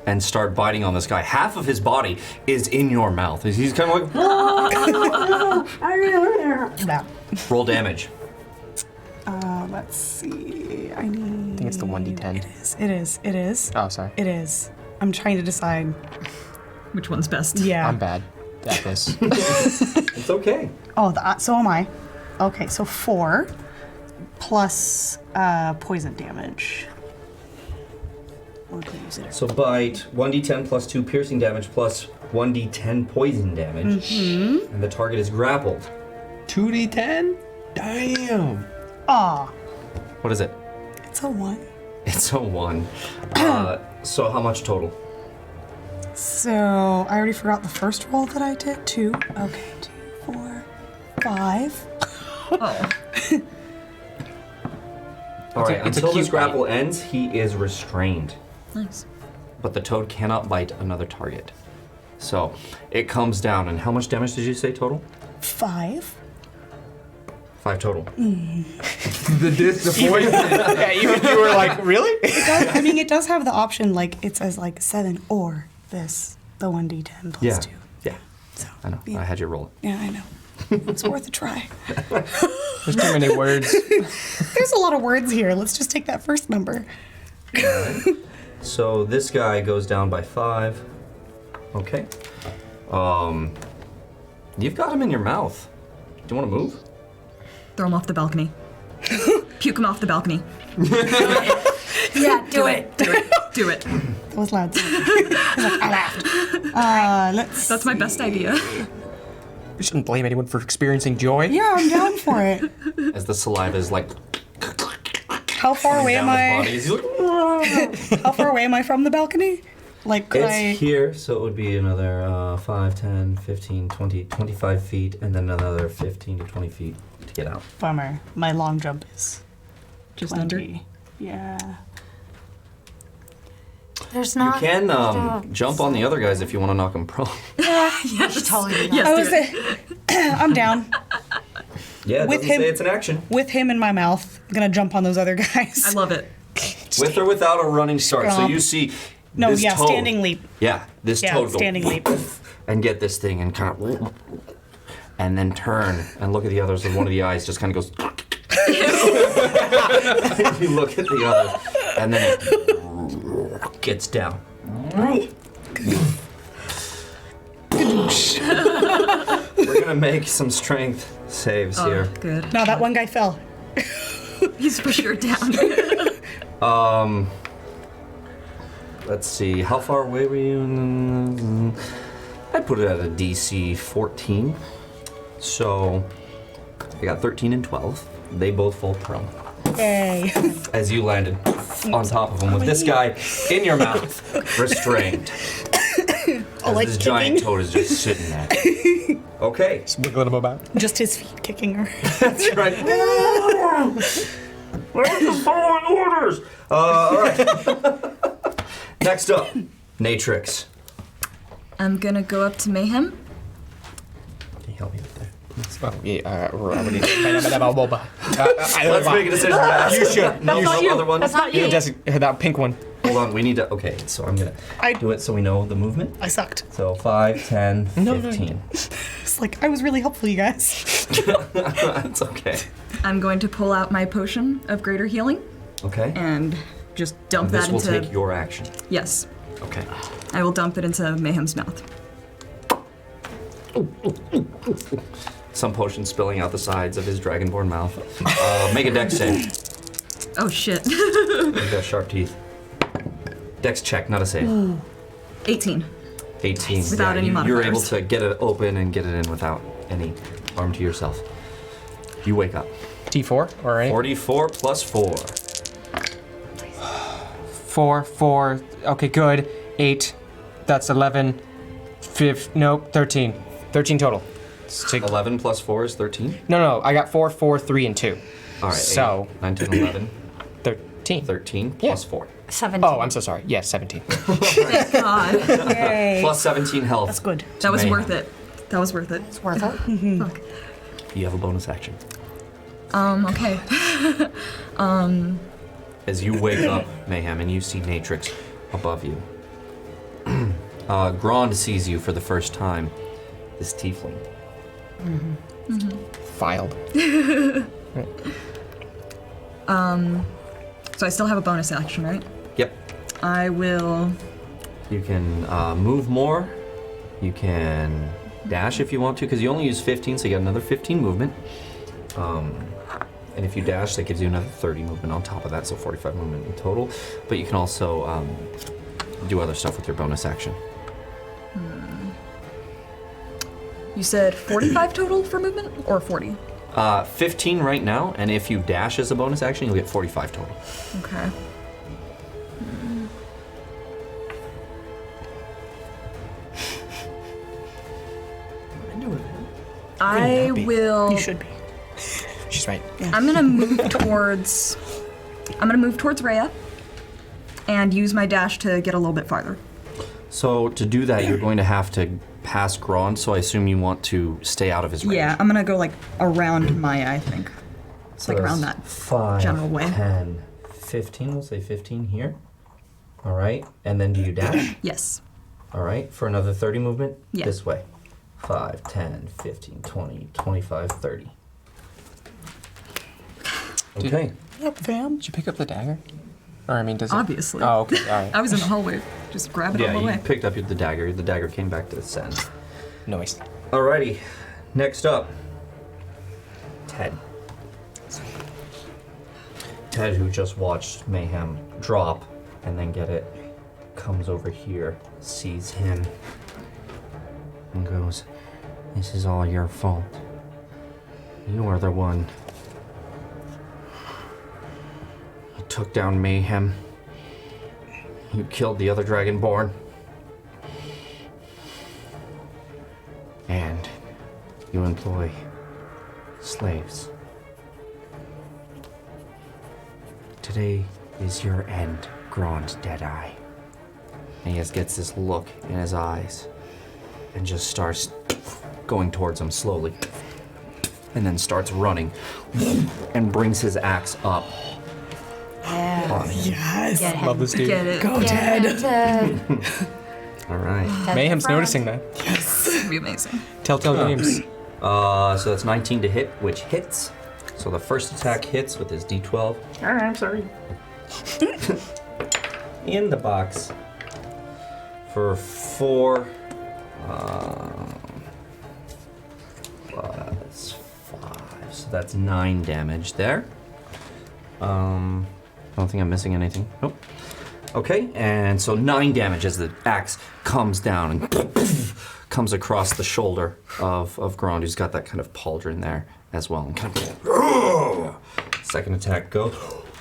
and start biting on this guy. Half of his body is in your mouth. He's kind of like, No. roll damage. Let's see. I need. I think it's the 1d10. It is. Oh, sorry. It is. I'm trying to decide. Which one's best? Yeah. I'm bad at this. It's okay. Oh, so am I. Okay, so 4 plus poison damage. Or could use it. So bite, 1d10 plus 2 piercing damage plus 1d10 poison damage. And the target is grappled. 2d10? Damn. Aw, What is it? it's a 1. It's a 1. So how much total? So I already forgot the first roll that I did. 2. Okay, 2, 4, 5. Oh. All right, it's a until cute this grapple ends, he is restrained. Nice. But the toad cannot bite another target. So it comes down, and how much damage did you say total? 5. 5 total. The poison. Yeah, you were like, really? I mean, it does have the option, like, it says, like, 7 or this, the 1d10 plus Yeah. 2. Yeah, So, I know. yeah. I had you roll it. Yeah, I know. It's worth a try. There's too many words. There's a lot of words here. Let's just take that first number. So this guy goes down by 5. Okay. You've got him in your mouth. Do you want to move? Throw him off the balcony. Puke him off the balcony. Yeah, do it. Do it. Do it. That was loud. I laughed. Let's. That's my best idea. You shouldn't blame anyone for experiencing joy. Yeah, I'm down for it. As the saliva is like How far away am down I? his body. He's like, How far away am I from the balcony? Like, could I? it's here, so it would be another 5, 10, 15, 20, 25 feet, and then another 15 to 20 feet to get out. Bummer. My long jump is Just 20. under. Yeah. There's You not. can jump on the other guys if you want to knock them prone. Yes. Totally do that. Yes, do it. I'm down. Yeah, it With doesn't him- say it's an action. With him in my mouth, I'm gonna jump on those other guys. I love it. With or without a running start. So Stomp. you see No, this yeah, toad. standing leap. Yeah, this Yeah, toad go standing leap. and get this thing and kind of and then turn and look at the others and one of the eyes just kind of goes you look at the others and then it gets down. We're gonna make some strength saves here. Good. No, that one guy fell. He's for sure down. Let's see, how far away were you? I'd put it at a DC 14. So I got 13 and 12. They both fall prone. Yay. As you landed on top of him with this guy in your mouth, restrained. As like this giant kicking. toad is just sitting there. Okay. Just wiggling him about. Just his feet kicking her. That's right. Where's the following orders? All right. Next up, Natrix. I'm gonna go up to Mayhem. Can you help me with that? Oh, yeah, Let's make a decision fast. You should. No, not no you. other ones. That's not you. That pink one. Hold on, we need to. Okay, so I'm gonna do it so we know the movement. I sucked. So 5, 10, 15. It's like, I was really helpful, you guys. It's okay. I'm going to pull out my potion of greater healing Okay. and just dump This that will into. take your action. Yes, Okay. I will dump it into Mayhem's mouth. Some potion spilling out the sides of his dragonborn mouth. Make a dex save. Oh shit. He's got sharp teeth. Dex check, not a save. 18. 18. Without any You're able modifiers. to get it open and get it in without any harm to yourself. You wake up. T4 or any? 44 plus 4. 4. Okay, good. 8. That's 11. 13. 13 total. Let's take- 11 plus 4 is 13. No, I got 4, 3, and 2. All right. So- 8, 9, 10, 11. 13. 13 Yeah. plus 4. 17. Oh, I'm so sorry. Yes, 17. God. Yay. Plus 17 health. That's good. That was Mayhem. worth it. That was worth it. It's worth it. Fuck. You have a bonus action. Okay. As you wake up, Mayhem, and you see Natrix above you. Grond sees you for the first time. This tiefling. Filed. So I still have a bonus action, right? Yep. I will. You can move more. You can dash if you want to, because you only use 15, so you got another 15 movement. And if you dash, that gives you another 30 movement on top of that, so 45 movement in total. But you can also do other stuff with your bonus action. You said 45 total for movement or 40? 15 right now, and if you dash as a bonus action, you'll get 45 total. Okay. I will. You should be. She's right. I'm gonna move towards. I'm gonna move towards Raya, and use my dash to get a little bit farther. So to do that, you're going to have to pass Grond, so I assume you want to stay out of his range. Yeah, I'm gonna go like around Maya, I think. It's like around that 5, general way. 10, 15, we'll say 15 here. All right, and then do you dash? Yes. All right, for another 30 movement? Yeah. This way. 5, 10, 15, 20, 25, 30. Okay. Yep, fam. Did you pick up the dagger? Or, I mean, does it? Obviously. Oh, okay, alright. I was in the hallway, just grabbing it Yeah, all the you way. picked up the dagger. The dagger came back to the send. Noise. Alrighty, next up, Ted. Ted, who just watched Mayhem drop and then get it, comes over here, sees him, and goes, "This is all your fault. You are the one who took down Mayhem. You killed the other Dragonborn. And you employ slaves. Today is your end, Grond Deadeye." And he just gets this look in his eyes and just starts going towards him slowly. And then starts running and brings his axe up on him. Yes. Get him. Love this dude. Get it. Go, Get Ted. him, Ted. All right. Ted's Mayhem's the front. noticing that. This would be amazing. Telltale Games. So that's 19 to hit, which hits. So the first attack hits with his D12. I'm sorry. In the box. For 4. Plus 5. So that's 9 damage there. I don't think I'm missing anything. Nope. Okay, and so 9 damage as the axe comes down and comes across the shoulder of Grond, who's got that kind of pauldron there, as well. And kind of second attack go.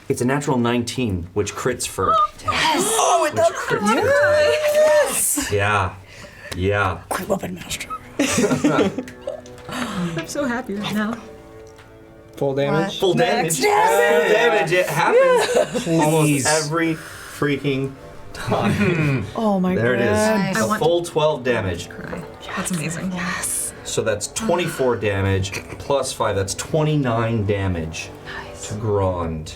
It's a natural 19, which crits for Ted. Oh, it does. Yes. Yeah. Yeah. Great weapon master. I'm so happy right now. Full damage. Full damage. Full damage. It happens almost every freaking time. Oh my god. There it is. Nice. A I want full 12 damage. Cry. That's amazing. So that's 24 damage plus 5. That's 29 damage to Grond.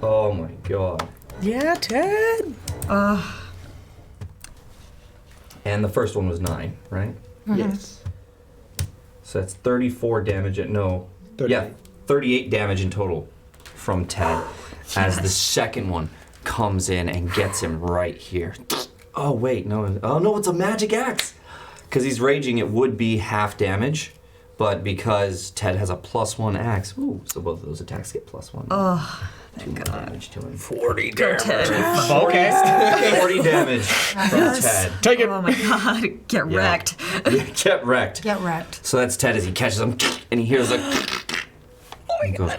Oh my god. Yeah, Ted. And the first one was 9, right? Yes. So that's 34 damage. 38 damage in total from Ted as the second one comes in and gets him right here. Oh wait, no. Oh no, it's a magic axe. Because he's raging, it would be half damage, but because Ted has a +1 axe, so both of those attacks get +1. Oh, 2 more damage to him. 40 go Ted. Okay. 40 damage from Ted. Take it. Oh my god, get Yeah. wrecked. Get wrecked. Get wrecked. So that's Ted as he catches him, and he hears like, he goes,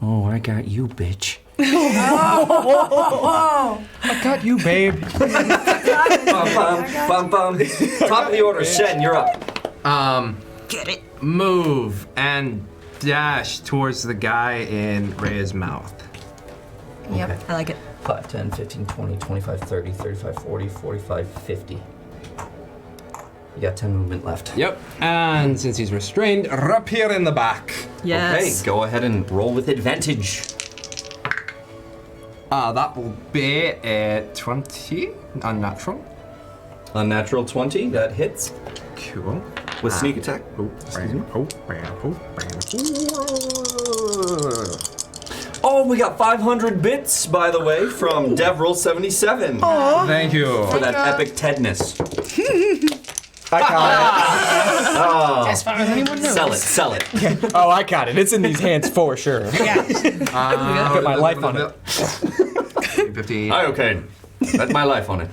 "Oh, I got you, bitch." I got you, babe. Bum, bum. Top of the order, Shen, you're up. Get it. Move and dash towards the guy in Raya's mouth. Yep. I like it. 5, 10, 15, 20, 25, 30, 35, 40, 45, 50. You got 10 movement left. Yep. And since he's restrained, rapier in the back. Yes. Okay, go ahead and roll with advantage. That will be a 20, unnatural. Unnatural 20, that hits. Cool. With sneak attack. Oh, we got 500 bits, by the way, from DevRoll77 Thank you. for that epic Tedness. I got As far as anyone knows. Sell it. it. Oh, I got it. It's in these hands for sure. Put my life on it. 15. Okay. Bet my life on it.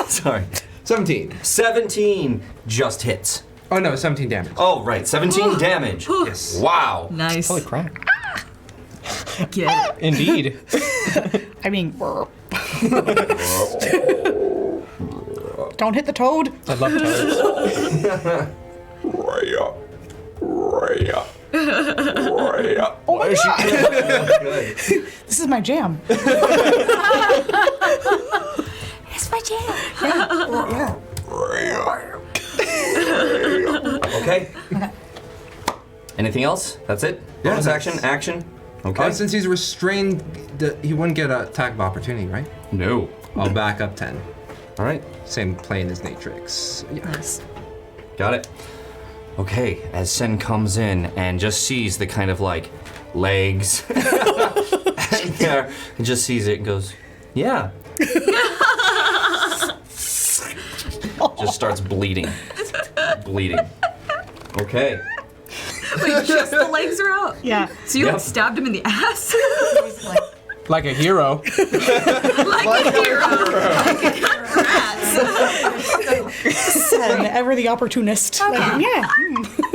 Sorry. 17. 17 just hits. Oh no, 17 damage. Oh, right. 17 damage. Yes. Wow. Nice. Holy crap. Get it. Indeed. I mean, don't hit the toad. I love toads. Raya. Oh my god. Good. This is my jam. It's my jam. Okay. Anything else? That's it? Yeah, Bonus that's- action? Okay. Since he's restrained, he wouldn't get an attack of opportunity, right? No. I'll back up 10. All right. Same plane as Natrix. Yeah. Nice. Got it. Okay, as Sen comes in and just sees the kind of like legs there, and just sees it and goes, yeah. Just starts bleeding. Okay. Wait, just the legs are out? Yeah. So you Yep. like stabbed him in the ass? Like a hero. like a hero. And ever the opportunist. Like, yeah.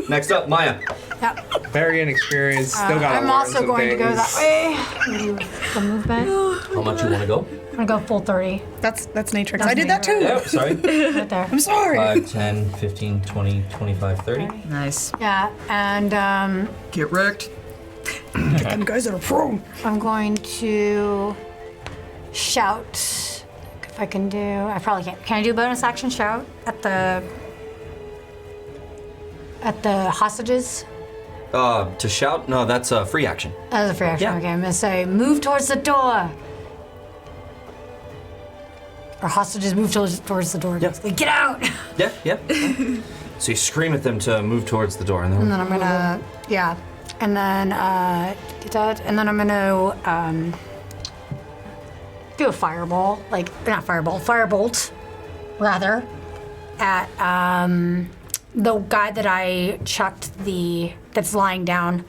Next up, Maya. Yep. Very inexperienced. Still got. I'm also going to go that way. The movement. How much you want to go? I'm gonna go full 30. That's Natrix. That's I did that too. Yep, sorry. Right there. I'm sorry. 5, 10, 15, 20, 25, 30. Nice. Yeah, and Get wrecked. Them guys are pro. I'm going to shout. If I can do, I probably can't. Can I do bonus action shout at the hostages? To shout? No, that's a free action. That was a free action. Yeah. Okay, I'm gonna say move towards the door. Or hostages move towards the door. Yeah. Like, get out! Yeah. So you scream at them to move towards the door, and And then then I'm gonna, yeah. And then, get that. And then I'm gonna, do a fireball. Like, not fireball, firebolt, rather, at, the guy that I chucked that's lying down.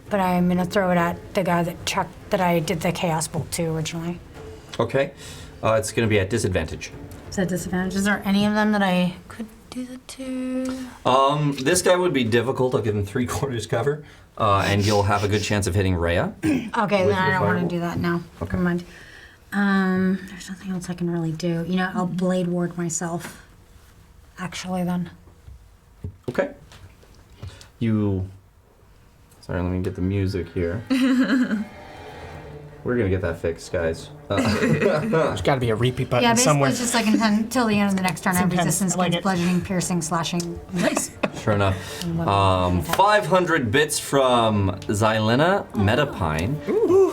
But I'm gonna throw it at the guy that I did the chaos bolt to originally. okay. It's going to be at disadvantage. Is that disadvantage? Is there any of them that I could do the 2. This guy would be difficult. I'll give him 3/4 cover, and you'll have a good chance of hitting Raya. Okay, With then I your don't want fireball? to do that now. Okay. Never mind. There's nothing else I can really do. You know, I'll blade ward myself. Actually, then. Okay. Sorry, let me get the music here. We're gonna get that fixed, guys. There's got to be a repeat button Yeah, basically somewhere. it's just like until the end of the next turn, I have intense. resistance I like against it. bludgeoning, piercing, slashing. Nice. Sure enough. 500 bits from Xylena Metapine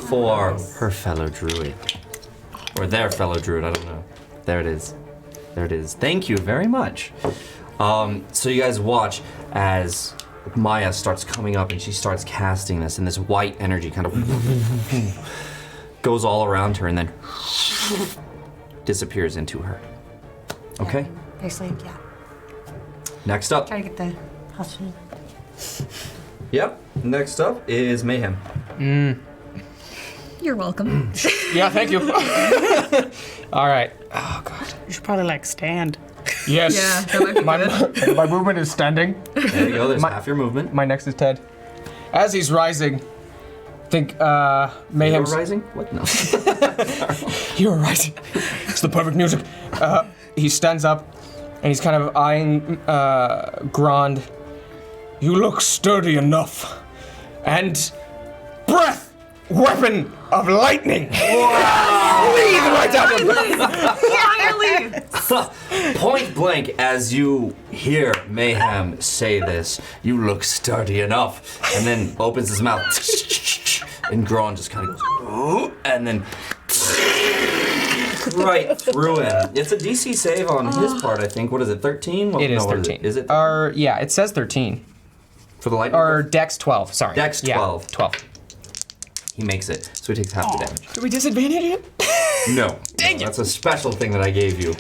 for her fellow druid. Or their fellow druid, I don't know. There it is. There it is. Thank you very much. So you guys watch as Maya starts coming up and she starts casting this, and this white energy kind of goes all around her and then disappears into her. Okay? Basically, yeah. Next up. Try to get the hospital. Yep. Next up is Mayhem. You're welcome. Yeah, thank you. All right. Oh, God. You should probably like stand. Yes. Yeah, that might be good. My movement is standing. There you go. There's half your movement. My next is Ted. As he's rising, think You're Mayhem's... rising? What? No. You're rising. It's the perfect music. He stands up, and he's kind of eyeing Grond. You look sturdy enough. And breath! Weapon of lightning! Wow! Breathe right out of Finally! Point blank, as you hear Mayhem say this, you look sturdy enough, and then opens his mouth, and Grond just kind of goes, "Ooh," and then right through him. It's a DC save on his part, I think. What is it, 13? Well, It is no, what 13. Is it Yeah, it says 13. for the lightning? Or Dex 12, sorry. Dex 12. Yeah, 12. He makes it, so he takes half the damage. Do we disadvantage it? No, that's a special thing that I gave you.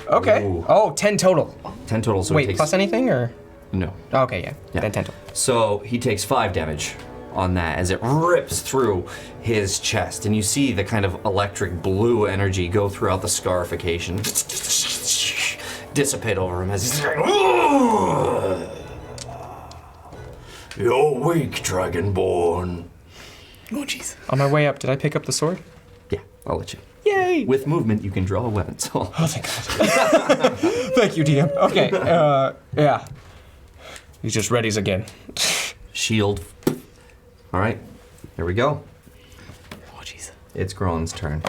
Okay. Ooh. Oh, 10 total. 10 total, so he Wait, takes... plus anything, or? No. Okay, yeah. Yeah. Then 10 total. So he takes 5 damage on that as it rips through his chest, and you see the kind of electric blue energy go throughout the scarification, dissipate over him as he's like, You're weak, Dragonborn. Oh, jeez. On my way up, did I pick up the sword? yeah, I'll let you. Yay! With movement, you can draw a weapon, so. Oh, thank God. Thank you, DM. Okay, yeah. He just readies again. Shield. All right, here we go. Oh, jeez. It's Grond's turn,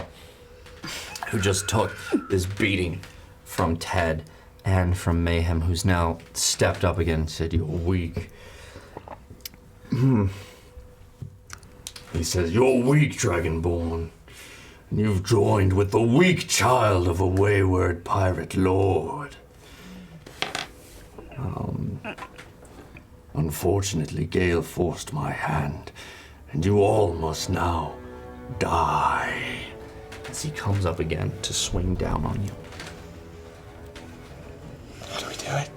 who just took this beating from Ted and from Mayhem, who's now stepped up again and said, "You're weak." He says, You're weak, Dragonborn. And you've joined with the weak child of a wayward pirate lord. Unfortunately, Gale forced my hand, and you all must now die. As he comes up again to swing down on you. How do we do it?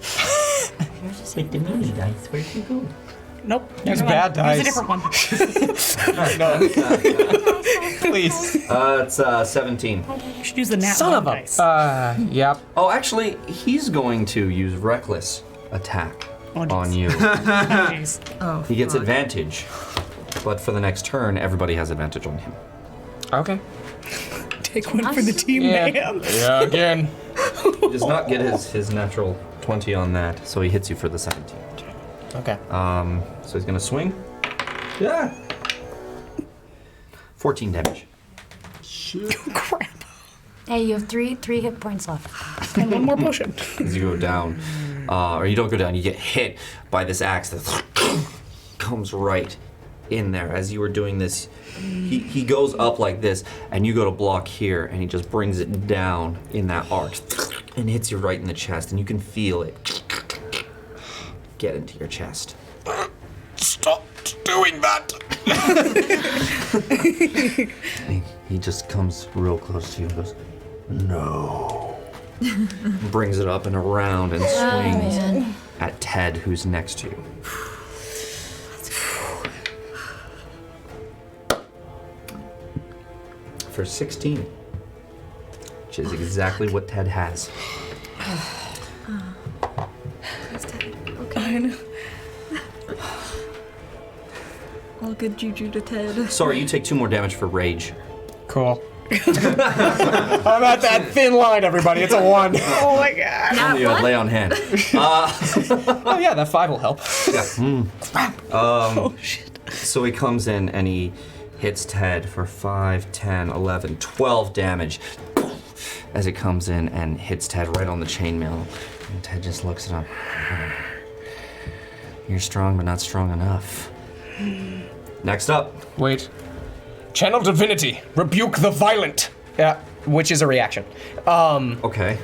With the mini dice, where'd you go? Nope. Use never bad mind. dice. Use a different one. Please. It's 17. You should use the nat Son one of a... dice. Yep. Oh, actually, he's going to use Reckless attack Oh, jeez. on you. Oh, jeez. Oh, He gets fuck. advantage, but for the next turn, everybody has advantage on him. Okay. Take one for the team, Yeah. man. Yeah, again. He does not get his natural 20 on that, so he hits you for the 17. Okay. So he's gonna swing. Yeah. 14 damage. Crap. Hey, you have three hit points left. And one more potion. As you go down, or you don't go down, you get hit by this axe that comes right in there. As you were doing this, he goes up like this, and you go to block here, and he just brings it down in that arc and hits you right in the chest, and you can feel it get into your chest. Stop doing that! He just comes real close to you and goes, No. brings it up and around and swings at Ted, who's next to you. For 16. which is exactly what Ted has. Okay. All good juju to Ted. Sorry, you take 2 more damage for rage. Cool. I'm at that thin line, everybody. It's a 1. Oh my god. Only you had lay on hand. Oh yeah, that 5 will help. Yeah. Oh shit. So he comes in and he hits Ted for 5, 10, 11, 12 damage as it comes in and hits Ted right on the chainmail. And Ted just looks at him. You're strong, but not strong enough. Next up. Wait. Channel Divinity. Rebuke the violent. Yeah, which is a reaction. Okay.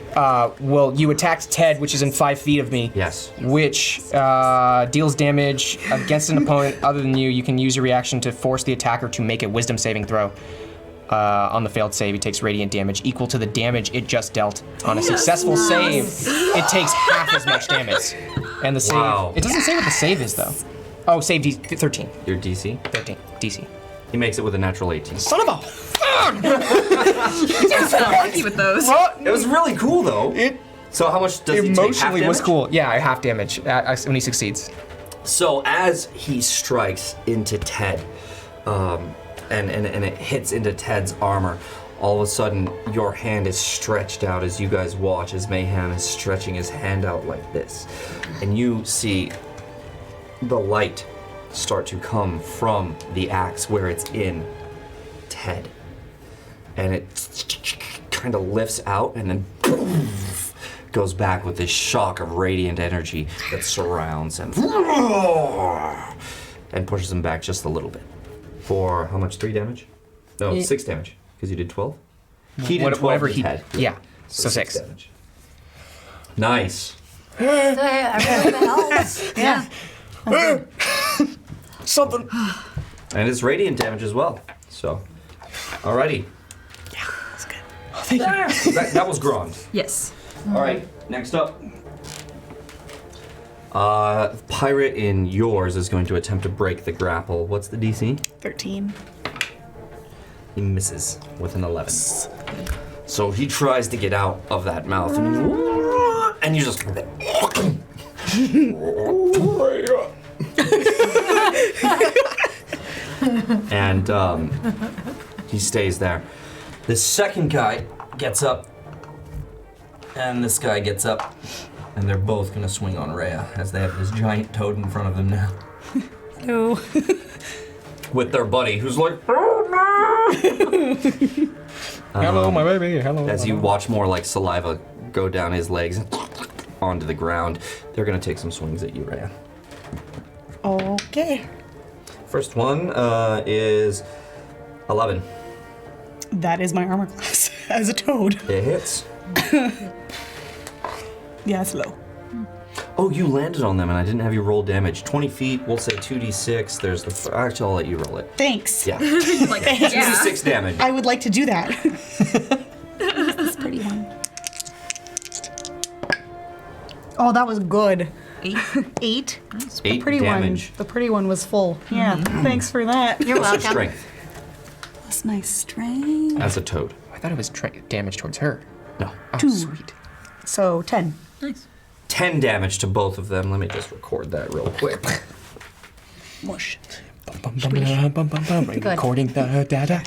Well, you attacked Ted, which is in 5 feet of me. Yes. Which deals damage against an opponent other than you. You can use your reaction to force the attacker to make a wisdom saving throw. On the failed save, he takes radiant damage equal to the damage it just dealt. On a successful save, it takes half as much damage. And the save, Wow. it doesn't say what the save is though. Oh, save 13. Your DC? 13, DC. He makes it with a natural 18. Son of a You're so lucky with those. It was really cool though. So how much does he take? Half Emotionally was damage? cool. Yeah, half damage when he succeeds. So as he strikes into Ted, and it hits into Ted's armor, all of a sudden your hand is stretched out as you guys watch as Mayhem is stretching his hand out like this. And you see the light start to come from the axe where it's in Ted. And it kind of lifts out and then goes back with this shock of radiant energy that surrounds him and pushes him back just a little bit. For how much? 3 damage? No, 6 damage, because you did 12? He did 12 Whatever with he Ted. Yeah, so 6. damage. Nice. Everyone else. Yeah. Something. And it's radiant damage as well. So, alrighty. That's good. Oh, thank you. That was Grond. Yes. Alright, next up. Pirate in yours is going to attempt to break the grapple. What's the DC? 13. He misses with an 11. So he tries to get out of that mouth, and you just. And he stays there. The second guy gets up, and this guy gets up, and they're both gonna swing on Raya as they have this giant toad in front of them now. No. With their buddy, who's like, Hello, my baby. Hello. as you watch more like saliva go down his legs onto the ground, they're gonna take some swings at you, Raya. Okay. First one is 11. That is my armor class as a toad. It hits. Yeah, it's low. Oh, you landed on them and I didn't have you roll damage. 20 feet, we'll say 2d6. There's the. Actually, I'll let you roll it. Thanks. Yeah. Like, yeah. 2d6 damage. I would like to do that. This pretty one. Oh, that was good. 8. 8. 8 Pretty damage. one. The pretty one was full. Yeah. Thanks for that. You're What's your welcome. strength That's my strength. as a toad? I thought it was damage towards her. No. Oh, 2. sweet. So 10. Nice. 10 damage to both of them. Let me just record that real quick. Mush. Recording the data.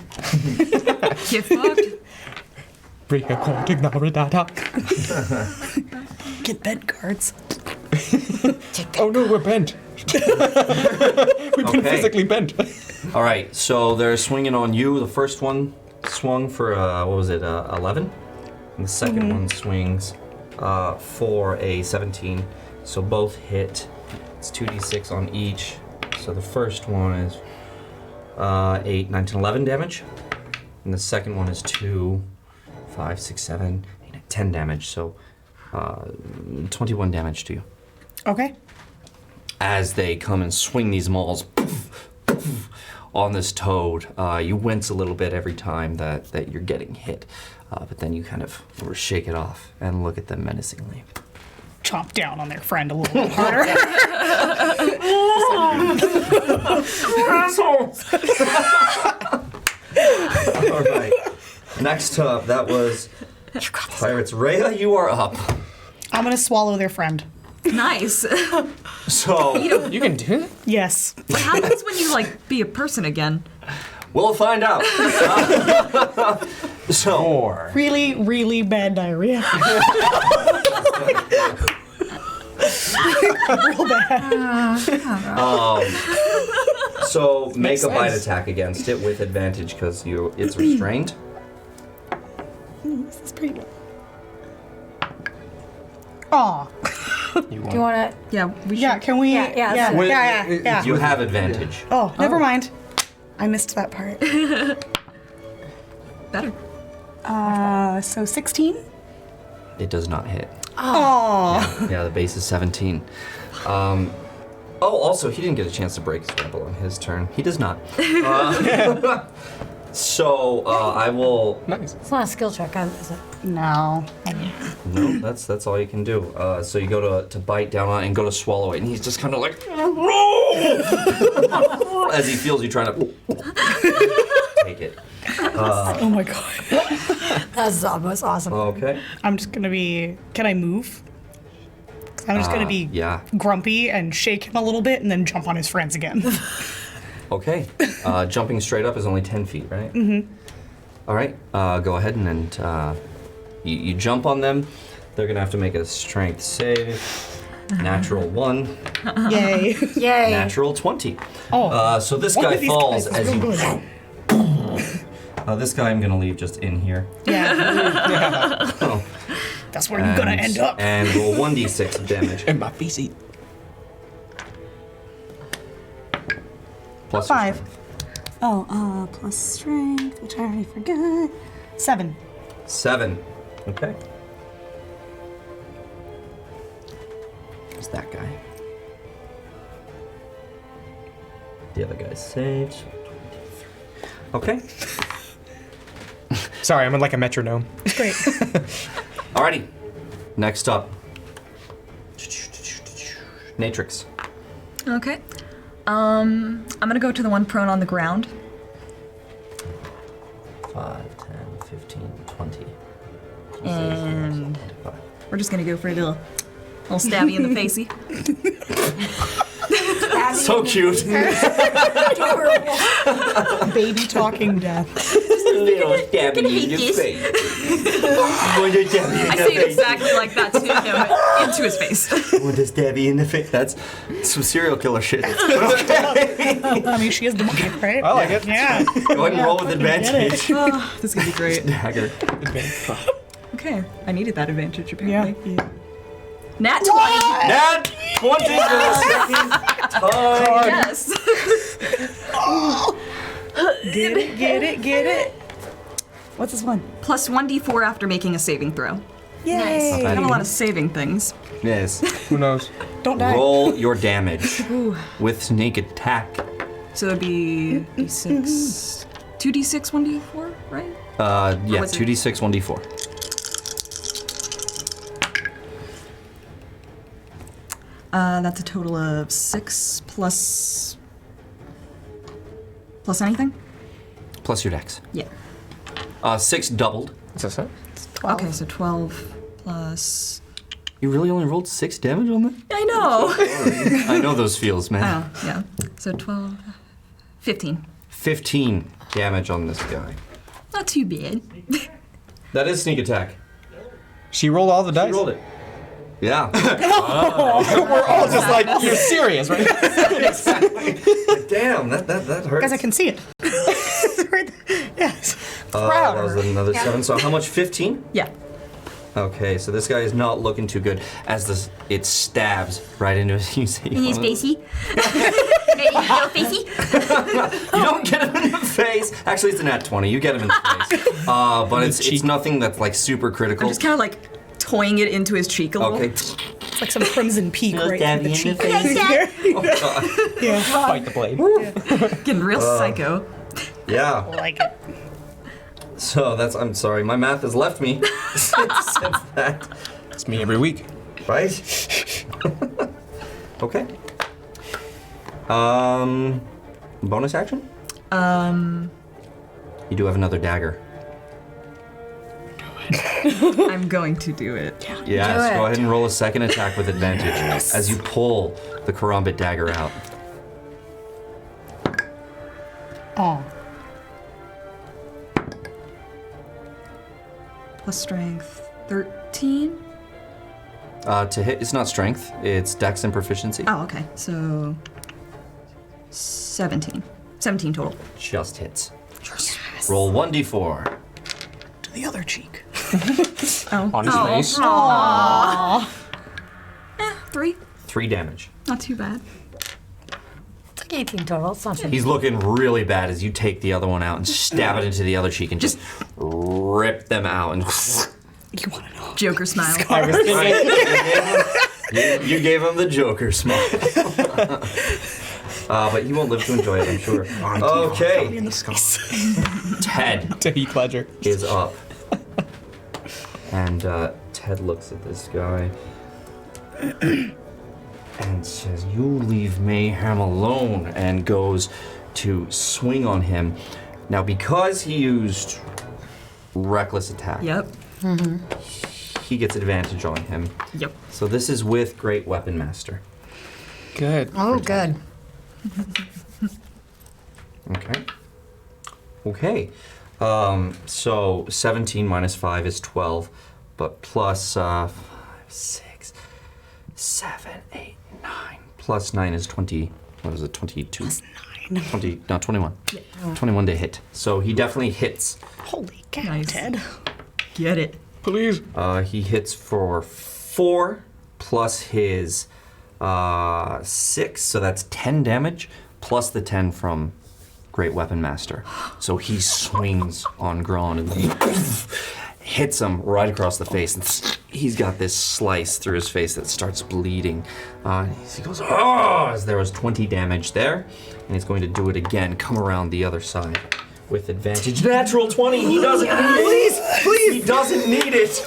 Get fucked. Recording the data. Get bed cards. Oh no, we're bent. We've been Okay. physically bent. All right, so they're swinging on you. The first one swung for, 11? And the second one swings for a 17. So both hit. It's 2d6 on each. So the first one is 8, 9, 10, 11 damage. And the second one is 2, 5, 6, 7, 8, 9, 10 damage. So 21 damage to you. Okay. As they come and swing these mauls on this toad, you wince a little bit every time that you're getting hit. But then you kind of shake it off and look at them menacingly. Chomp down on their friend a little bit harder. All right. Next up, that was Pirates, Raya, you are up. I'm gonna swallow their friend. Nice. So You can do that? Yes. What happens when you like be a person again? we'll find out. So Really, really bad diarrhea. Real bad. so make a bite sense. attack against it with advantage because it's restrained. This is pretty good. Aw. Do you want to? Yeah, we Yeah, should. can we? Yeah, yeah, yeah, so- yeah. You have advantage. Oh, never mind. I missed that part. Better. So 16? It does not hit. Oh. Yeah, the base is 17. Also, he didn't get a chance to break his rebel on his turn. He does not. So I will. Nice. It's not a skill check, is it? No. No, that's all you can do. So you go to bite down on it and go to swallow it, and he's just kind of like as he feels you trying to take it. Oh my god. That's almost awesome. Okay. I'm just gonna be. Can I move? 'Cause I'm just gonna be Yeah. grumpy and shake him a little bit and then jump on his friends again. Okay. Jumping straight up is only 10 feet, right? Mm-hmm. All right. Go ahead and you jump on them. They're gonna have to make a strength save. Natural 1. Yay. Yay. Natural 20. Oh. So this One guy of these falls guys is as real you. good. This guy I'm gonna leave just in here. Yeah. Oh. That's where you're gonna end up. And roll 1d6 of damage. In my feces. Plus 5. your strength. Oh, plus strength, which I already forgot. 7. 7. Okay. There's that guy. The other guy's saved. 23. Okay. Sorry, I'm like a metronome. Great. Alrighty. Next up. Natrix. Okay. I'm gonna go to the one prone on the ground. 5, 10, 15, 20. And we're just gonna go for a little stabby in the facey. So cute. Baby talking death. Little stabby in your face. I say it exactly like that to him, into his face. Want to stabby in the face? That's some serial killer shit. I mean, she is the monkey, right? I like it. Yeah. Go ahead and roll with advantage. This is gonna be great. Dagger. Okay, I needed that advantage apparently. Yeah. Nat 20. Nat 20 for the second time. Yes. Get it. What's this one? Plus 1d4 after making a saving throw. Yay. I got a lot of saving things. Yes. Who knows? Don't die. Roll your damage with sneak attack. So it'd be d6, 2d6, 1d4, right? Yeah, was it- 2d6, 1d4. That's a total of 6 plus anything? Plus your dex. Yeah. 6 doubled. What's that? Okay, so 12 plus. You really only rolled 6 damage on that? I know. I know those feels, man. Oh, yeah. So 12, 15. 15 damage on this guy. Not too bad. That is sneak attack. She rolled all the dice? You rolled it. Yeah. We're all just like, you're serious, right? Damn, that hurts. Guys, I can see it. Right there. Yes. That was another 7. So how much? 15? Yeah. Okay, so this guy is not looking too good as it stabs right into his. You say He's you facey. Facey. don't get him in the face. Actually, it's a nat 20. You get him in the face. But it's nothing that's like super critical. I'm just kind of like toying it into his cheek a little. Okay. It's like some crimson peak Little right through the stabby in cheek. the Right there. Yeah. Fight the blade. Getting real psycho. Yeah. Like it. So I'm sorry, my math has left me since that. It's me every week. Right? Okay. Bonus action? You do have another dagger. I'm going to do it. Yes, Do go it. ahead and roll a second attack with advantage as you pull the karambit dagger out. Oh. Plus strength 13. To hit, it's not strength, it's dex and proficiency. Oh, okay. So 17. 17 total. Just hits. Yes. Roll 1d4. To the other cheek. On his face. Aww. 3. 3 damage. Not too bad. It's like 18 total. It's not too He's looking really bad as you take the other one out and stab it into the other cheek and just rip them out. And You want to know? Joker smile. I was thinking, you gave him the Joker smile. But he won't live to enjoy it, I'm sure. Okay, In the face. Ted to Heath Ledger. is up. And Ted looks at this guy and says, "You leave Mayhem alone," and goes to swing on him. Now, because he used reckless attack, Yep. he gets advantage on him. Yep. So this is with Great Weapon Master. Good. Oh, good. Okay. Okay. So 17 minus 5 is 12, but plus 5, 6, 7, 8, 9. Plus 9 is 20. What is it? 22. Plus 9. 20. No, 21. 21 to hit. So he definitely hits. Holy cow, Nice. Ted. Get it. Please. He hits for 4 plus his 6, so that's 10 damage, plus the 10 from Great Weapon Master. So he swings on Grond and hits him right across the face. And he's got this slice through his face that starts bleeding. He goes, "Oh!" As there was 20 damage there. And he's going to do it again, come around the other side with advantage. Natural 20, he doesn't need it. Please! He doesn't need it.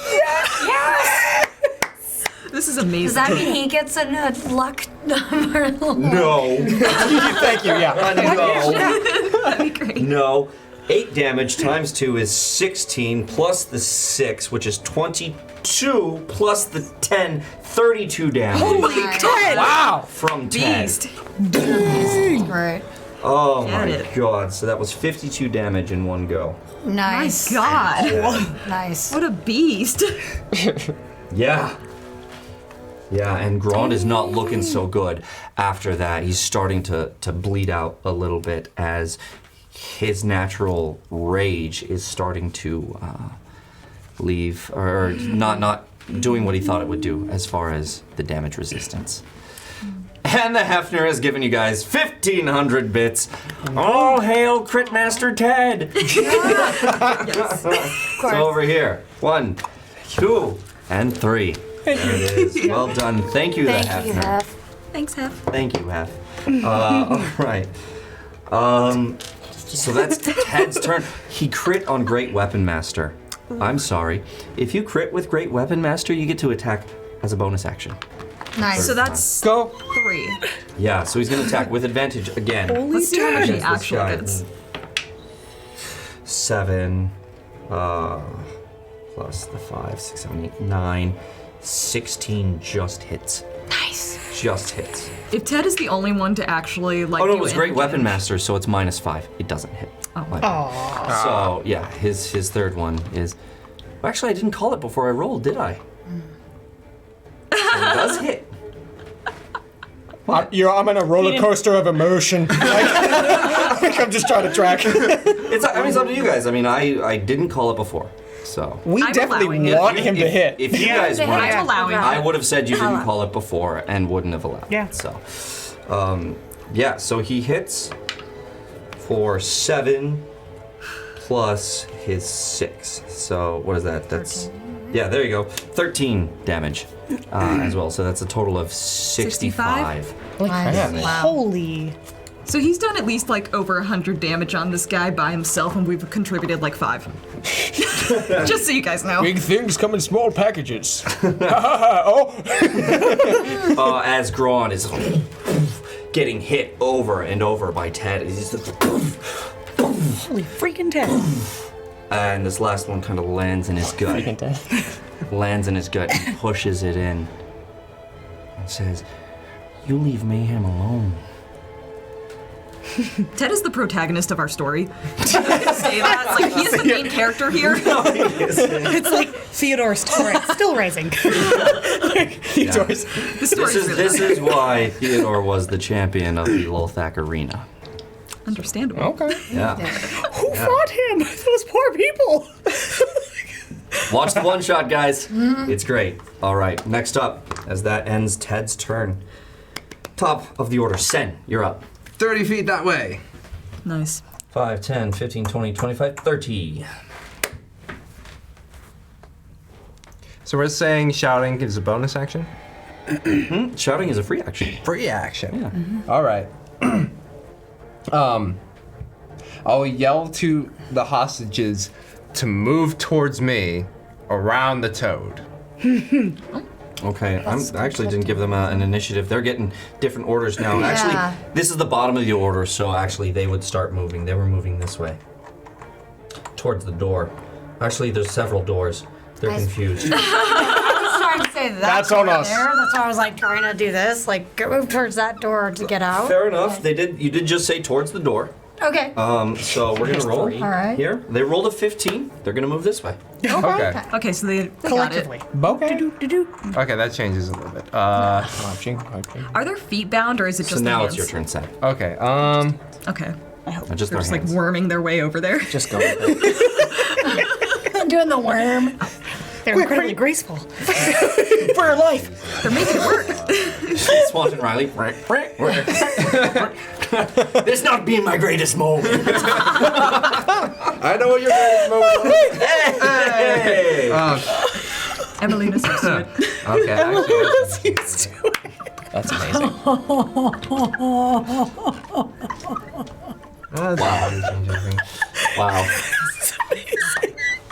This is amazing. Does that mean he gets a luck number? No. Thank you, yeah. No. That'd be great. No. 8 damage times 2 is 16, plus the 6, which is 22, plus the 10, 32 damage. Holy God. Wow. From Ted. Beast. Right. Oh Get my it. god. So that was 52 damage in one go. Nice. My God. Nice. What a beast. Yeah. Yeah, and Grond is not looking so good after that. He's starting to bleed out a little bit as his natural rage is starting to leave, or not doing what he thought it would do as far as the damage resistance. And the Hefner has given you guys 1,500 bits. All hail Crit Master Ted! So over here, 1, 2, and 3. There it is. Well done. Thank you, the Thank you, Hefner. Hef. Thanks, Hef. Thank you, Hef. All right. So that's Ted's turn. He crit on Great Weapon Master. I'm sorry. If you crit with Great Weapon Master, you get to attack as a bonus action. Nice. So that's Go. 3. Yeah, so he's going to attack with advantage again. Let's see how much he Against this actually guy. gets. 7, plus the 5, 6, 7, 8, 9, 16 just hits. Nice. Just hits. If Ted is the only one to actually like. Oh no, do it was Great any Weapon damage- Master, so it's -5. It doesn't hit. Oh. So yeah, his third one is. Well, actually, I didn't call it before I rolled, did I? So it does hit. I'm on a roller coaster of emotion. Like, I'm just trying to track. It's up to you guys. I mean, I didn't call it before, so. We I'm definitely allowing it. want him to hit. If you guys Yeah, want, I'm allowing I it. would have said you didn't Allow. call it before and wouldn't have allowed. Yeah. it. So, yeah. So he hits for 7 plus his 6. So what is that? That's yeah. There you go. 13 damage as well. So that's a total of 65. Nice. Wow. Holy. So he's done at least like over 100 damage on this guy by himself, and we've contributed like 5. Just so you guys know. Big things come in small packages. Oh. As Grond is getting hit over and over by Ted. He's just Holy freaking Ted. And this last one kind of lands in his gut. Freaking Ted. Lands in his gut and pushes it in. And says, "You leave Mayhem alone." Ted is the protagonist of our story. Say that. Like, he is the main character here. It's like Theodore's still rising. Theodore's. The story is really This is why Theodore was the champion of the Lothak Arena. understandable. Okay. Yeah. Who fought him? Those poor people. Watch the one shot, guys. It's great. All right, next up, as that ends Ted's turn. Top of the order, Sen, you're up. 30 feet that way. Nice. 5, 10, 15, 20, 25, 30. So we're saying shouting gives a bonus action? Shouting is a free action. Free action. Yeah. All right. I'll yell to the hostages to move towards me around the toad. Okay, I actually didn't give them an initiative. They're getting different orders now. Yeah. Actually, this is the bottom of the order, so actually they would start moving. They were moving this way, towards the door. Actually, there's several doors. They're confused. I was trying to say That's on us. There. That's why I was like trying to do this, like move towards that door to get out. Fair enough. They did. You did just say towards the door. Okay. So we're gonna roll. All right. Here, they rolled a 15. They're gonna move this way. Okay. Okay, so they got Collectively. Okay. Okay, that changes a little bit. Watching. it. Are their feet bound or is it just So now their it's your hands? turn, Sen. Okay, Okay. Just They're their just like hands. worming their way over there. Just go with it. I'm doing the worm. They're incredibly graceful. For your life. They're making it work. Swanton Riley. This not being my greatest moment. I know what your greatest moment is. Hey! Emelina's used to it. Okay, actually, Used to it. That's amazing. that's Wow.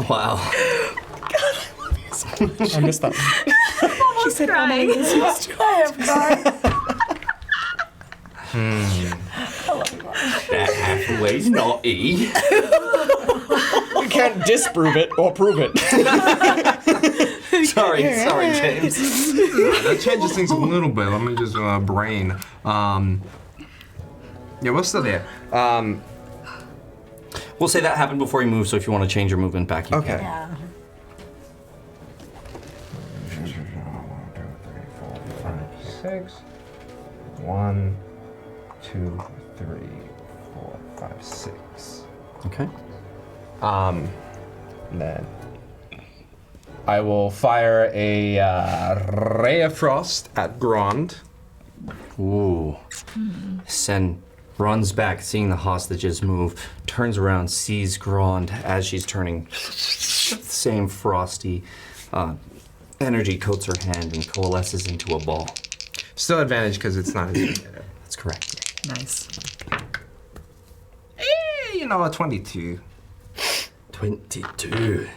Wow. I missed that. She said, crying. Emily's used to it. I have That halfway's naughty. You can't disprove it or prove it. Sorry, James. That changes things a little bit. Let me just brain. Yeah, we're still there. We'll say that happened before you move, so if you want to change your movement back, you Okay. Yeah. 6. 1, 2, 3, 4, 5, 6. can. Okay. Then I will fire a ray of frost at Grond. Ooh. Sen runs back, seeing the hostages move, turns around, sees Grond as she's turning. Same frosty energy coats her hand and coalesces into a ball. Still advantage because it's not his initiative. That's correct. Nice. You know, a 22. 22.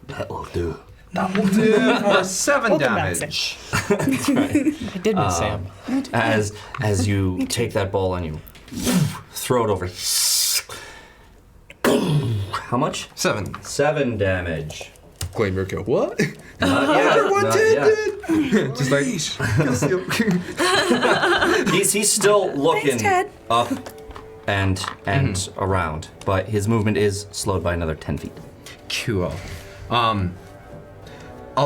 That'll do. That will do for 7 Welcome back, damage. I did miss Sam. As you take that ball and you throw it over. How much? 7. 7 damage. Claim kill. What? Not yet. Not yet. Just like. He's still looking Ted. up and around, but his movement is slowed by another 10 feet. Cool. I'll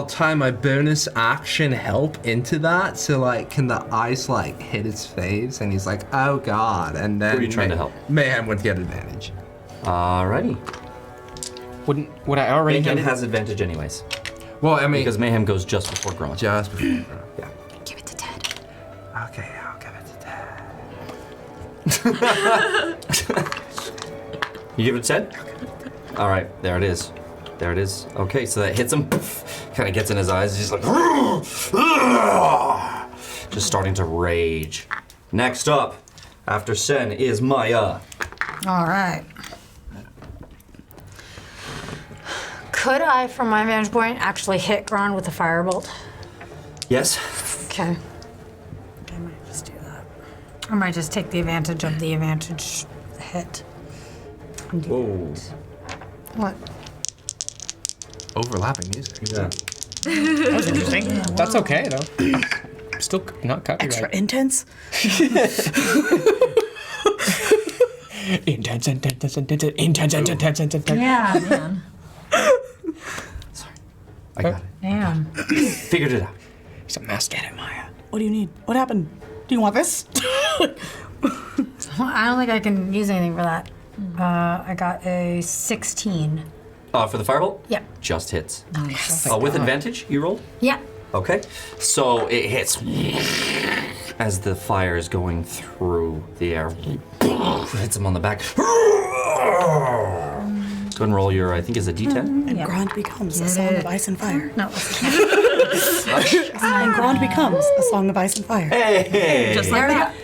tie my bonus action help into that, so like, can the ice like hit his face, and he's like, oh god, and then Who are you trying to help? Mayhem would get advantage. Alrighty. Would I already Mayhem get has advantage anyways, Well, I mean, because Mayhem goes just before Grond. just before. Yeah. Give it to Ted. Okay, I'll give it to Ted. You give it a 10? Alright, there it is. There it is. Okay, so that hits him, kind of gets in his eyes, he's like, just starting to rage. Next up, after Sen, is Maya. All right. Could I, from my vantage point, actually hit Grond with a firebolt? Yes? Okay. I might just do that. I might just take the advantage of the advantage hit. And do Whoa. that. What? overlapping music. Yeah. That was interesting. That's okay though. Still not copyright. Extra intense. Intense. Yeah, man. I got it. Damn. Figured it out. He's a master. Get it, Maya. What do you need? What happened? Do you want this? I don't think I can use anything for that. I got a 16. For the firebolt? Yep. Just hits. Nice. With advantage, you rolled? Yeah. Okay. So it hits as the fire is going through the air. Hits him on the back. Go ahead and roll your, I think it's a D10. And Grond becomes a song of ice and fire. No. And Grond becomes a song of ice and fire. Hey! Just like that.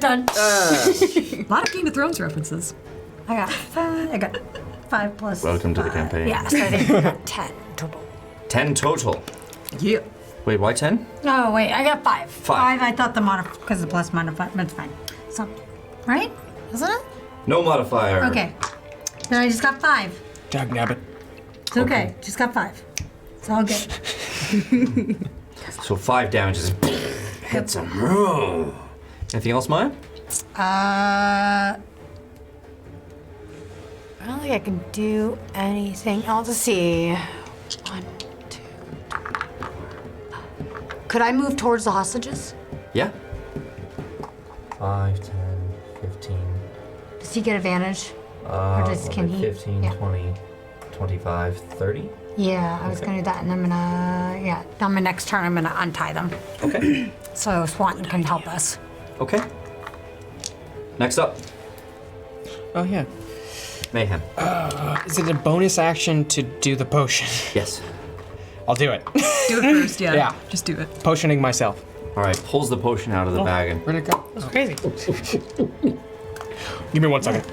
Dun. A lot of Game of Thrones references. I got 5 plus. Welcome to the campaign. Yeah, so I think I got 10 total. 10 total. Yeah. Wait, why 10? Oh, wait, I got 5. 5. I thought the modifier, because the plus modifier, but it's fine. So, right? Isn't it? No modifier. Okay. Then I just got 5. Dag nabbit. It's okay. Just got 5. It's all good. So 5 damages. Hits him. Anything else, Maya? I don't think I can do anything else. Let's see. 1, 2. Could I move towards the hostages? Yeah. 5, 10, 15. Does he get advantage? Or can he? 15, Yeah. 20, 25, 30? Yeah, I was gonna do that, and I'm gonna, on my next turn, I'm gonna untie them. Okay. So Swanton can help us. Okay. Next up, Oh yeah. Mayhem. Is it a bonus action to do the potion? Yes. I'll do it. Do it first, yeah. Yeah. Just do it. Potioning myself. All right, pulls the potion out of the bag and Where'd it go? That's crazy. Give me 1 second.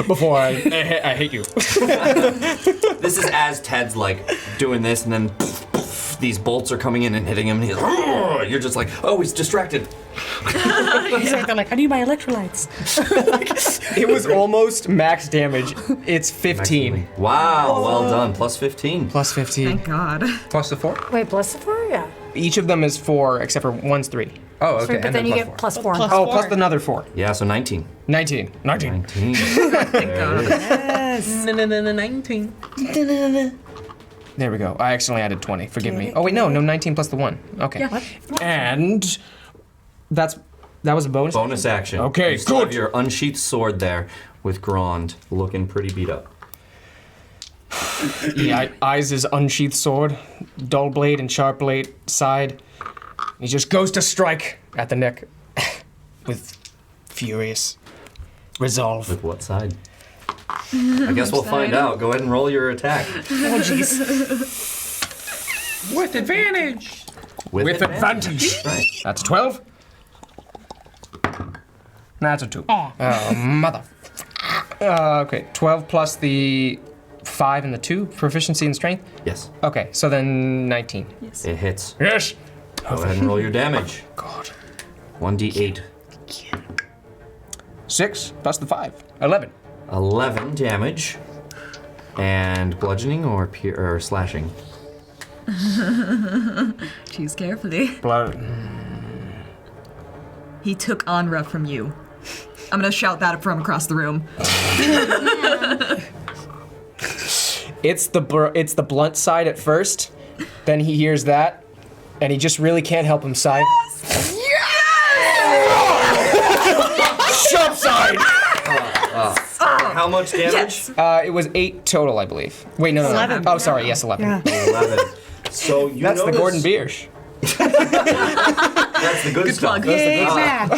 Before I hate you. this is as Ted's like doing this, and then these bolts are coming in and hitting him, and he's you're just like, oh, he's distracted. He's like, they're like, I need my electrolytes. It was almost max damage. It's 15. Wow, well done. Plus 15. Plus 15. Thank God. Plus the 4? Wait, plus the 4? Yeah. Each of them is 4, except for one's 3. Oh, okay. Sorry, but and then you plus get 4. plus 4. Oh, plus another 4. Yeah, so 19. 19. 19. 19. Thank God. Yes. 19. There we go. I accidentally added 20. Forgive me. Oh wait, no, 19 plus the 1. Okay. Yeah. And that was a bonus. Bonus action. Okay, you still have good. your unsheathed sword there with Grond looking pretty beat up. He eyes his unsheathed sword, dull blade and sharp blade side. He just goes to strike at the neck with furious resolve. With what side? I guess we'll find out. Go ahead and roll your attack. Oh, jeez. With advantage. With advantage. Right. That's 12. That's a 2. Oh, mother. Okay, 12 plus the 5 and the 2, proficiency and strength. Yes. Okay, so then 19. It hits. Yes. Go ahead and roll your damage. God. 1d8. 6 plus the 5. 11. 11 damage. And bludgeoning or slashing? Choose carefully. Blood. He took Anra from you. I'm gonna shout that from across the room. It's the blunt side at first. Then he hears that, and he just really can't help himself. Sharp side. How much damage? Yes. It was 8 total, I believe. Wait, no. 11. Oh, sorry. Yes, 11. Yeah. 11. So you That's the notice- Gordon Biersch. That's the good stuff. plug. Yay, math.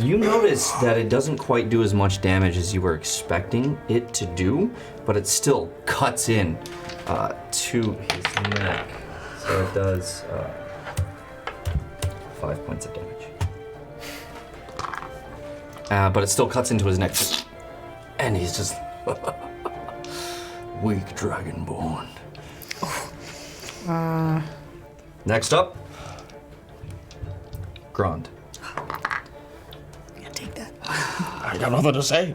You notice that it doesn't quite do as much damage as you were expecting it to do, but it still cuts in to his neck. So it does 5 points of damage. But it still cuts into his neck. And he's just Weak dragonborn. Next up, Grond. Yeah, take that. I got nothing to say.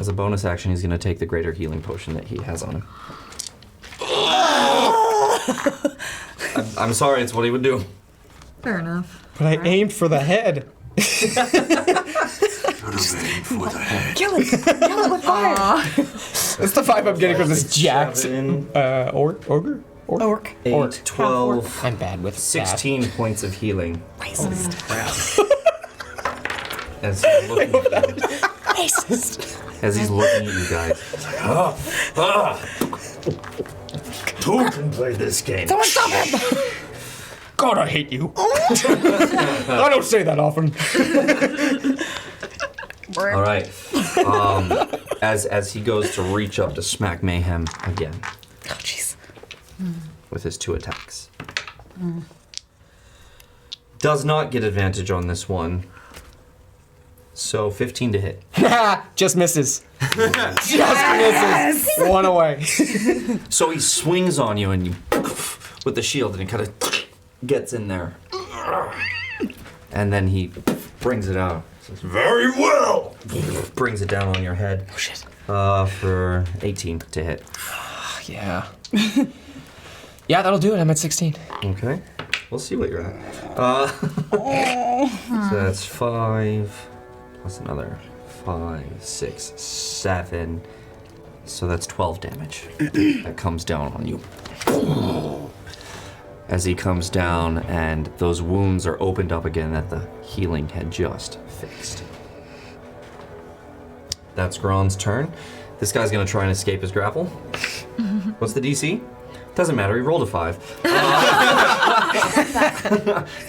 As a bonus action, he's going to take the greater healing potion that he has on him. I'm sorry, it's what he would do. Fair enough. But I aimed for the head. Should have aimed for the head. Kill it! Kill it with fire! That's the vibe I'm getting from this jacked ogre? Orc. 8, 12, I'm bad with 16 points of healing. Racist. As he's looking at you. Racist. As he's looking at you guys. Two can play this game. Someone stop him! God, I hate you. I don't say that often. All right. As he goes to reach up to smack Mayhem again. Oh, jeez. With his 2 attacks. Does not get advantage on this one. So 15 to hit. Just misses. Just misses. One away. So he swings on you and you with the shield and he kind of gets in there. And then he brings it out. Very well. Brings it down on your head. Oh, shit. For 18 to hit. Yeah. Yeah, that'll do it. I'm at 16. Okay. We'll see what you're at. So that's 5 plus another 5, 6, 7. So that's 12 damage that comes down on you. As he comes down and those wounds are opened up again that the healing had just fixed. That's Grond's turn. This guy's gonna try and escape his grapple. What's the DC? Doesn't matter, he rolled a 5.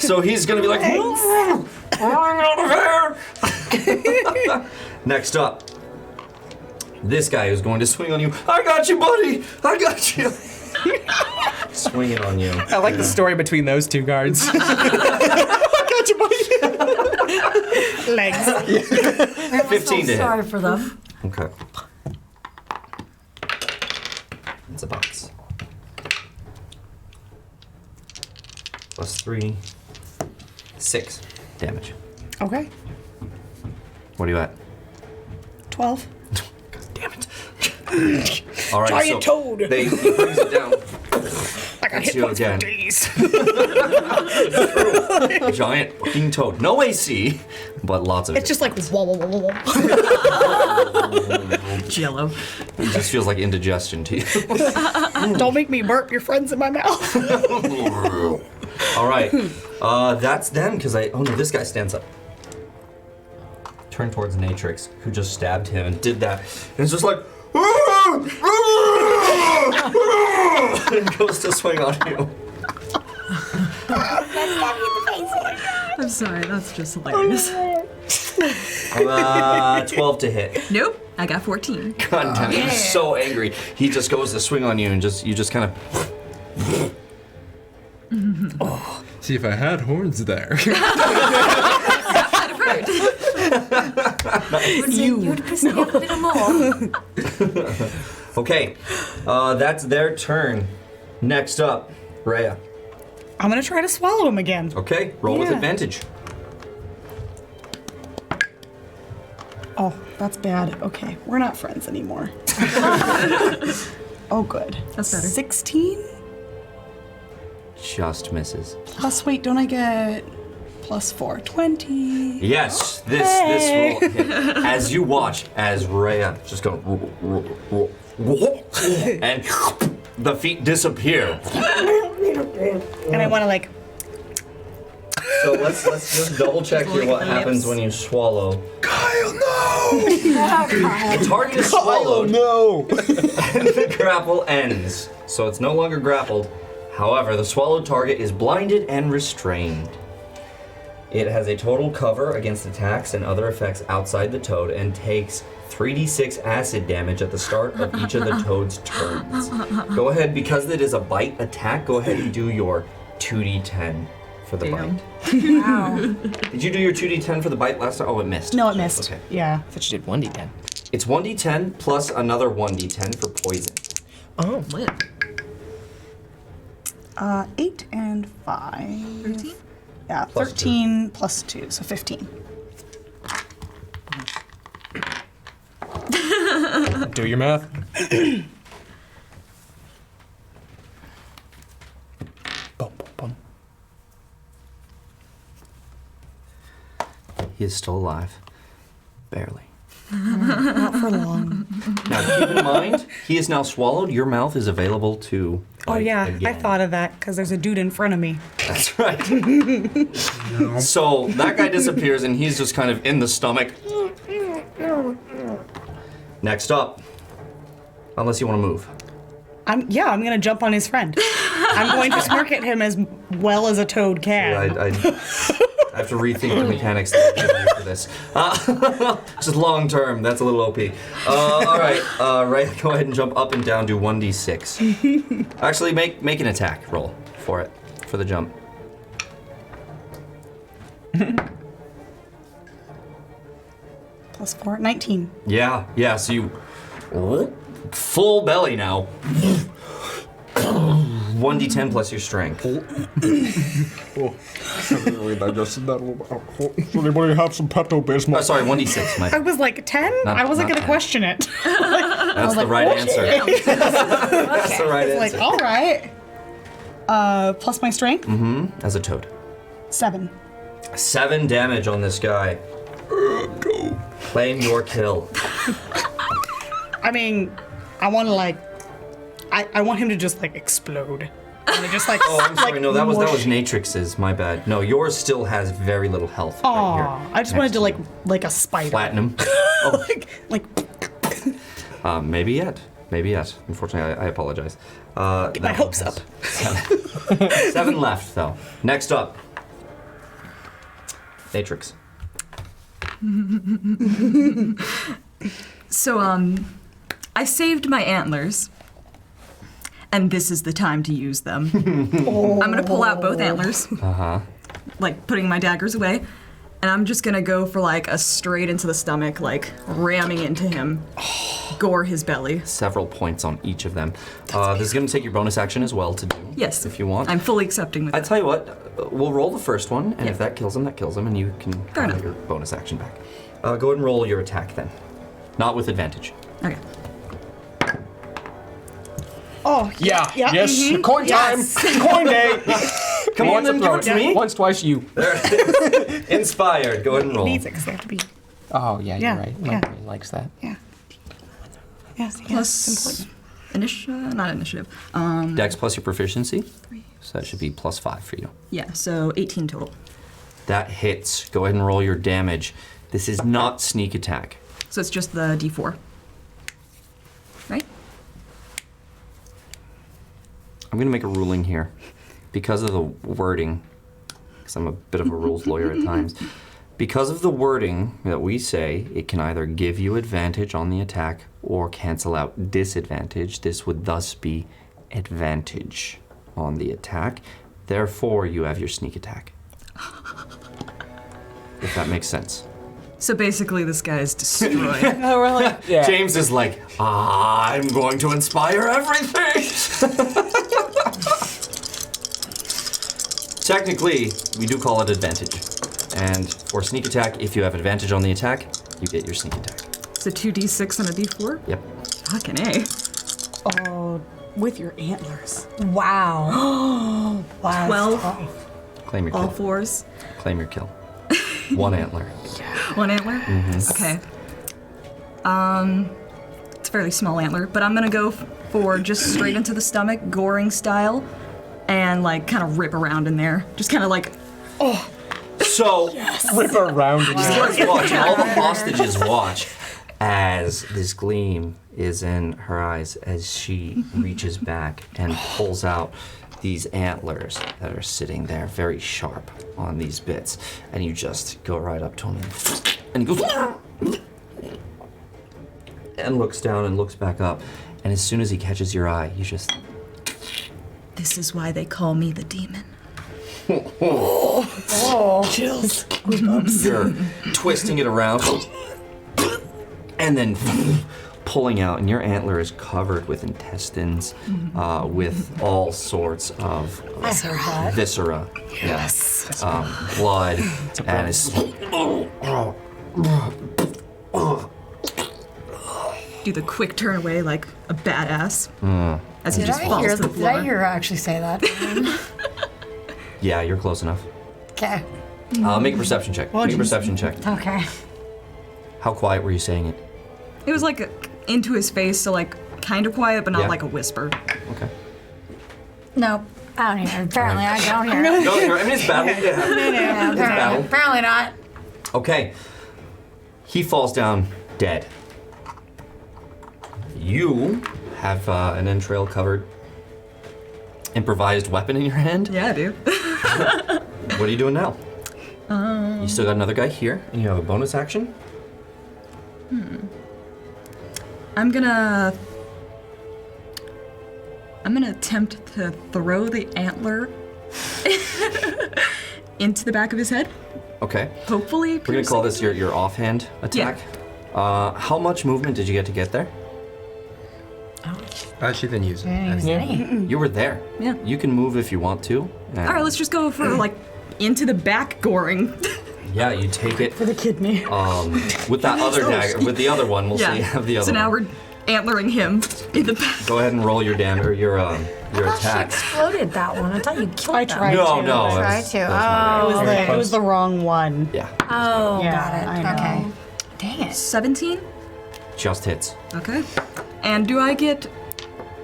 So he's gonna be like, I'm out of here! Next up, this guy who's going to swing on you. I got you, buddy! I got you! Swinging on you. I like the story between those two guards. I got you, buddy. Legs. 15 to hit. Sorry for them. Okay. It's a box. Plus 3. 6 damage. Okay. What are you at? 12. God damn it. All right, Giant toad. He brings it down. I got That's hit you points for again. days. Giant fucking toad. No AC, but lots of It's just like whoa, whoa, whoa, whoa. Jello. It just feels like indigestion to you. Don't make me burp your friends in my mouth. All right. That's them, because oh no, this guy stands up. Turn towards Natrix, who just stabbed him and did that. And it's just like, and goes to swing on you. I'm sorry, that's just hilarious. 12 to hit. Nope, I got 14. God damn it, he's so angry. He just goes to swing on you and you just kind of. See, if I had horns there. I'd have heard. You'd proceed a little more. Okay, that's their turn. Next up, Raya. I'm gonna try to swallow him again. Okay, roll with Yeah. advantage. Oh, that's bad. Okay, we're not friends anymore. Oh, good. That's better. 16? Just misses. Plus, wait, don't I get plus 4? 20. Yes, this roll hit. As you watch, as Raya just go and the feet disappear. And I want to like. So let's just double check here what happens when you swallow. Kyle, no! The target is swallowed. no! And the grapple ends. So it's no longer grappled. However, the swallowed target is blinded and restrained. It has a total cover against attacks and other effects outside the toad and takes 3d6 acid damage at the start of each of the toad's turns. Go ahead, because it is a bite attack, go ahead and do your 2d10 for the Damn. bite. Wow. Did you do your 2d10 for the bite last time? Oh, it missed. No, it missed. Okay. Yeah. I thought you did 1d10. It's 1d10 plus another 1d10 for poison. Oh. Lit. 8 and 5. 13? Yeah, Plus 13 plus 2, so 15. Do your math. Bum, bum, bum. He is still alive. Barely. Not for long. Now, keep in mind, he is now swallowed. Your mouth is available to. Oh bite yeah, I again. thought of that because there's a dude in front of me. That's right. So that guy disappears, and he's just kind of in the stomach. Next up, unless you want to move. I'm gonna jump on his friend. I'm going to smirk at him as well as a toad can. I have to rethink the mechanics that I'm giving you for this. Just long term, that's a little OP. All right, Raya, go ahead and jump up and down, do 1d6. Actually, make an attack roll for it, for the jump. +4, 19. Yeah, so you full belly now. 1d10 plus your strength. Really digested that a little bit. Does anybody have some Pepto-Bismol? Oh, sorry, 1d6. I was like 10? I wasn't not gonna 10. question it. That's the right answer. That's the right Like, answer. all right. Plus my strength? As a toad. 7. 7 damage on this guy. Claim your kill. I mean, I want to I want him to just explode. And just Oh, I'm sorry. No, that was mush. Natrix's. My bad. No, yours still has very little health. Right Aw, here, I just wanted next to like a spider. platinum. like Maybe yet. Unfortunately, I apologize. get my hopes up. 7 left though. Next up, Natrix. So, I saved my antlers, and this is the time to use them. I'm gonna pull out both antlers, putting my daggers away, and I'm just gonna go for a straight into the stomach, ramming into him, gore his belly. Several points on each of them. This is going to take your bonus action as well to do. Yes, if you want. I'm fully accepting with I that. tell you what, we'll roll the first one, and if that kills him, and you can Fair have enough. your bonus action back. Go ahead and roll your attack then. Not with advantage. Okay. Oh Yeah. yeah. Yes. mhm. Coin time. Yes. Coin day. Come on, then, give it to me. Once, twice, you. There it is. Inspired. Go ahead and roll. Needs it 'cause they have to be. Oh yeah, Yeah, you're right. My yeah. brain likes that. Yeah. Yes. Yes. Plus not initiative. Dex plus your proficiency. So that should be +5 for you. Yeah, so 18 total. That hits. Go ahead and roll your damage. This is not sneak attack. So it's just the D4. Right? I'm going to make a ruling here. Because of the wording, because I'm a bit of a rules lawyer at times, because of the wording that we say, it can either give you advantage on the attack or cancel out disadvantage. This would thus be advantage on the attack. Therefore, you have your sneak attack. If that makes sense. So basically, this guy is destroyed. Oh, really? Yeah. James is like, I'm going to inspire everything. Technically, we do call it advantage. And for sneak attack, if you have advantage on the attack, you get your sneak attack. So 2d6 and a d4? Yep. Fucking A. Oh, with your antlers. Wow. Wow. 12, Claim your all kill. fours. Claim your kill. 1 antler. 1 antler? Okay. It's a fairly small antler, but I'm gonna go for just straight into the stomach, goring style, and kind of rip around in there. Just kind of So, Rip around. you guys watch, all the hostages watch as this gleam is in her eyes as she reaches back and pulls out these antlers that are sitting there very sharp on these bits. And you just go right up to him and he goes and looks down and looks back up. And as soon as he catches your eye, you just... This is why they call me the demon. Chills. You're twisting it around and then pulling out, and your antler is covered with intestines, with all sorts of viscera. Yes. Blood, and it's do the quick turn away like a badass as he Did just I falls hear, to the did floor. I hear her actually say that? Yeah, you're close enough. Okay. Make a perception check. Make a perception check. Okay. How quiet were you saying it? It was like into his face, so like kind of quiet, but not Yeah. like a whisper. Okay. No, I don't hear. Apparently, I don't hear. No, I mean, it's battle. Yeah. Yeah, It's battle. apparently not. Okay. He falls down dead. You have an entrail covered improvised weapon in your hand. Yeah, dude. What are you doing now? You still got another guy here, and you have a bonus action. I'm gonna attempt to throw the antler into the back of his head. Okay. Hopefully, We're gonna call this your offhand attack. How much movement did you get to get there? She didn't use it. You were there. Yeah. You can move if you want to. All right, let's just go for like into the back goring. Yeah, you take it. For the kidney. With that other dagger, with the other one, we'll see. Have the other So now one. we're antlering him in the back. Go ahead and roll your damage or your She attacks. exploded that one. I thought you killed I that. tried No, to. no. Try that to. was my Oh, bad. okay. It was the wrong one. Yeah, Oh, Yeah, got it. I know. Okay. Dang it. 17. just hits. Okay. And do I get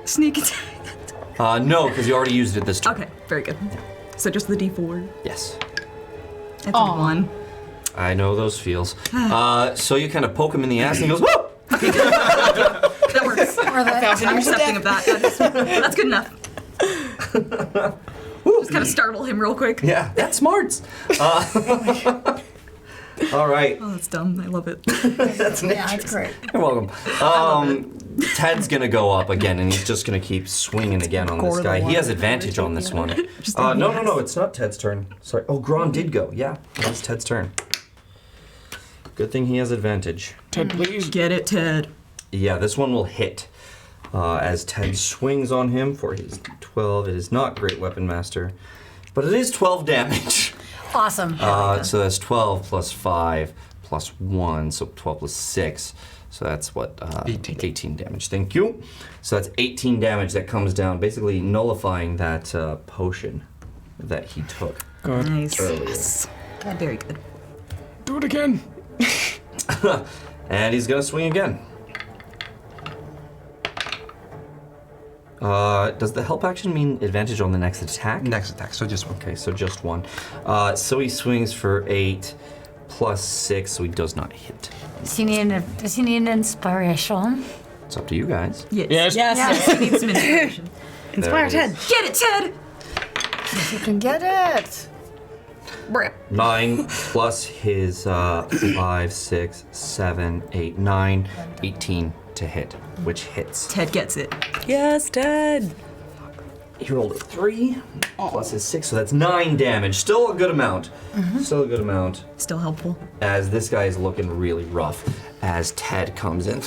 sneak attack? No, because you already used it this turn. Okay, very good. So just the D4. Yes. That's a 1. I know those feels. So you kind of poke him in the ass and he goes, whoa! That works. Or the Intercepting of that. That's good enough. Just kind of startle him real quick. Yeah, that's smart. All right. Oh, that's dumb. I love it. That's Yeah, that's great. You're welcome. Ted's gonna go up again, and he's just gonna keep swinging again on this guy. He has advantage on this one. No, it's not Ted's turn. Sorry. Oh, Grond did go. Yeah, it's Ted's turn. Good thing he has advantage. Ted, please. Get it, Ted. Yeah, this one will hit. As Ted swings on him for his 12. It is not Great Weapon Master, but it is 12 damage. Awesome. So that's 12 plus 5 plus 1, so 12 plus 6. So that's what? 18 damage. Thank you. So that's 18 damage that comes down, basically nullifying that potion that he took. Good. Nice. Earlier. Very good. Do it again. And he's gonna swing again. Does the help action mean advantage on the next attack? Next attack, so just one. Okay, so just one. So he swings for 8 plus 6, so he does not hit. Does he need an inspiration? It's up to you guys. Yes. Yes. I need some inspiration. Inspire There it Ted. Get it, Ted! You can get it. 9 plus his 5, 6, 7, 8, 9, 18 to hit, which hits. Ted gets it. Yes, Ted. He rolled a 3 plus his 6, so that's 9 damage. Still a good amount. Still a good amount. Still helpful. As this guy is looking really rough, as Ted comes in,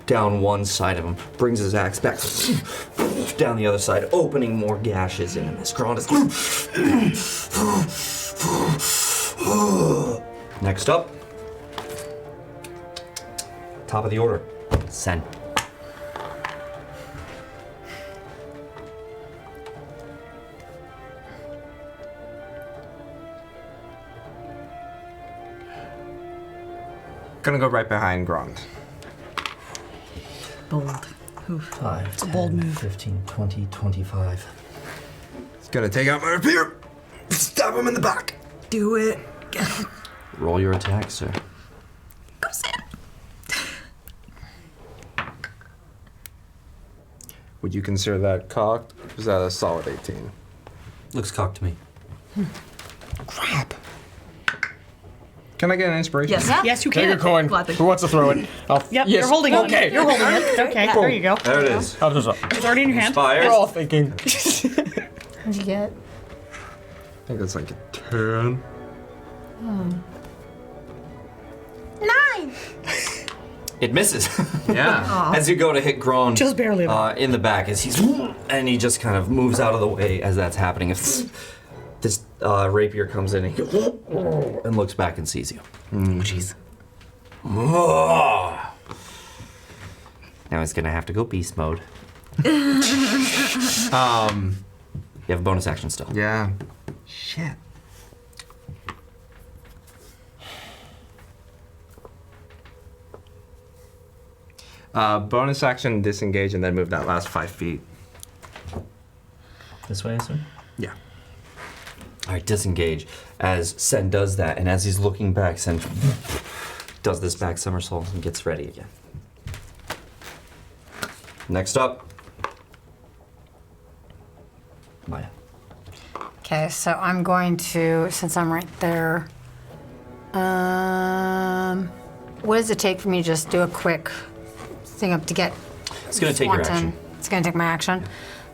down one side of him, brings his axe back, down the other side, opening more gashes in him. His Grond is. Next up, top of the order, Sen. Gonna go right behind Grond. Bold. 5, It's a bold move. 15, 20, 25. He's gonna take out my rapier, stab him in the back. Do it. Roll your attack, sir. Go, Sam. Would you consider that cocked? Or is that a solid 18? Looks cocked to me. Crap. Can I get an inspiration? Yes. Yes, you Take can. a coin. Gladly. Who wants to throw it? Yep, Yes. you're holding it. Okay. You're holding it. Okay, there you go. There it is. How does it? It's already in your hand. Inspired. We're all thinking. What'd you get? I think that's like a 10. 9. It misses. Yeah. As you go to hit Grond Just barely. in the back, as he's and he just kind of moves out of the way as that's happening. This rapier comes in and, and looks back and sees you. Jeez. Now he's gonna have to go beast mode. You have a bonus action still. Yeah. Shit. Bonus action, disengage, and then move that last 5 feet. This way, I assume? Yeah. All right, disengage. As Sen does that, and as he's looking back, Sen does this back somersault and gets ready again. Next up, Maya. Okay, so I'm going to, since I'm right there, what does it take for me to just do a quick thing up to get It's gonna take your action. It's gonna take my action.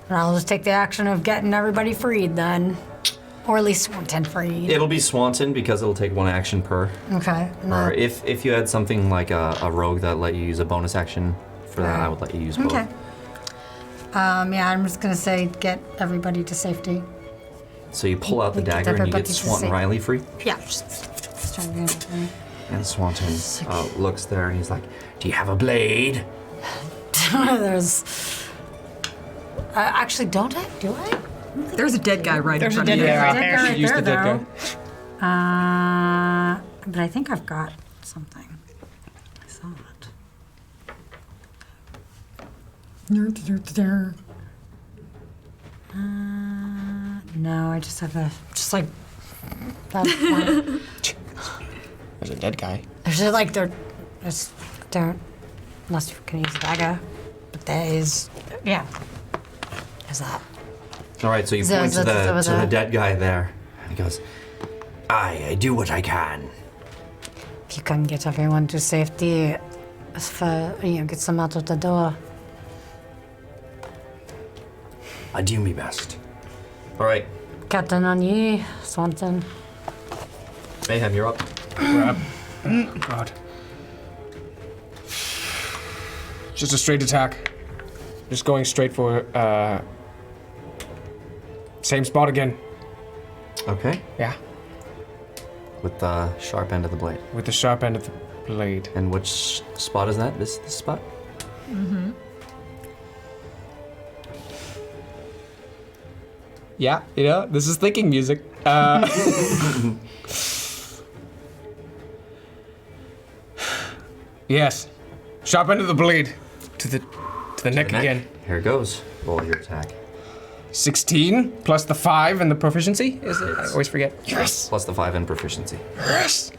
And I'll just take the action of getting everybody freed then. Or at least Swanton freed. It'll be Swanton because it'll take one action per. Okay. Or if you had something like a rogue that let you use a bonus action for that, I would let you use both. Okay. Yeah, I'm just gonna say get everybody to safety. So you pull out the Get dagger and you get everybody to Swanton safety. Riley free. Yeah, just trying to get everything. And Swanton looks there and he's like, "Do you have a blade?" There's. Actually, don't I? Do I? There's a dead guy right There's in a front of dead you. guy right Dead there. guy right Use the there, dead though. guy. But I think I've got something. I saw it. No, I just have just like that one. There's a dead guy. There's just like there's don't unless you can use a dagger, but there is Is that? All right, so you point to the dead guy there. And he goes, I do what I can. If you can get everyone to safety, get them out of the door. I do me best. All right, Captain on you, Swanton. Mayhem, you're up. Grab. God. Just a straight attack. Just going straight for, same spot again. Okay. Yeah. With the sharp end of the blade. With the sharp end of the blade. And which spot is that? This spot? Mm-hmm. Yeah, this is thinking music. Yes. Sharp end of the blade. To the neck again. Here it goes. Roll your attack. 16 plus the 5 and the proficiency? Is it? I always forget. Yes! Plus the 5 and proficiency. Yes!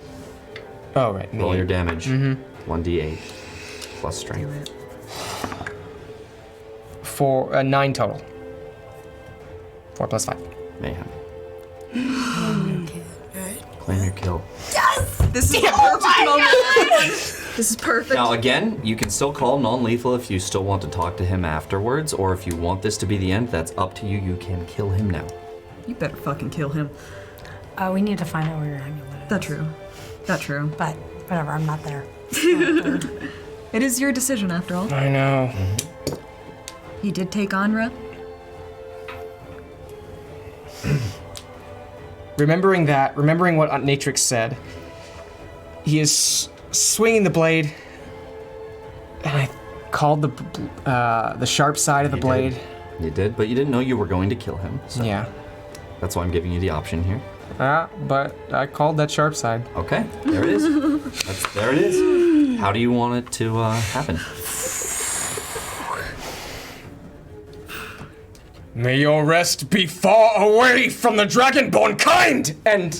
Oh, right. Roll your damage. 1d8 plus strength. 9 total. 4 plus 5. Mayhem. Claim your kill. This is the perfect moment. This is perfect. Now again, you can still call non-lethal if you still want to talk to him afterwards, or if you want this to be the end, that's up to you. You can kill him now. You better fucking kill him. We need to find out where your amulet is. That's true. That's true. But whatever, I'm not there. It is your decision after all. I know. He did take Onra. Remembering what Natrix said, he is swinging the blade, and I called the sharp side of the blade. You did, but you didn't know you were going to kill him. So Yeah. that's why I'm giving you the option here. But I called that sharp side. Okay, there it is. There it is. How do you want it to happen? May your rest be far away from the dragonborn kind! And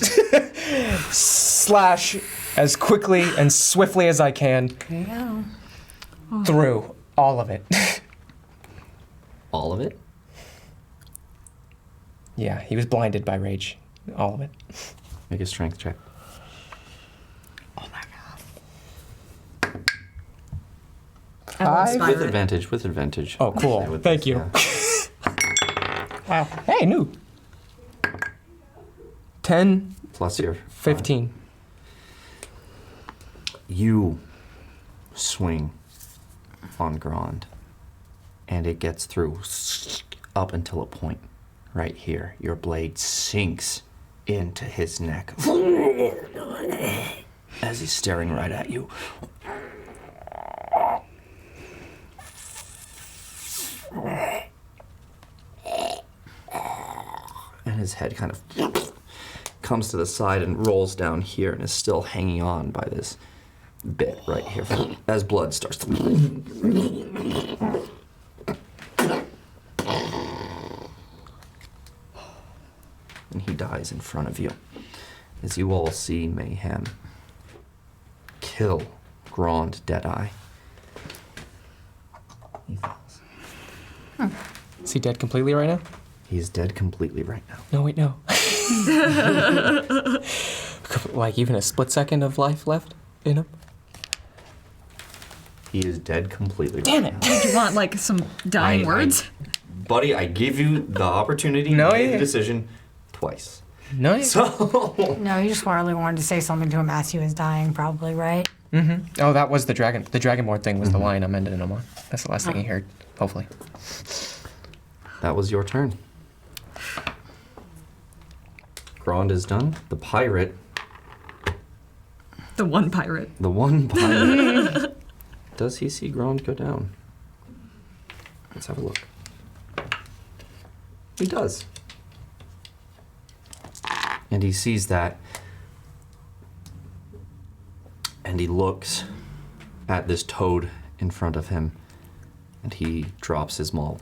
slash as quickly and swiftly as I can There you go. through all of it. All of it? Yeah, he was blinded by rage. All of it. Make a strength check. Oh my god. 5? With advantage, with advantage. Oh, cool. Actually, with Thank this, you. yeah. Wow. Hey, new. 10, Plus your 15. You swing on Grond, and it gets through up until a point right here. Your blade sinks into his neck as he's staring right at you. and his head kind of comes to the side and rolls down here and is still hanging on by this bit right here as blood starts to and he dies in front of you as you all see Mayhem kill Grond Deadeye. He falls. Is he dead completely right now? He's dead completely right now. No, wait, no. Like even a split second of life left in him? He is dead completely Damn right it. now. Do you want like some dying words? Buddy, I give you the opportunity No, to make yeah. the decision twice. No, So No, you just really wanted to say something to him as he was dying, probably, right? Mm-hmm. Oh, that was the dragon. The dragonborn thing was the line I'm ending him on. That's the last thing he heard, hopefully. that was your turn. Grond is done. The pirate, The one pirate. the one pirate. Does he see Grond go down? Let's have a look. He does. And he sees that. And he looks at this toad in front of him. And he drops his maul.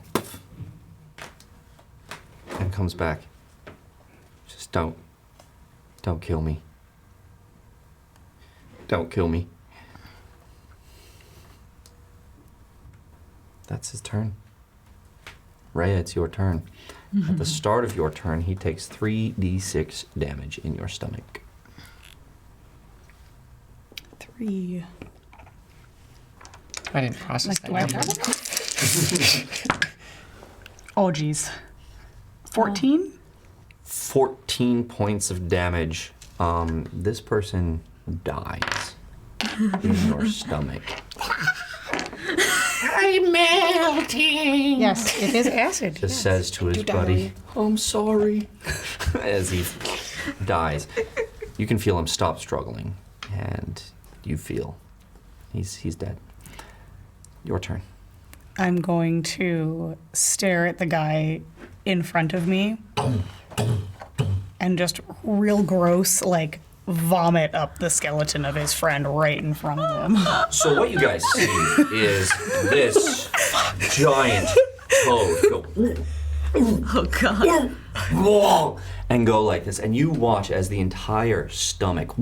And comes back. Just don't kill me. Don't kill me. That's his turn. Raya, it's your turn. At the start of your turn, he takes 3d6 damage in your stomach. 3. I didn't process Like, do I that. have it? Oh, geez. 14? 14 points of damage. This person dies in your stomach. I'm melting. Yes, it is acid. Just says to his Do buddy, I'm sorry, as he dies. You can feel him stop struggling, and you feel he's dead. Your turn. I'm going to stare at the guy in front of me and just real gross, like, vomit up the skeleton of his friend right in front of him. So what you guys see is this giant toad go Oh god. whoa, and go like this, and you watch as the entire stomach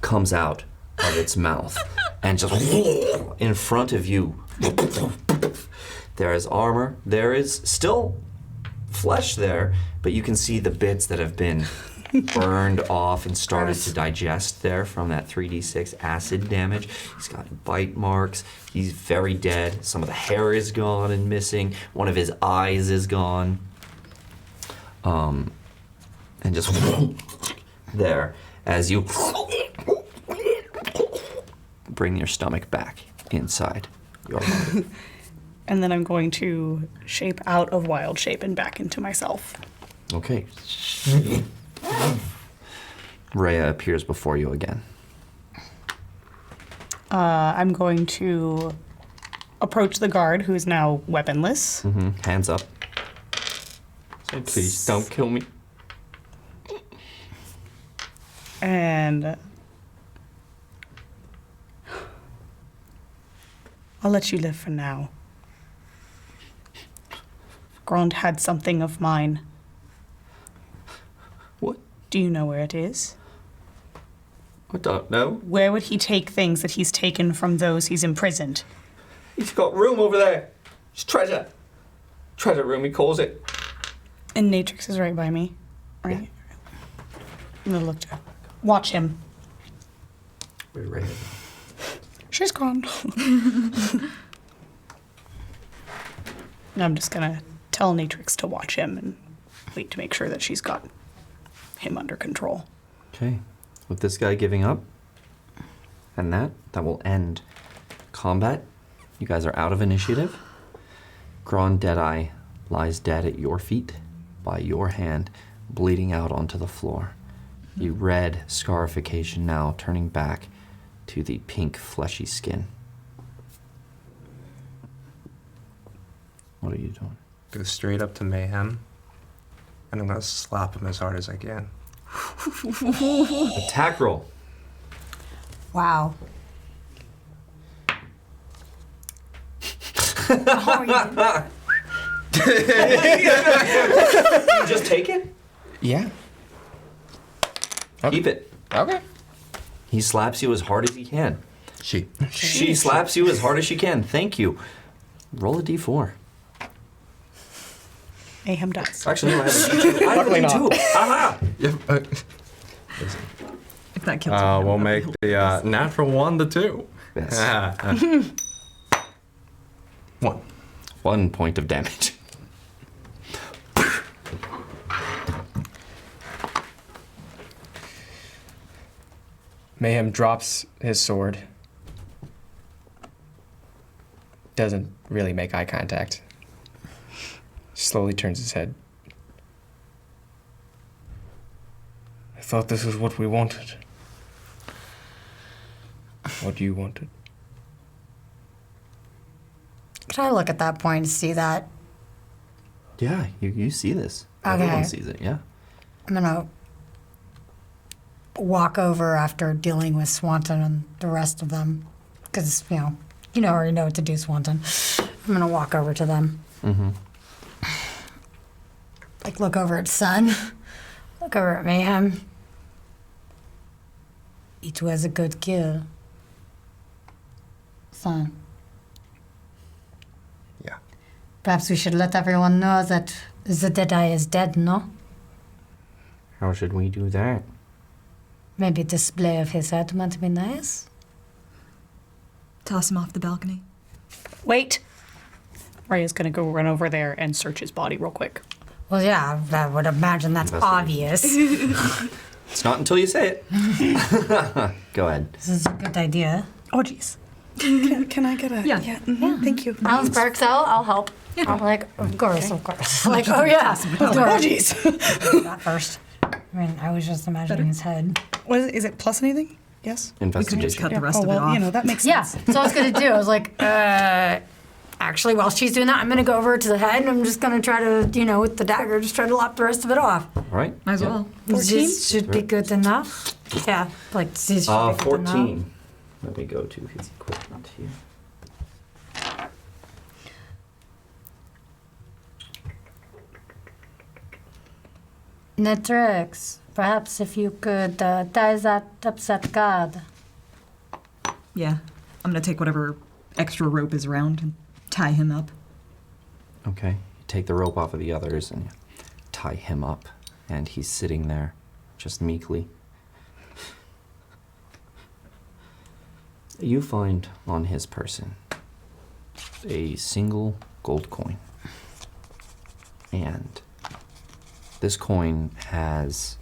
comes out of its mouth, and just in front of you. There is armor. There is still flesh there, but you can see the bits that have been burned off and started to digest there from that 3d6 acid damage. He's got bite marks. He's very dead. Some of the hair is gone and missing. One of his eyes is gone. And just there as you bring your stomach back inside your body. And then I'm going to shape out of wild shape and back into myself. Okay. Raya appears before you again. I'm going to approach the guard, who is now weaponless. Hands up. Say, please don't kill me. And I'll let you live for now. Grond had something of mine. What? Do you know where it is? I don't know. Where would he take things that he's taken from those he's imprisoned? He's got room over there. It's treasure. Treasure room, he calls it. And Natrix is right by me. Right? I'm gonna look to watch him. We're ready. She's gone. And I'm just gonna tell Natrix to watch him and wait to make sure that she's got him under control. Okay. With this guy giving up, and that will end combat. You guys are out of initiative. Grond Deadeye lies dead at your feet by your hand, bleeding out onto the floor. The red scarification now turning back to the pink fleshy skin. What are you doing? Go straight up to Mayhem And I'm gonna slap him as hard as I can. Attack roll. Wow. Oh, You just take it? Yeah. Keep it. Okay. He slaps you as hard as he can. She. She slaps you as hard as she can. Thank you. Roll a d4. Mayhem dice. Actually, no, I have a d2. I have a Luckily not. d2. Aha! If that kills him, We'll make the natural 1 to 2. Yes. 1. 1 point of damage. Mayhem drops his sword. Doesn't really make eye contact. Slowly turns his head. I thought this was what we wanted. What you wanted. Can I look at that point and see that? Yeah, you see this. Okay. Everyone sees it, yeah. I'm gonna walk over after dealing with Swanton and the rest of them. Because, you already know what to do, Swanton. I'm gonna walk over to them. Mm-hmm. Like, look over at Sun. Look over at Mayhem. It was a good kill. Son. Yeah. Perhaps we should let everyone know that the Deadeye is dead, no? How should we do that? Maybe a display of his head might be nice. Toss him off the balcony. Wait. Raya's gonna go run over there and search his body real quick. Well, yeah, I would imagine that's obvious. It's not until you say it. Go ahead. This is a good idea. Oh, jeez. Can I get a... Yeah. Thank you. I'll spark cell, I'll help. I'm like, of course. Like, oh yeah. Oh, jeez. That first. I mean, I was just imagining his head. What is it plus anything? Yes? We can just Investigation. cut the rest of it well, off. that makes Yeah, sense. so I was gonna do. I was like, actually, while she's doing that, I'm gonna go over to the head and I'm just gonna try to, with the dagger, just try to lop the rest of it off. All right. Might as Yeah. well. 14? This should be good enough. Yeah, like, this should be good enough. 14. Let me go to his equipment here. Netrix, perhaps if you could tie that upset guard. Yeah. I'm gonna take whatever extra rope is around and tie him up. Okay. You take the rope off of the others and you tie him up, and he's sitting there, just meekly. You find on his person a single gold coin. And this coin has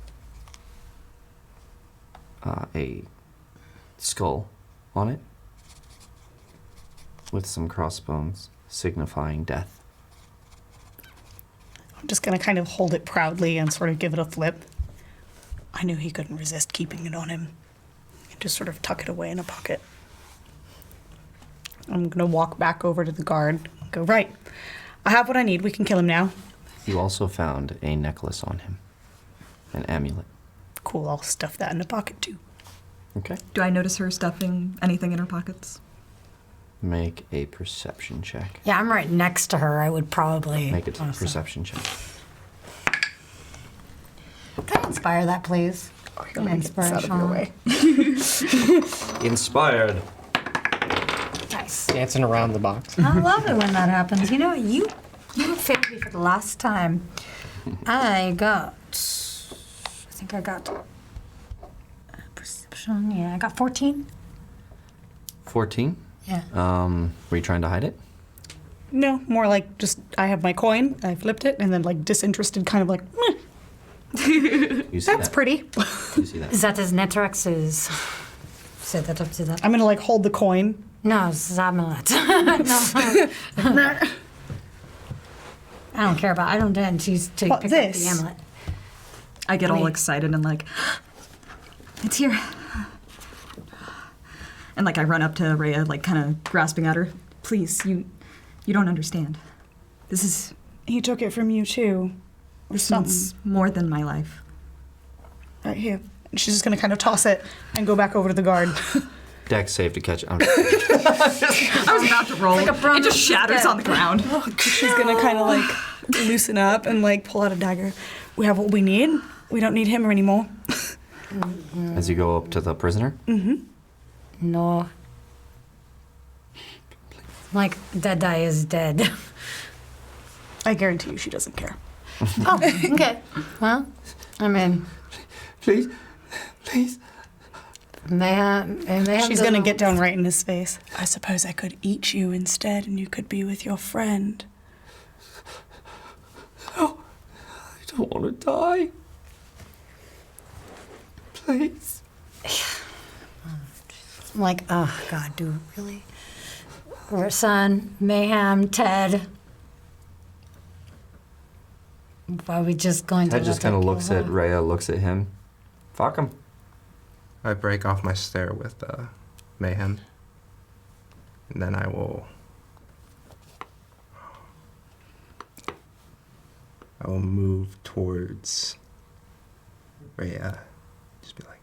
a skull on it with some crossbones signifying death. I'm just gonna kind of hold it proudly and sort of give it a flip. I knew he couldn't resist keeping it on him. And just sort of tuck it away in a pocket. I'm gonna walk back over to the guard. Go, right. I have what I need. We can kill him now. You also found a necklace on him, an amulet. Cool, I'll stuff that in the pocket too. Okay. Do I notice her stuffing anything in her pockets? Make a perception check. Yeah, I'm right next to her. I would probably Make a honestly. perception check. Can I inspire that, please? An inspiration. Inspired. Nice. Dancing around the box. I love it when that happens. You know, you failed me for the last time. I got perception. Yeah, I got 14. 14? Yeah. Were you trying to hide it? No, more like just I have my coin, I flipped it, and then like disinterested, kind of like, meh, You see that's that? pretty. You see that? That is Netrex's. Say that up to that. I'm gonna like hold the coin. No, Zamelet. No. I don't care about. I don't dare choose to What, pick up this? the amulet. I get all Wait. excited and like, it's here. And like I run up to Raya, like kind of grasping at her. Please, you don't understand. This is He took it from you too. or something. It's more than my life. Right here. And she's just gonna kind of toss it and go back over to the guard. Dex save to catch it. I was about to roll. It just shatters on the ground. She's gonna kind of like loosen up and like pull out a dagger. We have what we need. We don't need him anymore. As you go up to the prisoner. No. Like, Deadeye is dead. I guarantee you she doesn't care. Oh, okay. Well, I mean, Please, please. Mayhem She's gonna get down right in his face. I suppose I could eat you instead and you could be with your friend. Oh, I don't want to die. Please. I'm like, oh, God, do we really? Our son, Mayhem, Ted. Are we just going to Ted just kind of looks at Raya, looks at him. Fuck him. I break off my stare with Mayhem. And then I will move towards Raya. Just be like,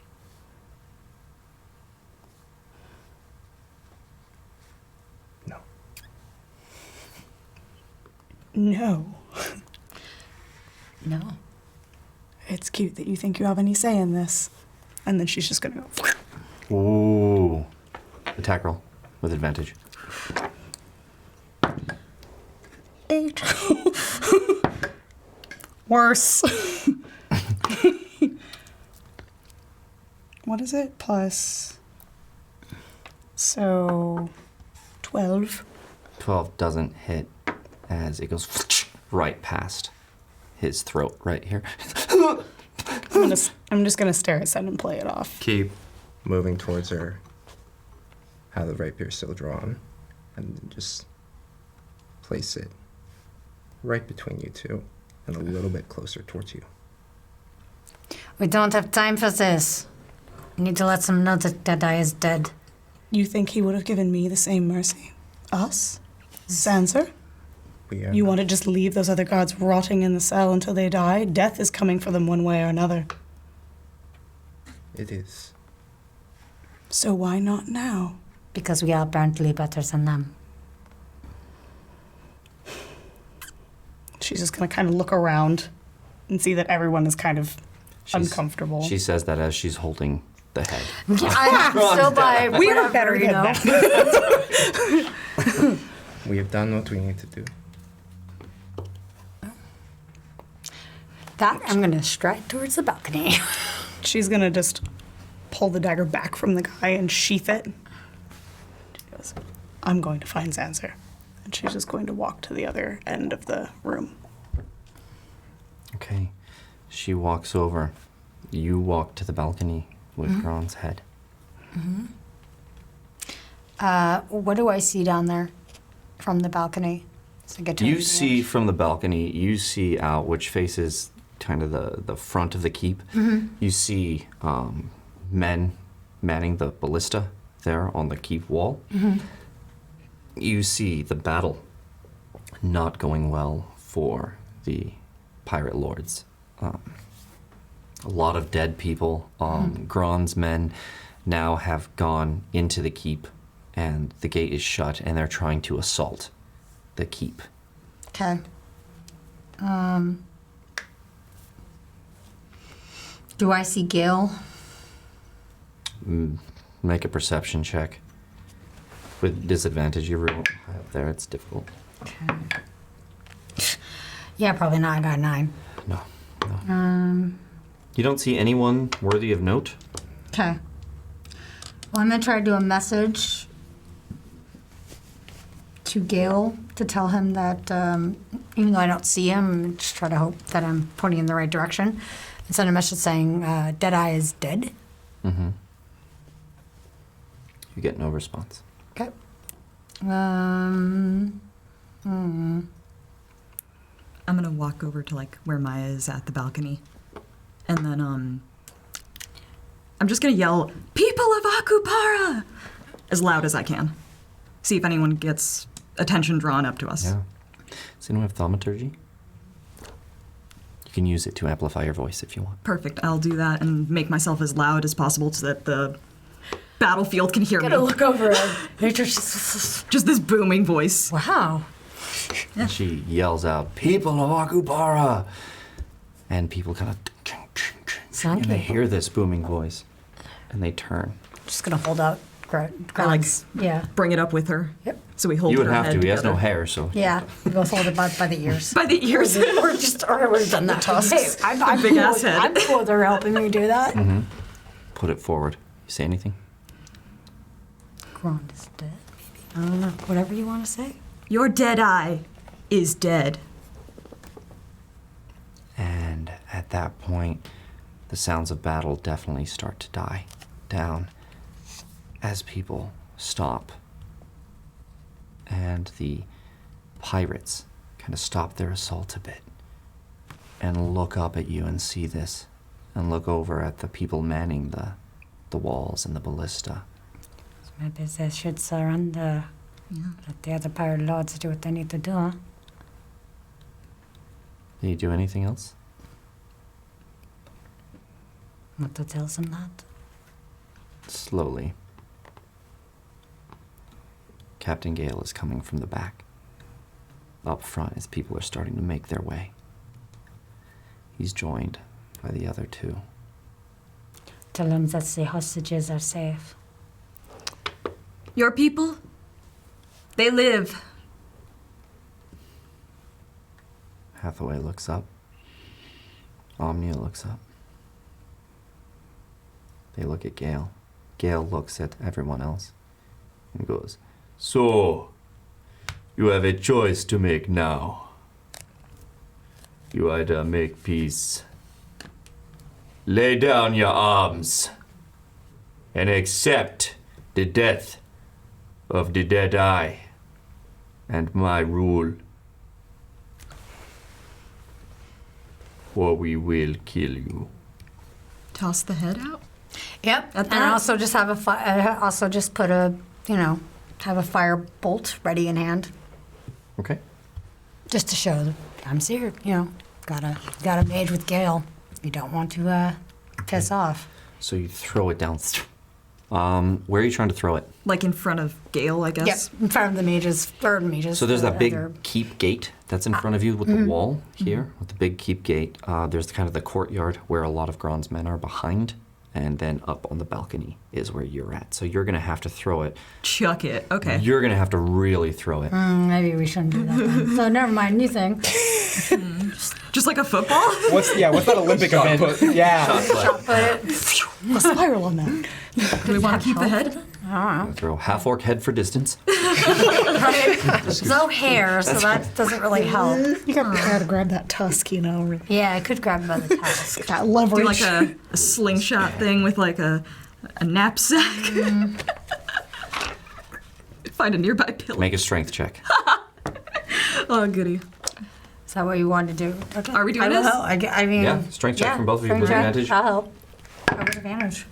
no. No. No. It's cute that you think you have any say in this. And then she's just gonna go. Ooh. Attack roll with advantage. 8. Worse. What is it? Plus. So. 12. 12 doesn't hit as it goes right past his throat right here. I'm just gonna stare at Sen and play it off. Keep moving towards her. Have the rapier still drawn. And then just place it right between you two and a little bit closer towards you. We don't have time for this. We need to let them know that Deadeye is dead. You think he would have given me the same mercy? Us? Sansa? You want to just leave those other guards rotting in the cell until they die? Death is coming for them one way or another. It is. So why not now? Because we are apparently better than them. She's just gonna kind of look around and see that everyone is kind of uncomfortable. She says that as she's holding the head. I'm still by. We were better than that. We have done what we need to do. That I'm gonna stride towards the balcony. She's gonna just pull the dagger back from the guy and sheath it. She goes, I'm going to find Zanzer. And she's just going to walk to the other end of the room. Okay. She walks over. You walk to the balcony with Grond's head. What do I see down there from the balcony? So I get to You see from the balcony, you see out, which faces kind of the front of the keep. You see men manning the ballista there on the keep wall. You see the battle not going well for the pirate lords. A lot of dead people. Grond's men now have gone into the keep, and the gate is shut, and they're trying to assault the keep. Okay. Do I see Gil? Make a perception check. With disadvantage, you roll high up there. It's difficult. Okay. Yeah, probably not. I got 9. No. You don't see anyone worthy of note? Okay. Well, I'm gonna try to do a message to Gale to tell him that even though I don't see him, just try to hope that I'm pointing in the right direction. And send a message saying Deadeye is dead. You get no response. Okay. I'm gonna walk over to like where Maya is at the balcony, and then I'm just gonna yell, "People of Akupara!" as loud as I can. See if anyone gets attention drawn up to us. Yeah. Does anyone have thaumaturgy? You can use it to amplify your voice if you want. Perfect. I'll do that and make myself as loud as possible so that the battlefield can hear me. Gotta look over it. Just this booming voice. Wow. And she yells out, "People of Akupara!" And people kind of, and they hear this booming voice, and they turn. Just gonna hold out Grond's. Yeah. Bring it up with her. Yep. So we hold You would her have head to. He has no together. hair, so. Yeah. We both hold it by the ears. By the ears. or we've done that. Hey, I'm big cool ass with- head. I'm cool with her helping me do that. Put it forward. You say anything? Grond is dead, maybe. I don't know. Whatever you want to say. Your Deadeye is dead. And at that point, the sounds of battle definitely start to die down as people stop. And the pirates kind of stop their assault a bit and look up at you and see this and look over at the people manning the walls and the ballista. Maybe they should surrender. Let the other pirate lords do what they need to do, huh? Did you do anything else? Want to tell them that? Slowly, Captain Gale is coming from the back, up front as people are starting to make their way. He's joined by the other two. Tell them that the hostages are safe. Your people, they live. Hathaway looks up. Omnia looks up. They look at Gale. Gale looks at everyone else and goes, So, you have a choice to make now. You either make peace, lay down your arms, and accept the death of the Deadeye and my rule, or we will kill you. Toss the head out. Yep. At And that? also just have also just put a, have a fire bolt ready in hand, okay. just to show that I'm serious. Gotta mage with Gale. You don't want to piss off. So you throw it down. Where are you trying to throw it? Like in front of Gale, I guess. Yep, in front of the mages, third mages. So there's that big other- keep gate that's in front of you with the wall here, with the big keep gate. There's kind of the courtyard where a lot of Grond's men are behind, and then up on the balcony is where you're at. So you're gonna have to throw it. Chuck it. Okay. You're gonna have to really throw it. Maybe we shouldn't do that then. So never mind, new thing. Just like a football? What's that Olympic event? Yeah. Put it. A spiral on that. Do we want to keep the head? Throw half orc head for distance. Right? There's no hair, so that doesn't really help. You gotta grab that tusk, really. Yeah, I could grab him by the tusk. That leverage. Do like a slingshot thing with like a knapsack. Find a nearby pillow. Make a strength check. Oh, goody. Is that what you wanted to do? Okay. Are we doing I will this? help. I mean, Yeah, strength check from both of you strength with check. advantage. I'll help. With advantage.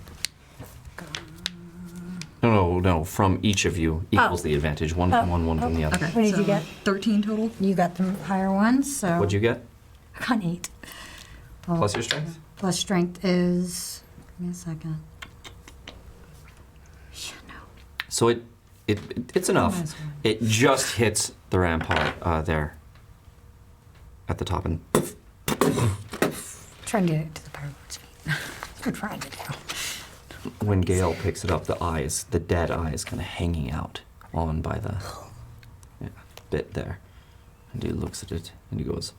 No. From each of you equals the advantage. One from one from the other. Okay. What did you get? 13 total. You got the higher ones, so. What'd you get? I got 8. Plus your strength? Plus strength is. Give me a second. So it's enough. Nice one. It just hits the rampart there at the top and Try and get it to the pirate feet. That's what we're trying to do. when Gale picks it up, the dead eye is kind of hanging out on by the bit there. And he looks at it and he goes,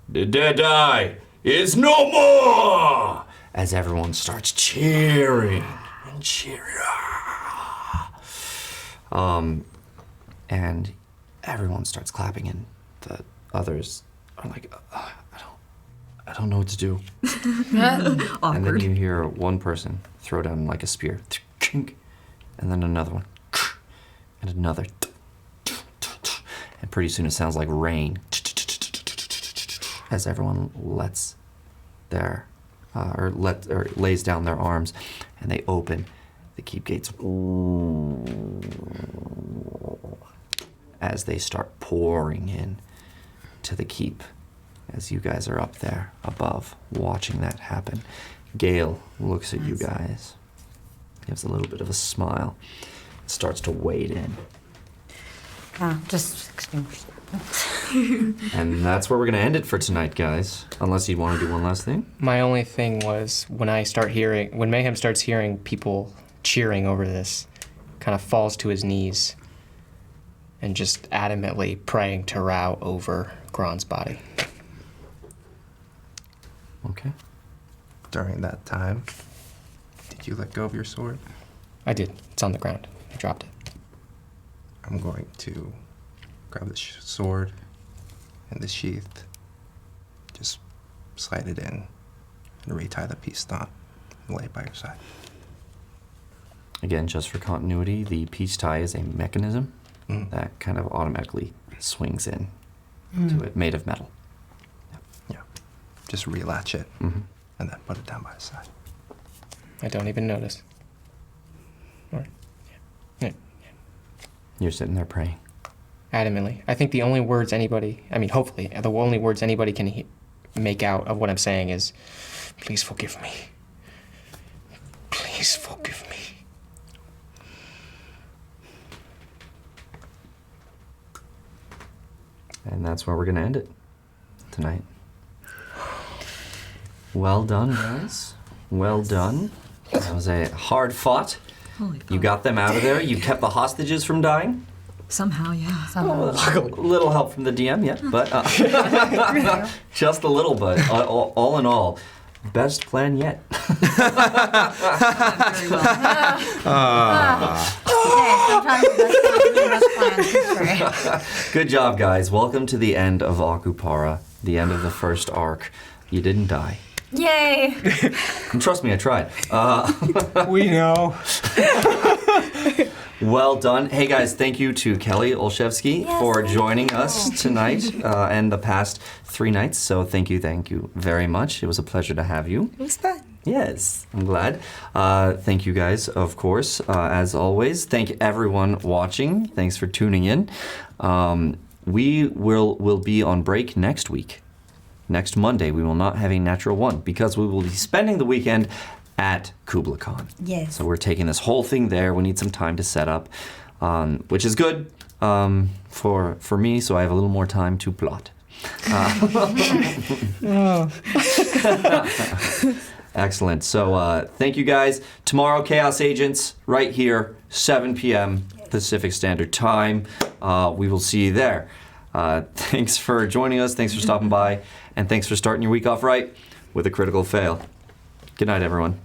The Deadeye is no more! as everyone starts cheering and cheering. And everyone starts clapping and the others are like, I don't know what to do. And then Awkward. you hear one person throw down like a spear, and then another one, and another, and pretty soon it sounds like rain as everyone lets their or lays down their arms, and they open the keep gates as they start pouring in to the keep. as you guys are up there above watching that happen. Gale looks at you guys, gives a little bit of a smile, starts to wade in. Just extinguish. And that's where we're going to end it for tonight, guys. Unless you want to do one last thing. My only thing was when Mayhem starts hearing people cheering over this, kind of falls to his knees and just adamantly praying to Rao over Grond's body. Okay. During that time, did you let go of your sword? I did. It's on the ground. I dropped it. I'm going to grab the sword and the sheath, just slide it in, and retie the peace knot and lay it by your side. Again, just for continuity, the peace tie is a mechanism that kind of automatically swings in to it, made of metal. Yeah. Just relatch it and then put it down by his side. I don't even notice. Or, yeah. You're sitting there praying. Adamantly. I think the only words hopefully, the only words anybody can make out of what I'm saying is, please forgive me. Please forgive me. And that's where we're going to end it tonight. Well done, guys. Well done. That was a hard fought. Holy fuck. You got them out of there. You kept the hostages from dying. Somehow, yeah. A little help from the DM, yeah, but just a little, but all in all, best plan yet. Sometimes that's plans. Good job, guys. Welcome to the end of Akupara, the end of the first arc. You didn't die. Yay! And trust me, I tried. We know. Well done. Hey guys, thank you to Kelly Olszewski for joining us tonight and the past 3 nights. So thank you very much. It was a pleasure to have you. It was fun. Yes, I'm glad. Thank you guys, of course, as always. Thank everyone watching. Thanks for tuning in. We will be on break next week. Next Monday, we will not have a Natural One because we will be spending the weekend at KublaCon. Yes. So we're taking this whole thing there. We need some time to set up, which is good for me, so I have a little more time to plot. Excellent. So thank you guys. Tomorrow, Chaos Agents, right here, 7 p.m. Pacific Standard Time. We will see you there. Thanks for joining us. Thanks for stopping by. And thanks for starting your week off right with a critical fail. Good night, everyone.